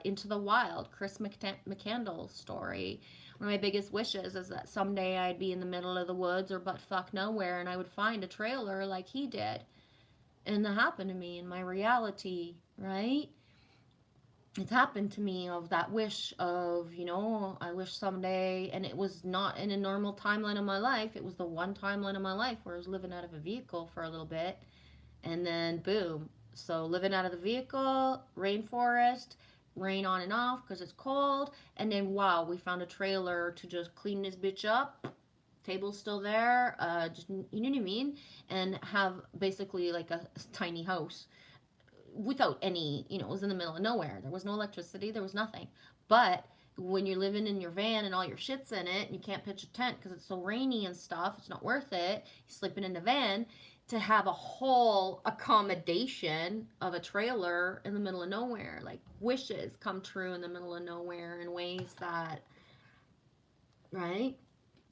Into the Wild, Chris McCandless's story, one of my biggest wishes is that someday I'd be in the middle of the woods or butt fuck nowhere, and I would find a trailer like he did. And that happened to me in my reality, right? It's happened to me, of that wish of, I wish someday, and it was not in a normal timeline of my life. It was the one timeline of my life where I was living out of a vehicle for a little bit, and then boom. So living out of the vehicle, rainforest, rain on and off because it's cold, and then wow, we found a trailer to just clean this bitch up. Table's still there, just, you know what I mean, and have basically like a tiny house without any, it was in the middle of nowhere. There was no electricity, there was nothing. But when you're living in your van and all your shit's in it and you can't pitch a tent because it's so rainy and stuff, it's not worth it. You're sleeping in the van. to have a whole accommodation of a trailer in the middle of nowhere. Like wishes come true in the middle of nowhere in ways that, right?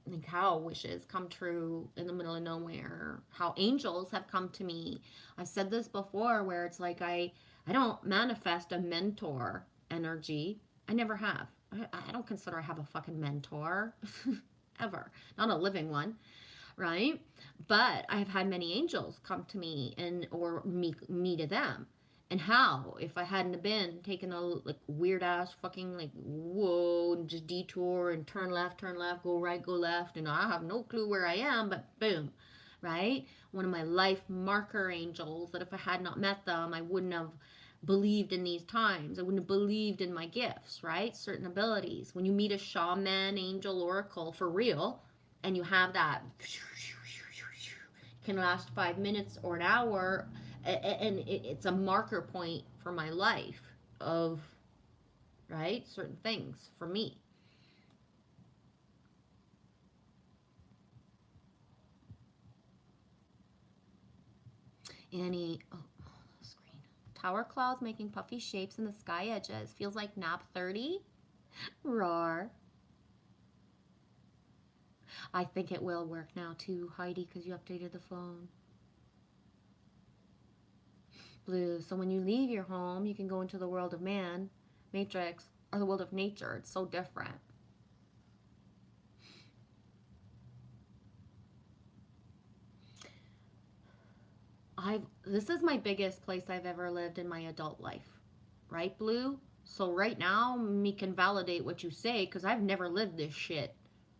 Like how wishes come true in the middle of nowhere, how angels have come to me. I've said this before where it's like I don't manifest a mentor energy. I never have. I don't consider I have a fucking mentor ever. Not a living one, right? But I've had many angels come to me and or me to them. And how if I hadn't have been taking a like weird ass fucking like whoa and just detour and turn left, go right, go left, and I have no clue where I am, but boom, right? One of my life marker angels that if I had not met them, I wouldn't have believed in these times. I wouldn't have believed in my gifts, right? Certain abilities. When you meet a shaman, angel, oracle for real, and you have that can last 5 minutes or an hour, and it's a marker point for my life of right certain things for me. Any screen tower clouds making puffy shapes in the sky edges feels like nap 30. Roar. I think it will work now too, Heidi, because you updated the phone. Blue. So when you leave your home, you can go into the world of man, matrix, or the world of nature. It's so different. This is my biggest place I've ever lived in my adult life. Right, Blue? So right now, me can validate what you say because I've never lived this shit.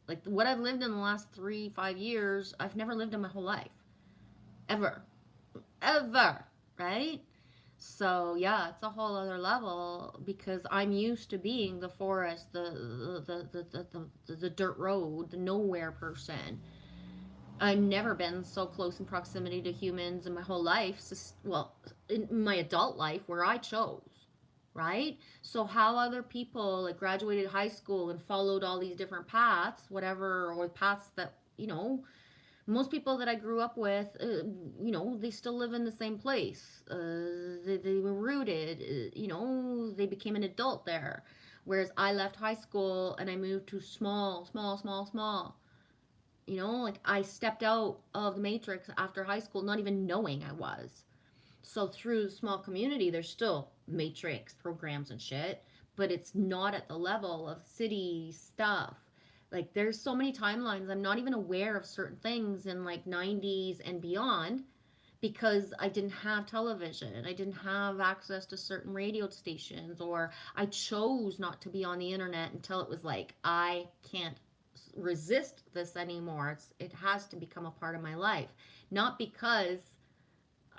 Like what I've lived in the last 3, 5 years, I've never lived in my whole life. Ever. Ever. Right? So yeah, it's a whole other level because I'm used to being the forest, the dirt road, the nowhere person. I've never been so close in proximity to humans in my whole life. Well, in my adult life where I chose, right? So how other people like graduated high school and followed all these different paths, whatever, or paths that most people that I grew up with, they still live in the same place. They were rooted. They became an adult there. Whereas I left high school and I moved to small, small, small, small. Like I stepped out of the matrix after high school, not even knowing I was. So through the small community, there's still matrix programs and shit, but it's not at the level of city stuff. Like there's so many timelines. I'm not even aware of certain things in like 90s and beyond because I didn't have television. I didn't have access to certain radio stations, or I chose not to be on the internet until it was like, I can't resist this anymore. It has to become a part of my life. Not because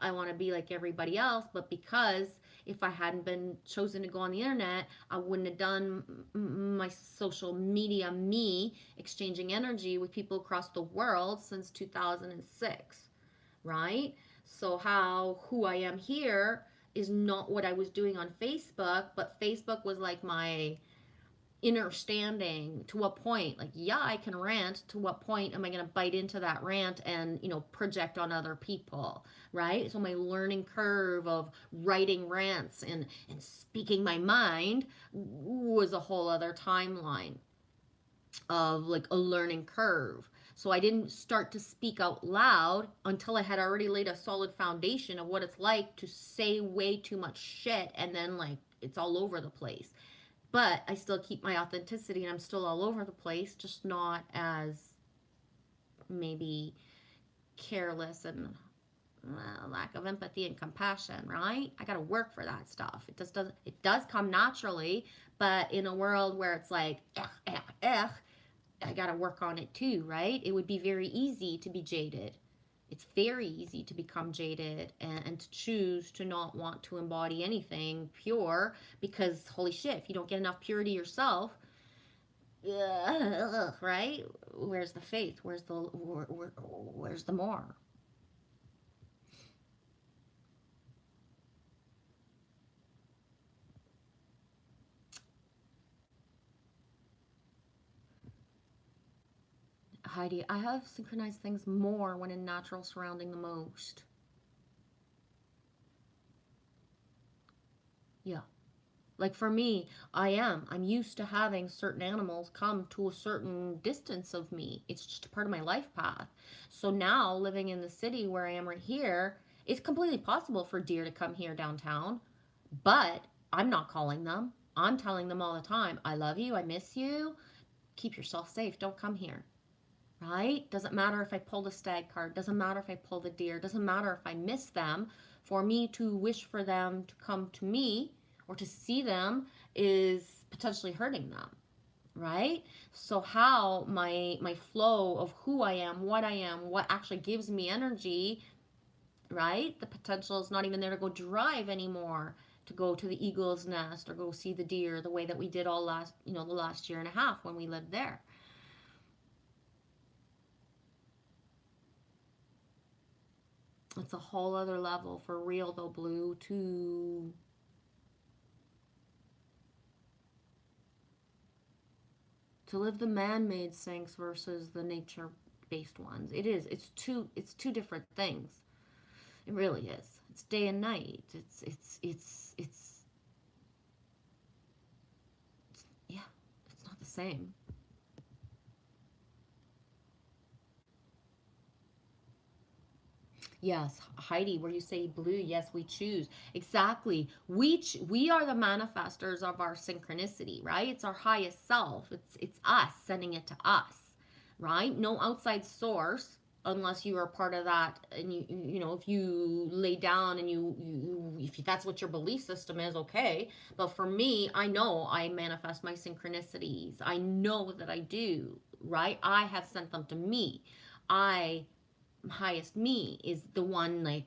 I want to be like everybody else, but because if I hadn't been chosen to go on the internet, I wouldn't have done my social media me exchanging energy with people across the world since 2006, right? So how who I am here is not what I was doing on Facebook, but Facebook was like my understanding to what point, like, yeah, I can rant. To what point am I going to bite into that rant and project on other people, right? So my learning curve of writing rants and speaking my mind was a whole other timeline of like a learning curve. So I didn't start to speak out loud until I had already laid a solid foundation of what it's like to say way too much shit and then like it's all over the place. But I still keep my authenticity and I'm still all over the place, just not as maybe careless and lack of empathy and compassion, right? I got to work for that stuff. It does come naturally, but in a world where it's like I got to work on it too, right? It would be very easy to be jaded. It's very easy to become jaded and to choose to not want to embody anything pure because holy shit, if you don't get enough purity yourself, right? Where's the faith? Where's the more? Heidi, I have synchronized things more when in natural surrounding the most. Yeah. Like for me, I'm used to having certain animals come to a certain distance of me. It's just a part of my life path. So now living in the city where I am right here, it's completely possible for deer to come here downtown, but I'm not calling them. I'm telling them all the time, I love you, I miss you. Keep yourself safe. Don't come here. Right? Doesn't matter if I pull the stag card, doesn't matter if I pull the deer, doesn't matter if I miss them. For me to wish for them to come to me or to see them is potentially hurting them, right? So how my flow of who I am, what actually gives me energy, right? The potential is not even there to go drive anymore, to go to the eagle's nest or go see the deer the way that we did all last, the last year and a half when we lived there. It's a whole other level for real though, Blue, to live the man-made sinks versus the nature-based ones. It's two different things. It really is. It's day and night. It's yeah, it's not the same. Yes, Heidi, where you say blue, yes, we choose. Exactly. We are the manifestors of our synchronicity, right? It's our highest self. It's us sending it to us, right? No outside source unless you are part of that and if you lay down and if that's what your belief system is, okay. But for me, I know I manifest my synchronicities. I know that I do, right? I have sent them to me. I highest me is the one, like,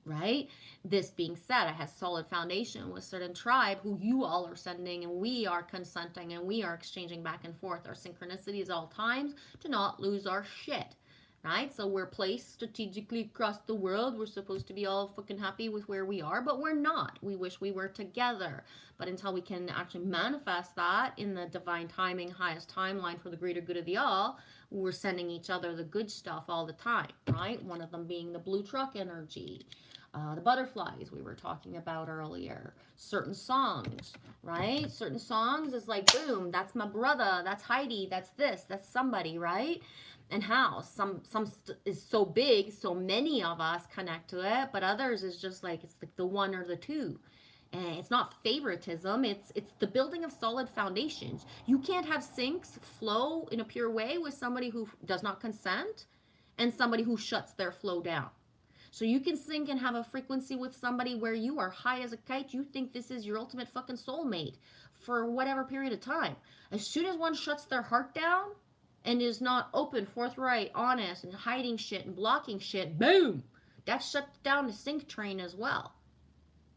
right. This being said, I have solid foundation with certain tribe who you all are sending, and we are consenting and we are exchanging back and forth our synchronicities all times to not lose our shit, right? So we're placed strategically across the world. We're supposed to be all fucking happy with where we are, but we're not. We wish we were together. But until we can actually manifest that in the divine timing, highest timeline for the greater good of the all, we're sending each other the good stuff all the time, right? One of them being the blue truck energy. The butterflies we were talking about earlier, certain songs, right? Certain songs is like, boom, that's my brother, that's Heidi, that's this, that's somebody, right? And how is so big, so many of us connect to it, but others is just like it's like the one or the two. And it's not favoritism, it's the building of solid foundations. You can't have syncs flow in a pure way with somebody who does not consent and somebody who shuts their flow down. So you can sync and have a frequency with somebody where you are high as a kite. You think this is your ultimate fucking soulmate for whatever period of time. As soon as one shuts their heart down and is not open, forthright, honest, and hiding shit and blocking shit, boom, that shuts down the sync train as well,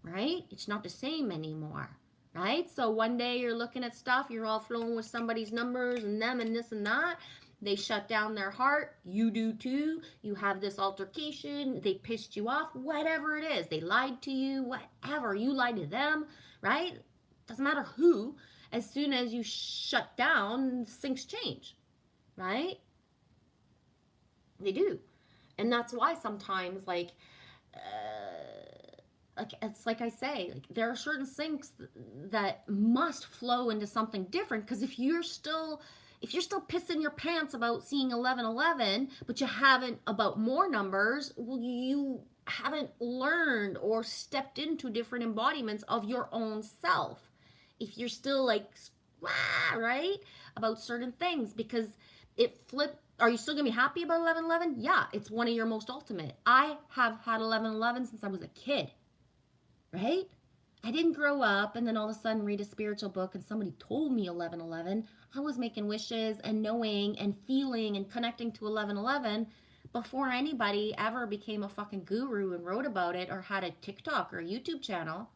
right? It's not the same anymore, right? So one day you're looking at stuff, you're all flowing with somebody's numbers and them and this and that. They shut down their heart. You do too. You have this altercation. They pissed you off. Whatever it is. They lied to you. Whatever. You lied to them, right? Doesn't matter who. As soon as you shut down, things change, right? They do. And that's why sometimes, it's like I say, like there are certain syncs that must flow into something different, because if you're still pissing your pants about seeing 1111, but you haven't about more numbers, well, you haven't learned or stepped into different embodiments of your own self. If you're still like, right, about certain things, because it flipped. Are you still gonna be happy about 1111? Yeah, it's one of your most ultimate. I have had 1111 since I was a kid, right? I didn't grow up and then all of a sudden read a spiritual book and somebody told me 1111. I was making wishes and knowing and feeling and connecting to 1111 before anybody ever became a fucking guru and wrote about it or had a TikTok or a YouTube channel,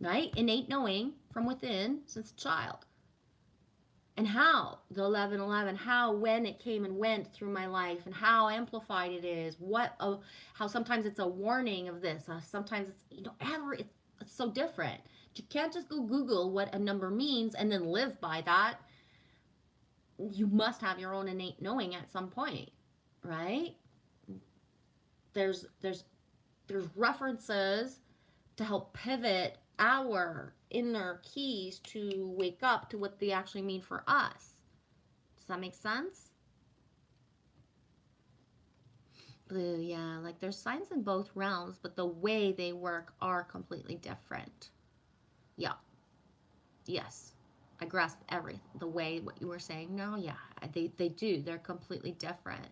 right? Innate knowing from within since a child. And how the 1111, how, when it came and went through my life, and how amplified it is, how sometimes it's a warning of this, sometimes it's, it's so different. You can't just go Google what a number means and then live by that. you must have your own innate knowing at some point, right? There's references to help pivot our inner keys to wake up to what they actually mean for us. Does that make sense? Blue, yeah, like there's signs in both realms, but the way they work are completely different. Yeah, yes. I grasp every the way what you were saying now. Yeah, they do. They're completely different.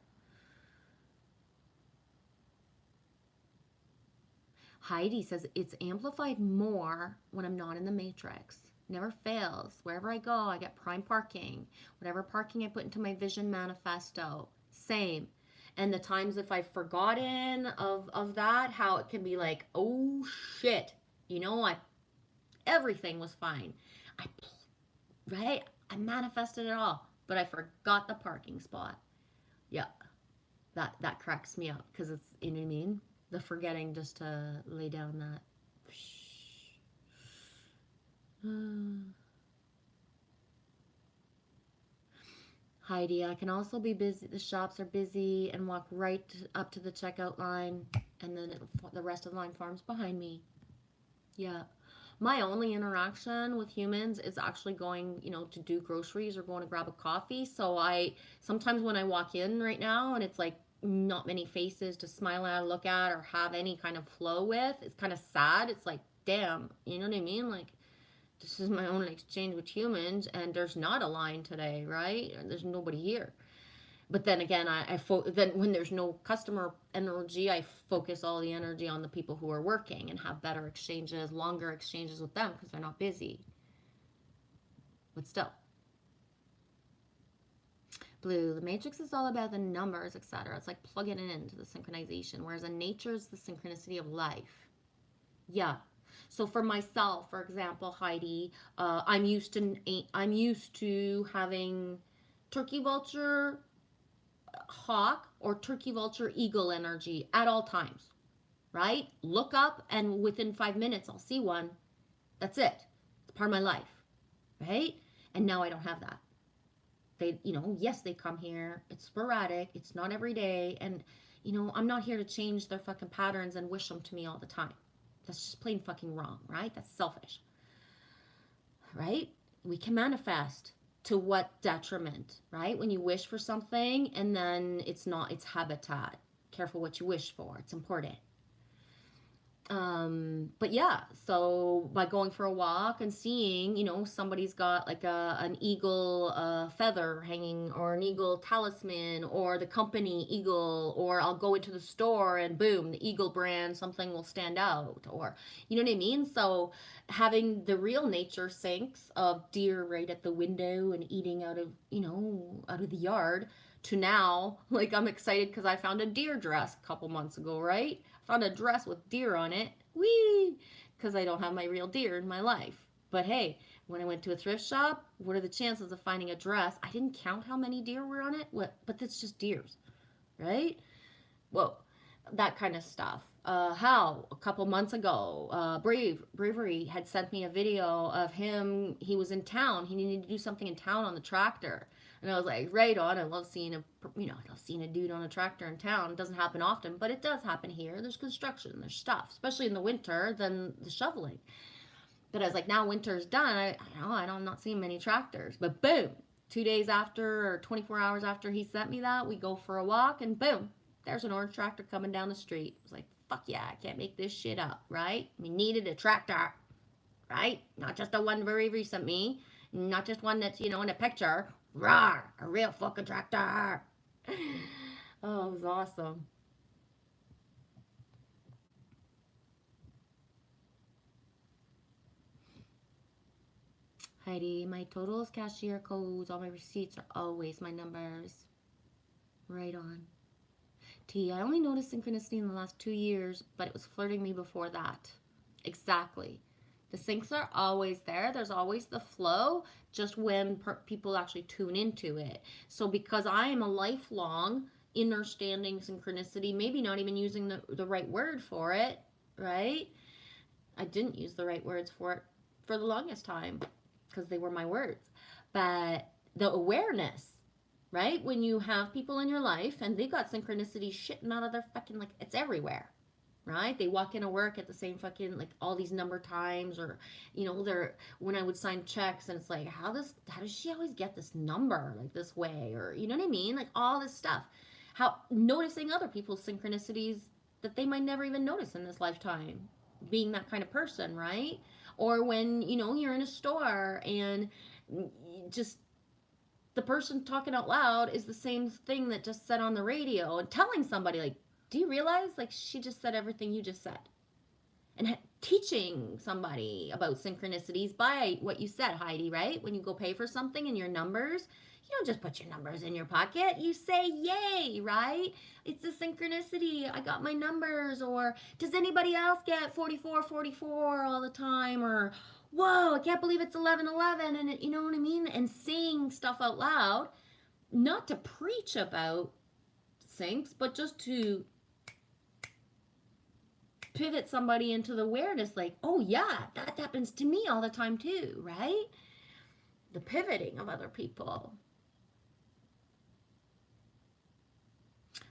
Heidi says it's amplified more when I'm not in the matrix. Never fails. Wherever I go, I get prime parking. Whatever parking I put into my vision manifesto, same. And the times if I've forgotten of that, how it can be like, oh shit, I everything was fine. I right, I manifested it all, but I forgot the parking spot. Yeah, that cracks me up because it's you know what I mean. The forgetting just to lay down that. Heidi, I can also be busy. The shops are busy and walk right up to the checkout line, and then the rest of the line forms behind me. Yeah. My only interaction with humans is actually going, to do groceries or going to grab a coffee. So I sometimes when I walk in right now and it's like not many faces to smile at, look at, or have any kind of flow with, it's kind of sad. It's like, damn, you know what I mean? Like, this is my only exchange with humans, and there's not a line today, right? There's nobody here. But then again, then when there's no customer energy, I focus all the energy on the people who are working and have better exchanges, longer exchanges with them because they're not busy. But still, Blue, the matrix is all about the numbers, etc. It's like plugging it into the synchronization, whereas in nature is the synchronicity of life. Yeah. So for myself, for example, Heidi, I'm used to having turkey vulture hawk or turkey vulture eagle energy at all times, right? Look up and within 5 minutes I'll see one. That's it. It's part of my life, right? And now I don't have that. Yes, they come here. It's sporadic. It's not every day. And, I'm not here to change their fucking patterns and wish them to me all the time. That's just plain fucking wrong, right? That's selfish, right? We can manifest to what detriment, right? When you wish for something and then it's not its habitat. Careful what you wish for. It's important. But yeah, so by going for a walk and seeing, somebody's got like an eagle feather hanging or an eagle talisman or the company eagle, or I'll go into the store and boom, the eagle brand, something will stand out, or you know what I mean? So having the real nature sinks of deer right at the window and eating out of the yard to now, like I'm excited because I found a deer dress a couple months ago, right? Found a dress with deer on it. Whee! Because I don't have my real deer in my life. But hey, when I went to a thrift shop, what are the chances of finding a dress? I didn't count how many deer were on it. But that's just deers, right? Whoa, that kind of stuff. How a couple months ago, Bravery had sent me a video of him. He was in town. He needed to do something in town on the tractor, and I was like, right on. I love seeing a dude on a tractor in town. It doesn't happen often, but it does happen here. There's construction, there's stuff, especially in the winter. Then the shoveling. But I was like, now winter's done. I'm not seeing many tractors. But boom, 2 days after or 24 hours after he sent me that, we go for a walk, and boom, there's an orange tractor coming down the street. I was like, fuck yeah, I can't make this shit up, right? We needed a tractor, right? Not just the one very recent me, not just one that's, in a picture. Rawr, a real fucking tractor. Oh, it was awesome. Heidi, my totals, cashier codes, all my receipts are always my numbers. Right on. T, I only noticed synchronicity in the last 2 years, but it was flirting me before that. Exactly. The syncs are always there. There's always the flow, just when people actually tune into it. So because I am a lifelong understanding synchronicity, maybe not even using the right word for it, right? I didn't use the right words for it for the longest time because they were my words. But the awareness right? When you have people in your life and they got synchronicity shitting out of their fucking, like, it's everywhere, right? They walk into work at the same fucking, like, all these number times, or, they're, when I would sign checks and it's like, how does she always get this number like this way? Or, you know what I mean? Like, all this stuff. How noticing other people's synchronicities that they might never even notice in this lifetime, being that kind of person, right? Or when, you're in a store and just the person talking out loud is the same thing that just said on the radio, and telling somebody, like, do you realize, like, she just said everything you just said? And teaching somebody about synchronicities by what you said, Heidi, right? When you go pay for something and your numbers, you don't just put your numbers in your pocket. You say, yay, right? It's a synchronicity. I got my numbers. Or does anybody else get 4444 all the time? Or, whoa, I can't believe it's 1111. And you know what I mean? And saying stuff out loud, not to preach about syncs, but just to pivot somebody into the awareness, like, oh yeah, that happens to me all the time too, right? The pivoting of other people.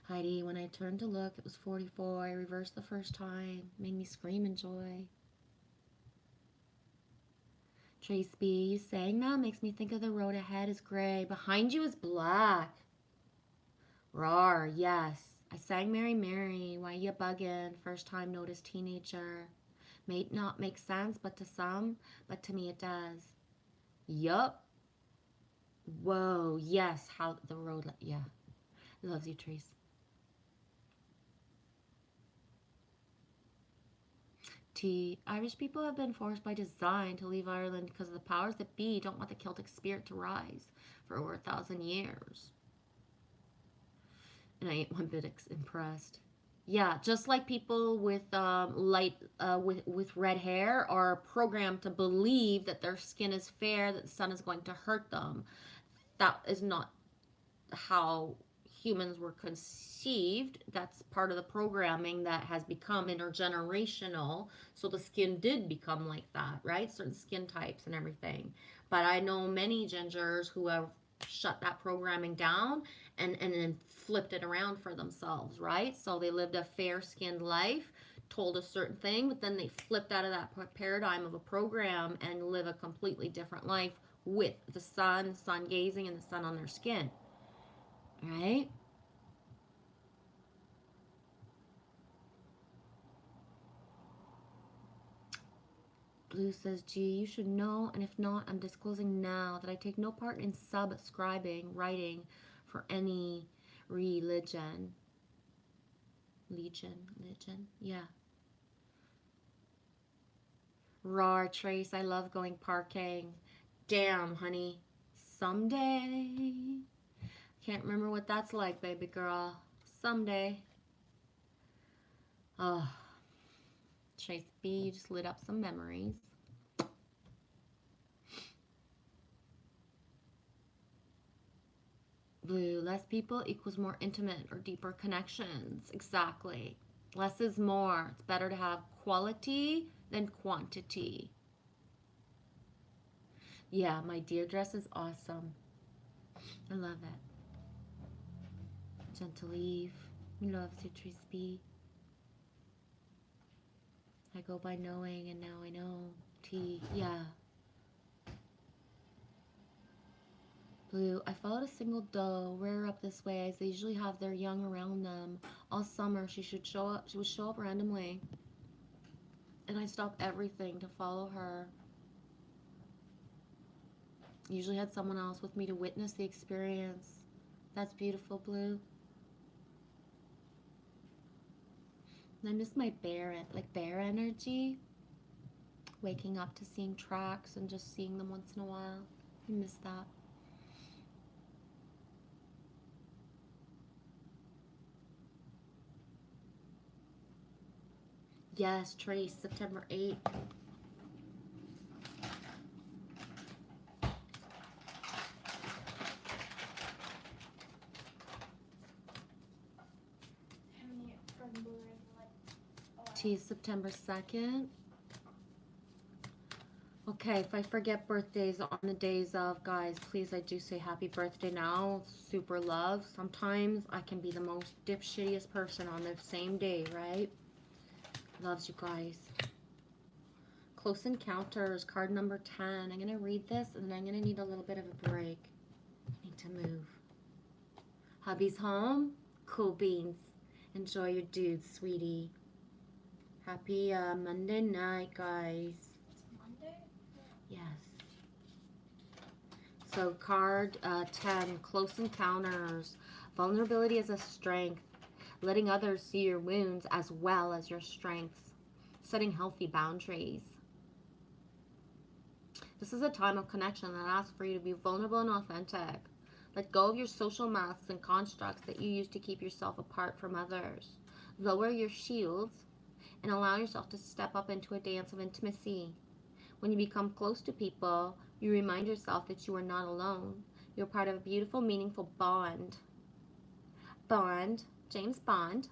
Heidi, when I turned to look, it was 44. I reversed the first time. Made me scream in joy. Trace B, you saying that makes me think of the road ahead is gray. Behind you is black. Rawr, yes. I sang Mary Mary, why you buggin'? First time noticed teenager. May not make sense, but to some, but to me it does. Yup. Whoa, yes, how the road, yeah. Loves you, Trace. T, Irish people have been forced by design to leave Ireland because the powers that be don't want the Celtic spirit to rise for over 1,000 years. And I ain't one bit impressed. Yeah, just like people with with red hair are programmed to believe that their skin is fair, that the sun is going to hurt them. That is not how humans were conceived. That's part of the programming that has become intergenerational. So the skin did become like that, right? Certain skin types and everything. But I know many gingers who have shut that programming down and then flipped it around for themselves, right? So they lived a fair skinned life, told a certain thing, but then they flipped out of that paradigm of a program and live a completely different life with the sun gazing, and the sun on their skin, right? Blue says, gee, you should know, and if not, I'm disclosing now that I take no part in subscribing, writing for any religion. Legion, yeah. Rawr, Trace, I love going parking. Damn, honey, someday. Can't remember what that's like, baby girl. Someday. Oh, Trace B, you just lit up some memories. Blue, less people equals more intimate or deeper connections. Exactly. Less is more. It's better to have quality than quantity. Yeah, my deer dress is awesome. I love it. Gentle Eve, loves you, Trace B. I go by knowing, and now I know. T, yeah. Blue, I followed a single doe, rare up this way, as they usually have their young around them. All summer, she would show up randomly. And I stopped everything to follow her. Usually had someone else with me to witness the experience. That's beautiful, Blue. And I miss my bear energy. Waking up to seeing tracks and just seeing them once in a while. I miss that. Yes, Trace, September 8th. T, September 2nd. Okay. Okay, if I forget birthdays on the days of, guys, please, I do say happy birthday now. Super love. Sometimes I can be the most dipshittiest person on the same day, right? Loves you guys. Close Encounters, card number 10. I'm going to read this and then I'm going to need a little bit of a break. I need to move. Hubby's home. Cool beans. Enjoy your dudes, sweetie. Happy Monday night, guys. It's Monday? Yes. So card 10, Close Encounters. Vulnerability is a strength. Letting others see your wounds as well as your strengths. Setting healthy boundaries. This is a time of connection that asks for you to be vulnerable and authentic. Let go of your social masks and constructs that you use to keep yourself apart from others. Lower your shields and allow yourself to step up into a dance of intimacy. When you become close to people, you remind yourself that you are not alone. You're part of a beautiful, meaningful bond. Bond, James Bond.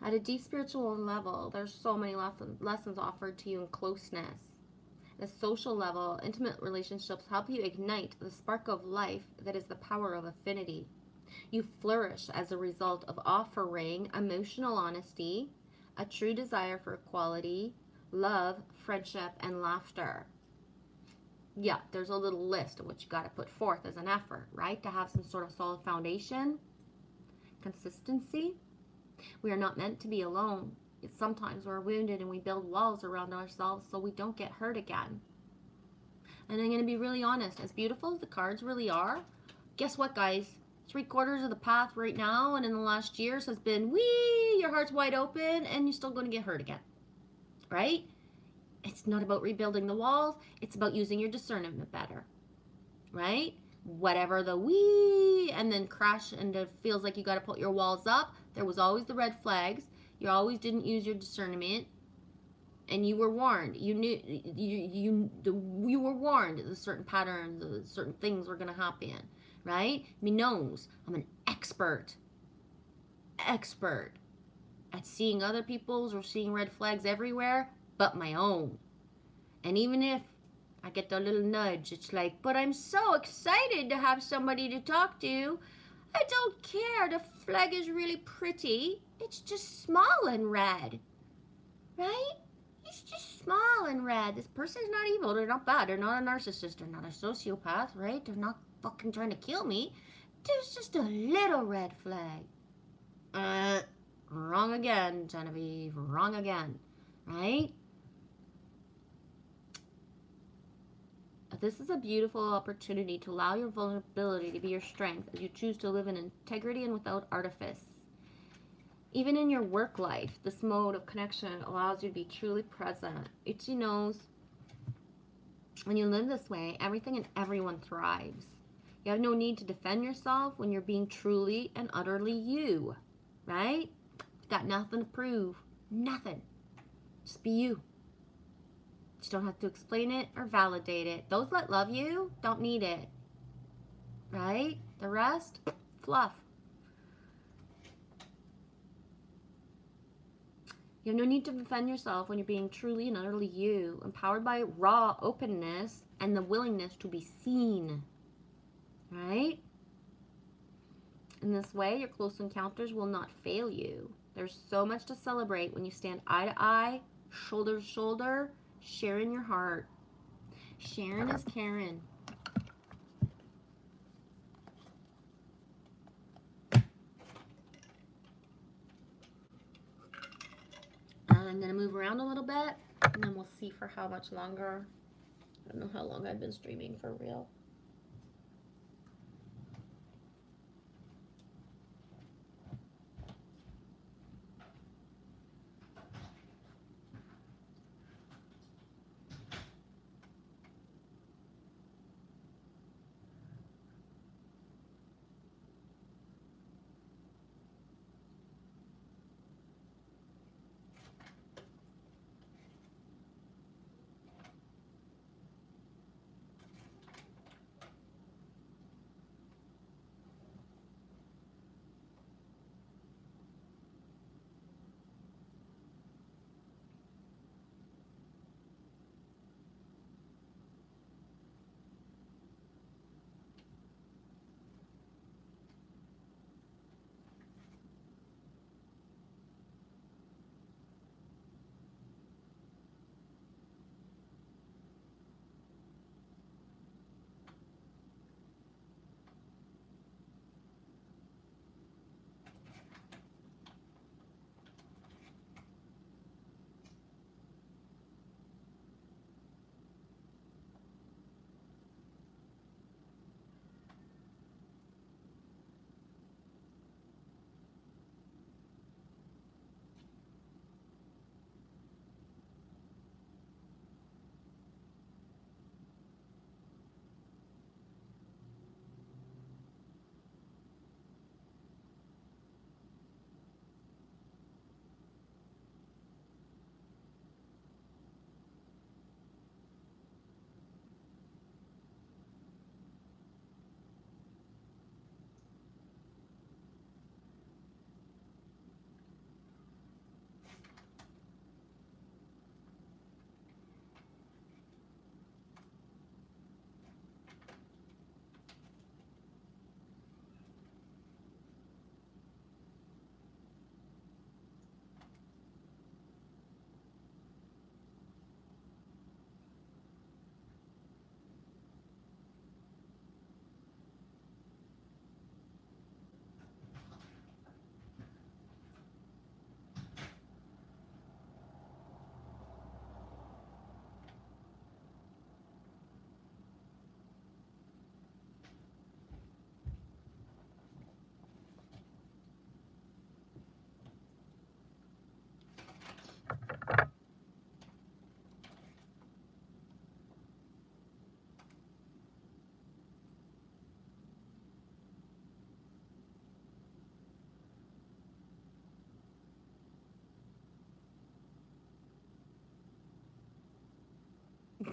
At a deep spiritual level, there's so many lessons offered to you in closeness. At a social level, intimate relationships help you ignite the spark of life that is the power of affinity. You flourish as a result of offering emotional honesty, a true desire for equality, love, friendship, and laughter. Yeah, there's a little list of what you got to put forth as an effort, right? To have some sort of solid foundation, consistency. We are not meant to be alone. It's sometimes we're wounded and we build walls around ourselves so we don't get hurt again. And I'm going to be really honest, as beautiful as the cards really are, guess what, guys? 3/4 of the path right now and in the last years has been, wee, your heart's wide open and you're still going to get hurt again, right? It's not about rebuilding the walls. It's about using your discernment better, right? Whatever the wee and then crash and it feels like you got to put your walls up. There was always the red flags. You always didn't use your discernment, and you were warned. You knew you were warned that certain patterns, certain things were going to happen, right? Me knows I'm an expert at seeing other people's or seeing red flags everywhere, but my own. And even if I get the little nudge, it's like, but I'm so excited to have somebody to talk to. I don't care. The flag is really pretty. It's just small and red. Right? It's just small and red. This person's not evil. They're not bad. They're not a narcissist. They're not a sociopath, right? They're not fucking trying to kill me. There's just a little red flag. Wrong again, Genevieve. Wrong again. Right? This is a beautiful opportunity to allow your vulnerability to be your strength as you choose to live in integrity and without artifice. Even in your work life, this mode of connection allows you to be truly present. Itchy knows when you live this way, everything and everyone thrives. You have no need to defend yourself when you're being truly and utterly you, right? You've got nothing to prove. Nothing. Just be you. You don't have to explain it or validate it. Those that love you don't need it, right? The rest, fluff. You have no need to defend yourself when you're being truly and utterly you, empowered by raw openness and the willingness to be seen, right? In this way, your close encounters will not fail you. There's so much to celebrate when you stand eye to eye, shoulder to shoulder, sharing your heart. Sharon is Karen. I'm going to move around a little bit, and then we'll see for how much longer. I don't know how long I've been streaming for real.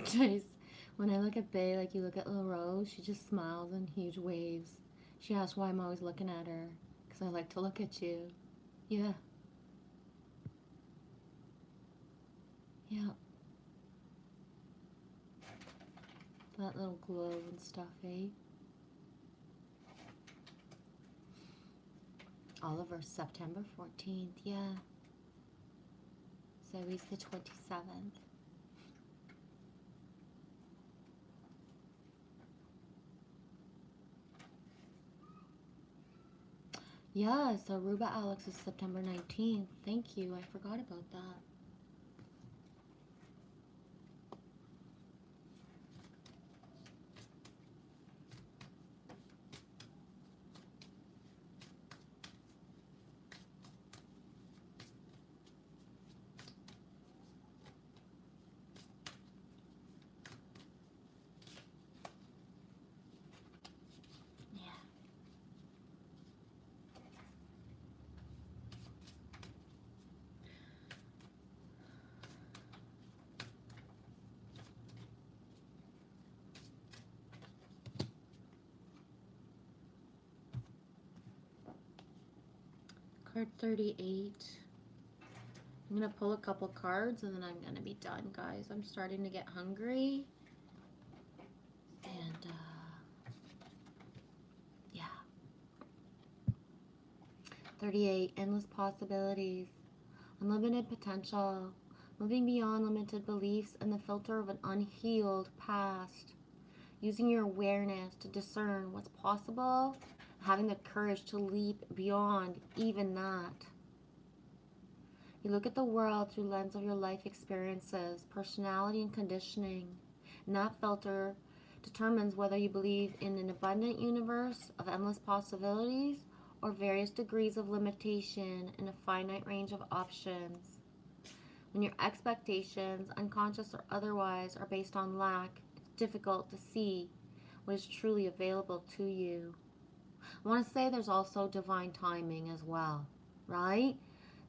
Trace, when I look at Bay like you look at Little Rose, she just smiles in huge waves. She asks why I'm always looking at her. Because I like to look at you. Yeah. Yeah. That little glow and stuff, eh? Oliver, September 14th, yeah. Zoe's the 27th. Yeah, so Aruba Alex is September 19th. Thank you. I forgot about that. Yeah. Card 38. I'm going to pull a couple cards and then I'm going to be done, guys. I'm starting to get hungry. And, yeah. 38. Endless possibilities. Unlimited potential. Moving beyond limited beliefs and the filter of an unhealed past. Using your awareness to discern what's possible. Having the courage to leap beyond even that. You look at the world through the lens of your life experiences, personality, and conditioning. And that filter determines whether you believe in an abundant universe of endless possibilities or various degrees of limitation in a finite range of options. When your expectations, unconscious or otherwise, are based on lack, it's difficult to see what is truly available to you. I want to say there's also divine timing as well, right?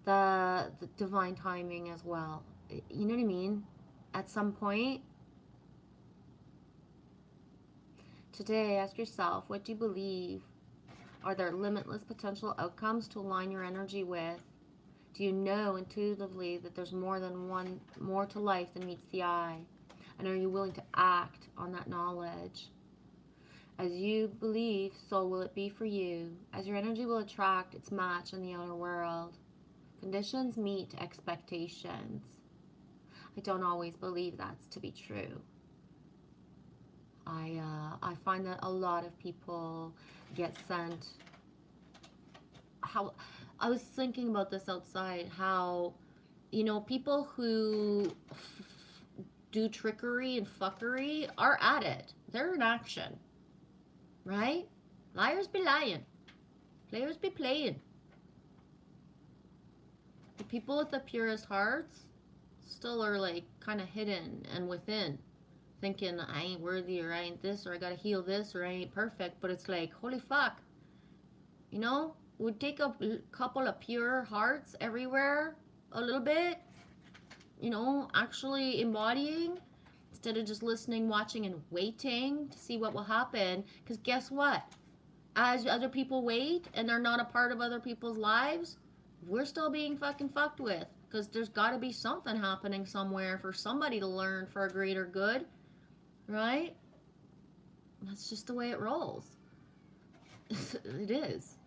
The divine timing as well. You know what I mean? At some point today, ask yourself, what do you believe? Are there limitless potential outcomes to align your energy with? Do you know intuitively that there's more to life than meets the eye? And are you willing to act on that knowledge? As you believe, so will it be for you, as your energy will attract its match in the outer world. Conditions meet expectations. I don't always believe that's to be true. I find that a lot of people get sent. How I was thinking about this outside. How, people who do trickery and fuckery are at it. They're in action, right? Liars be lying, players be playing. The people with the purest hearts still are like kind of hidden and within, thinking I ain't worthy, or I ain't this, or I gotta heal this, or I ain't perfect. But it's like, holy fuck, would take a couple of pure hearts everywhere a little bit, actually embodying, instead of just listening, watching, and waiting to see what will happen. Because guess what? As other people wait and they're not a part of other people's lives, we're still being fucking fucked with. Because there's got to be something happening somewhere for somebody to learn for a greater good, right? That's just the way it rolls. It is,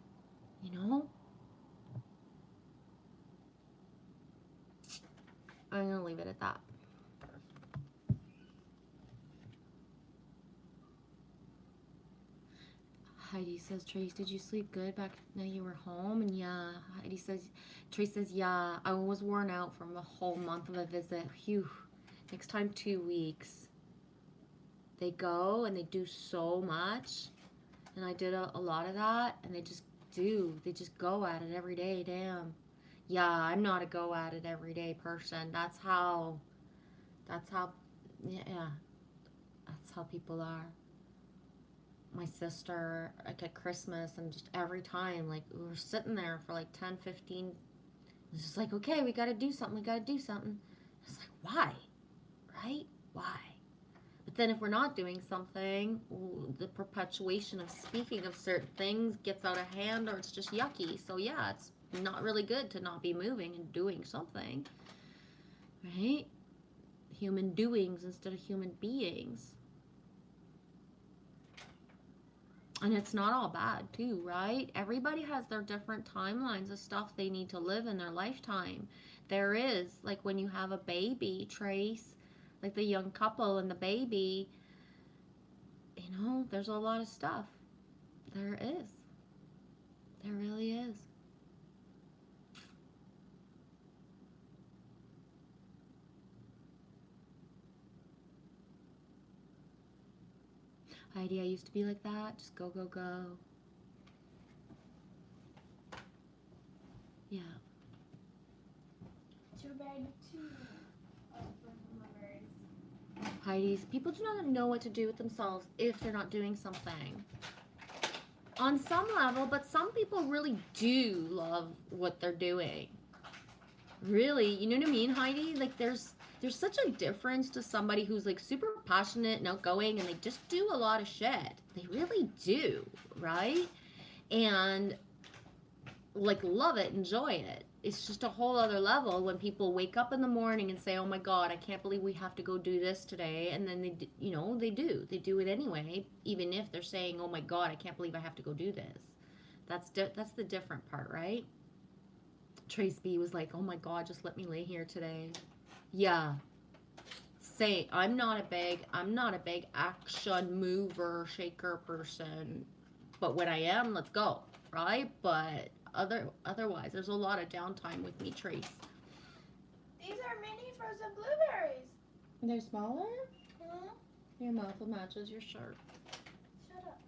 I'm gonna leave it at that. Heidi says, Trace, did you sleep good back when you were home? And yeah, Trace says, yeah, I was worn out from a whole month of a visit. Phew. Next time, 2 weeks. They go and they do so much. And I did a lot of that. And they just go at it every day. Damn. Yeah, I'm not a go at it every day person. That's how, yeah, that's how people are. My sister, like at Christmas, and just every time, like, we were sitting there for like 10, 15. It's just like, okay, we gotta do something. It's like, why? Right? Why? then if we're not doing something, the perpetuation of speaking of certain things gets out of hand, or it's just yucky. So yeah, it's not really good to not be moving and doing something, right? Human doings instead of human beings. And it's not all bad too, right? Everybody has their different timelines of stuff they need to live in their lifetime. There is, like when you have a baby, Trace, like the young couple and the baby, there's a lot of stuff. There is. There really is. Heidi, I used to be like that. Just go, go, go. Yeah. Too bad too. Memories. Heidi's, people do not know what to do with themselves if they're not doing something. On some level, but some people really do love what they're doing. Really, you know what I mean, Heidi? Like there's such a difference to somebody who's like super passionate and outgoing and they just do a lot of shit. They really do, right? And like love it, enjoy it. It's just a whole other level when people wake up in the morning and say, "Oh my God, I can't believe we have to go do this today," and then they do it anyway, even if they're saying, "Oh my God, I can't believe I have to go do this." That's the different part, right? Trace B was like, "Oh my God, just let me lay here today." Yeah. Say, I'm not a big action mover, shaker person, but when I am, let's go, right? But otherwise, there's a lot of downtime with me, Trace. These are mini frozen blueberries. They're smaller? Huh? Your mouth matches your shirt. Shut up.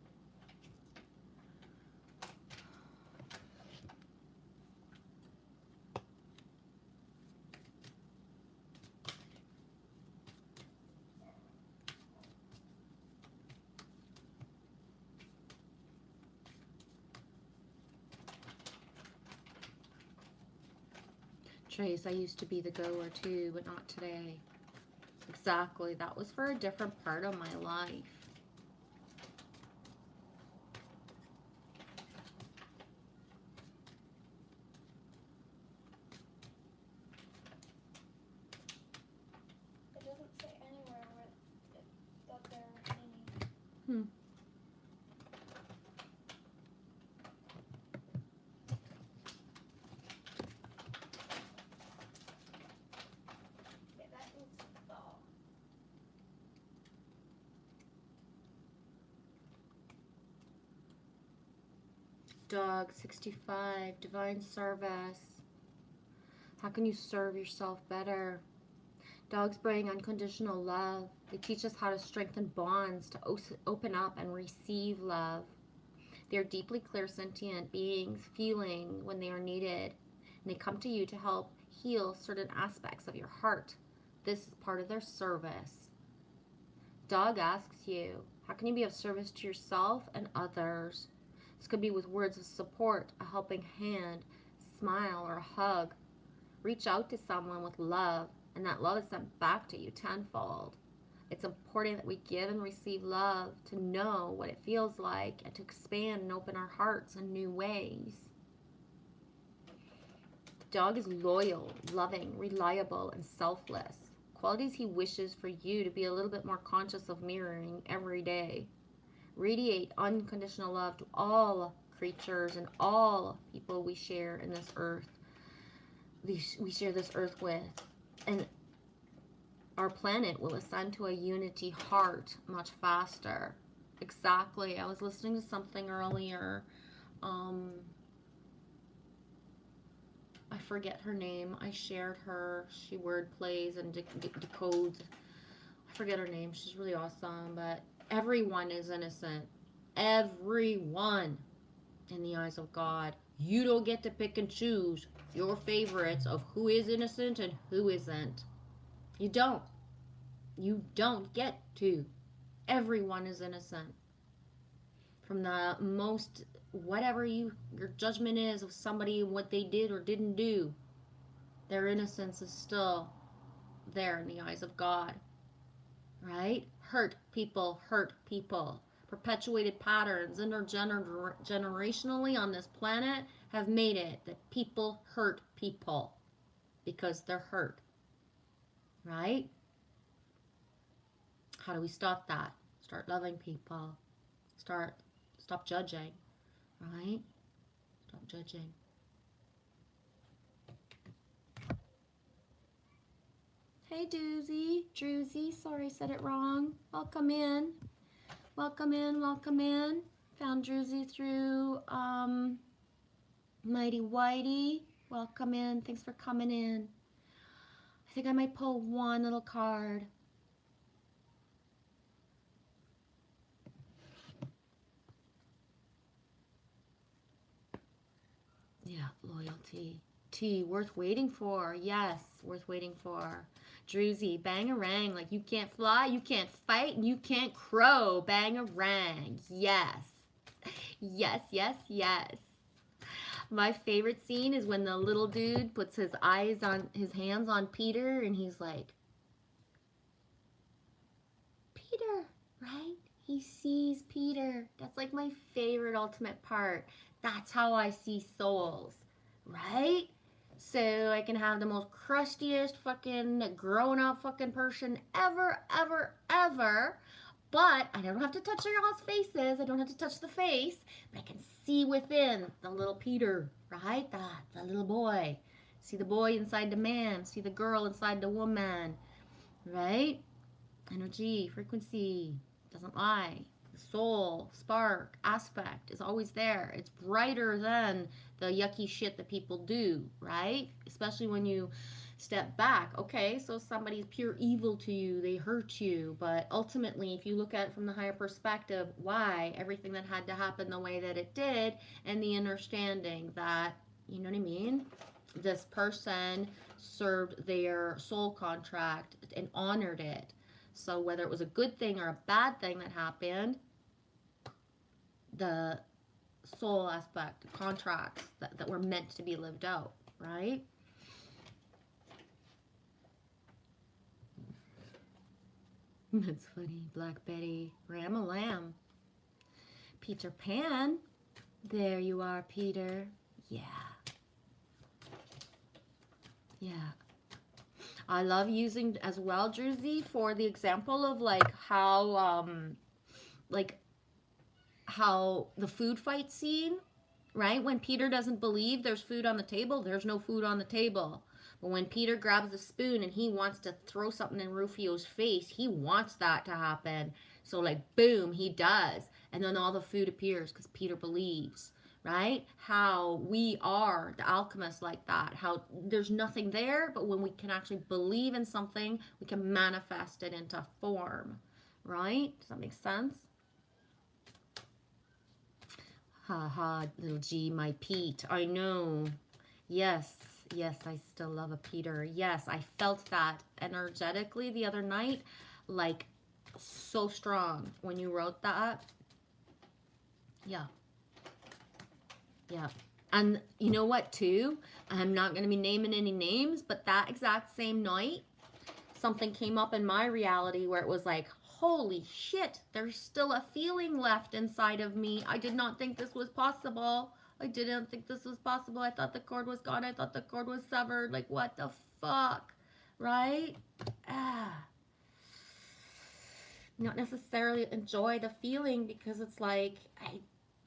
Trace, I used to be the goer too, but not today. Exactly. That was for a different part of my life. It doesn't say anywhere that they're mini. Yeah, that needs to thaw. Dog 65, divine service. How can you serve yourself better? Dogs bring unconditional love. They teach us how to strengthen bonds, to open up and receive love. They are deeply clairsentient beings, feeling when they are needed. And they come to you to help heal certain aspects of your heart. This is part of their service. Dog asks you, how can you be of service to yourself and others? This could be with words of support, a helping hand, smile, or a hug. Reach out to someone with love, and that love is sent back to you tenfold. It's important that we give and receive love to know what it feels like and to expand and open our hearts in new ways. The dog is loyal, loving, reliable, and selfless. Qualities he wishes for you to be a little bit more conscious of mirroring every day. Radiate unconditional love to all creatures and all people we share in this earth. We share this earth with. And our planet will ascend to a unity heart much faster. Exactly. I was listening to something earlier. I forget her name. I shared her. She word plays and decodes. I forget her name. She's really awesome. But everyone is innocent. Everyone in the eyes of God. You don't get to pick and choose your favorites of who is innocent and who isn't. You don't. You don't get to. Everyone is innocent. From the most whatever your judgment is of somebody, what they did or didn't do, their innocence is still there in the eyes of God. Right? hurt people, hurt people. Perpetuated patterns intergenerationally on this planet have made it that people hurt people because they're hurt, right? How do we stop that? Start loving people. Stop judging, right? Stop judging. Hey, Druzy, sorry I said it wrong. Welcome in. Welcome in, welcome in. Found Druzy through Mighty Whitey. Welcome in, thanks for coming in. I think I might pull one little card. Yeah, loyalty. T, worth waiting for. Yes, worth waiting for. Druzy, bangarang. Like you can't fly, you can't fight, and you can't crow. Bangarang. Yes. Yes, yes, yes. My favorite scene is when the little dude puts his hands on Peter and he's like, Peter, right? He sees Peter. That's like my favorite ultimate part. That's how I see souls, right? So I can have the most crustiest fucking grown up fucking person ever, ever, ever. But I don't have to touch your all's faces. I don't have to touch the face. But I can see within the little Peter, right? The little boy. See the boy inside the man. See the girl inside the woman, right? Energy, frequency, doesn't lie. The soul, spark, aspect is always there. It's brighter than the yucky shit that people do, right? Especially when you step back. Okay, so somebody's pure evil to you, they hurt you, but ultimately, if you look at it from the higher perspective, why everything that had to happen the way that it did, and the understanding that, you know what I mean? This person served their soul contract and honored it. So whether it was a good thing or a bad thing that happened, the soul aspect, the contracts that were meant to be lived out, right? That's funny. Black Betty, Ram-a-lamb. Peter Pan. There you are, Peter. Yeah. Yeah. I love using as well, Druzy, for the example of how the food fight scene, right? When Peter doesn't believe there's food on the table, there's no food on the table. But when Peter grabs the spoon and he wants to throw something in Rufio's face, he wants that to happen. So like, boom, he does. And then all the food appears because Peter believes, right? How we are the alchemists like that. How there's nothing there, but when we can actually believe in something, we can manifest it into form, right? Does that make sense? Ha ha, little G, my Pete. I know. Yes, yes, I still love a Peter. Yes, I felt that energetically the other night, like so strong when you wrote that. Yeah. Yeah. And you know what, too? I'm not going to be naming any names, but that exact same night, something came up in my reality where it was like, holy shit, there's still a feeling left inside of me. I did not think this was possible. I didn't think this was possible. I thought the cord was gone. I thought the cord was severed. Like, what the fuck? Right? Not necessarily enjoy the feeling because it's like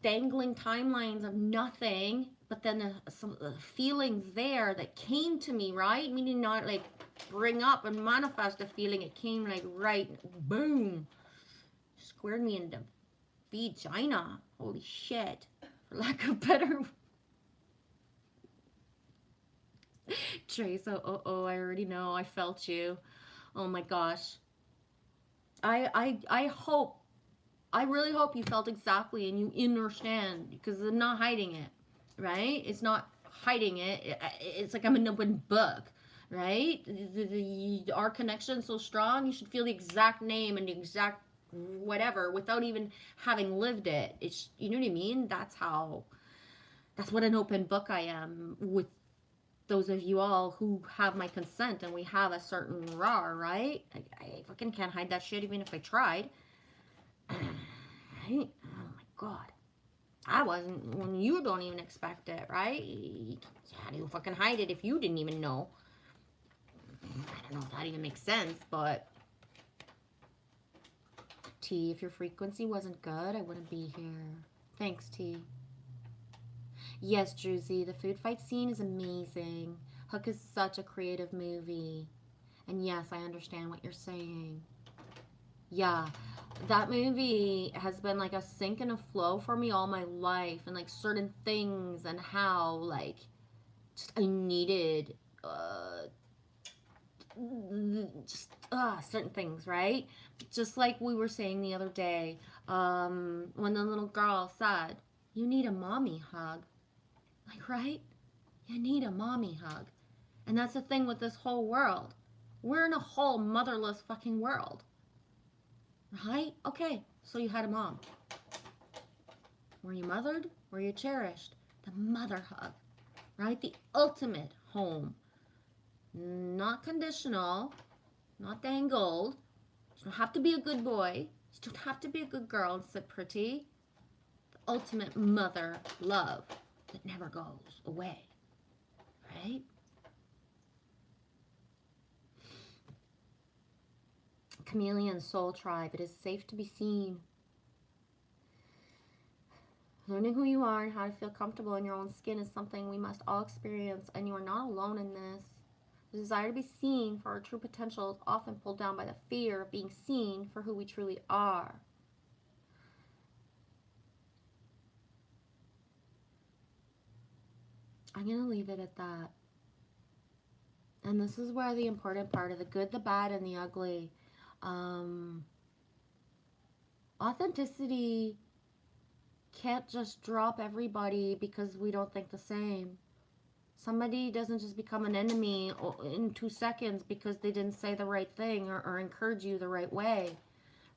dangling timelines of nothing, but then some feelings there that came to me, right? Meaning not like bring up and manifest a feeling. It came like right, boom, squared me into vagina. Holy shit, for lack of better. Trace, oh, I already know. I felt you. Oh my gosh. I hope, I really hope you felt exactly and you understand because I'm not hiding it, right? It's not hiding it. It's like I'm an open book, right? Our connection's so strong, you should feel the exact name and the exact whatever without even having lived it. It's, you know what I mean? That's what an open book I am with those of you all who have my consent and we have a certain raw, right? I fucking can't hide that shit even if I tried. Right? Oh my god. I wasn't, when you don't even expect it, right? How do you fucking hide it if you didn't even know? I don't know if that even makes sense, but T, if your frequency wasn't good, I wouldn't be here. Thanks, T. Yes, Druzy, the food fight scene is amazing. Hook is such a creative movie. And yes, I understand what you're saying. Yeah, that movie has been like a sink and a flow for me all my life, and like certain things and how like just I needed just certain things, right? Just like we were saying the other day, when the little girl said, "You need a mommy hug," like, right? You need a mommy hug, and that's the thing with this whole world. We're in a whole motherless fucking world. Right? Okay, so you had a mom. Were you mothered? Were you cherished? The mother hug, right? The ultimate home. Not conditional, not dangled. You don't have to be a good boy. You don't have to be a good girl and sit pretty. The ultimate mother love that never goes away, right? Chameleon Soul Tribe. It is safe to be seen. Learning who you are and how to feel comfortable in your own skin is something we must all experience, and you are not alone in this. The desire to be seen for our true potential is often pulled down by the fear of being seen for who we truly are. I'm going to leave it at that. And this is where the important part of the good, the bad, and the ugly. Authenticity can't just drop everybody because we don't think the same. Somebody doesn't just become an enemy in 2 seconds because they didn't say the right thing or encourage you the right way,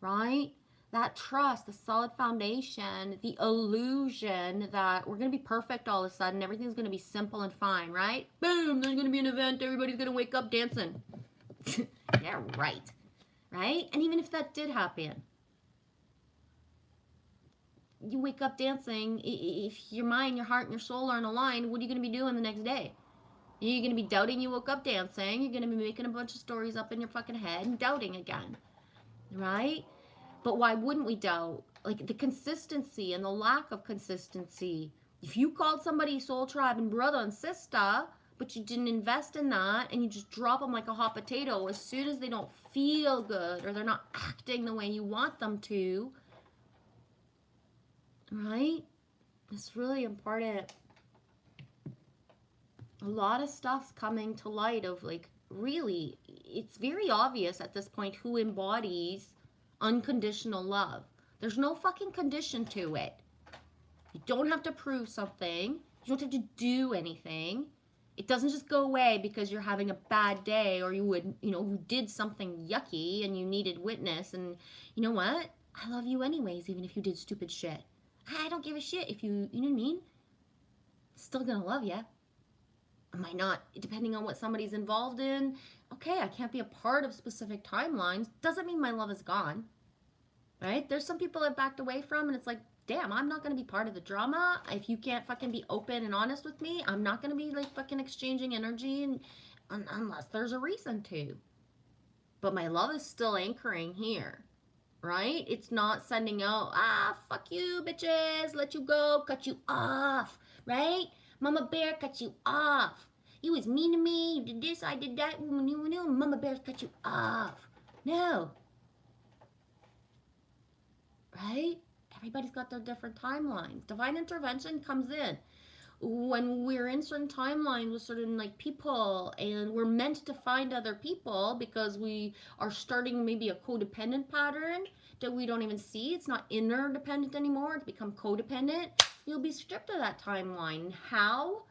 right? That trust, the solid foundation, the illusion that we're going to be perfect all of a sudden, everything's going to be simple and fine, right? Boom, there's going to be an event, everybody's going to wake up dancing. Yeah, right. Right? And even if that did happen, you wake up dancing, if your mind, your heart, and your soul aren't aligned, what are you going to be doing the next day? You're going to be doubting you woke up dancing. You're going to be making a bunch of stories up in your fucking head and doubting again, right? But why wouldn't we doubt? Like the consistency and the lack of consistency. If you called somebody soul tribe and brother and sister, but you didn't invest in that and you just drop them like a hot potato as soon as they don't feel good or they're not acting the way you want them to, right? It's really important. A lot of stuff's coming to light of like, really, it's very obvious at this point who embodies unconditional love. There's no fucking condition to it. You don't have to prove something. You don't have to do anything. It doesn't just go away because you're having a bad day or you did something yucky and you needed witness. And you know what? I love you anyways, even if you did stupid shit. I don't give a shit if you know what I mean? Still gonna love you. I might not, depending on what somebody's involved in. Okay, I can't be a part of specific timelines. Doesn't mean my love is gone, right? There's some people I've backed away from, and it's like, damn, I'm not going to be part of the drama. If you can't fucking be open and honest with me, I'm not going to be like fucking exchanging energy unless there's a reason to. But my love is still anchoring here, right? It's not sending out, fuck you, bitches, let you go, cut you off, right? Mama Bear cut you off. You was mean to me. You did this, I did that. Mama Bear cut you off. No. Right? Everybody's got their different timelines. Divine intervention comes in when we're in certain timelines with certain like people, and we're meant to find other people because we are starting maybe a codependent pattern that we don't even see. It's not interdependent anymore. It's become codependent. You'll be stripped of that timeline. How?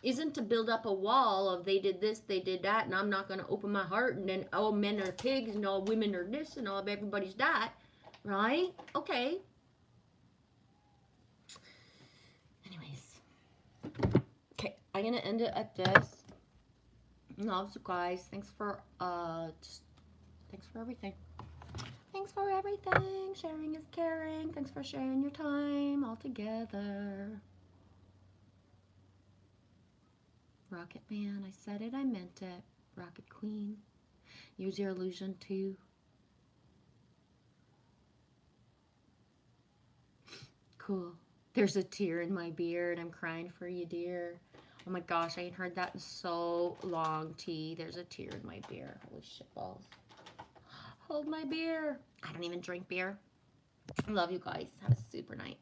Isn't to build up a wall of they did this, they did that, and I'm not going to open my heart, and then all men are pigs, and all women are this, and all everybody's that, right? Okay. Anyways. Okay, I'm gonna end it at this. Loves you guys. Thanks for thanks for everything. Thanks for everything. Sharing is caring. Thanks for sharing your time all together. Rocket Man, I said it, I meant it. Rocket Queen. Use your illusion too. Cool. There's a tear in my beard. I'm crying for you, dear. Oh my gosh, I ain't heard that in so long, T. There's a tear in my beer. Holy shit balls. Hold my beer. I don't even drink beer. I love you guys. Have a super night.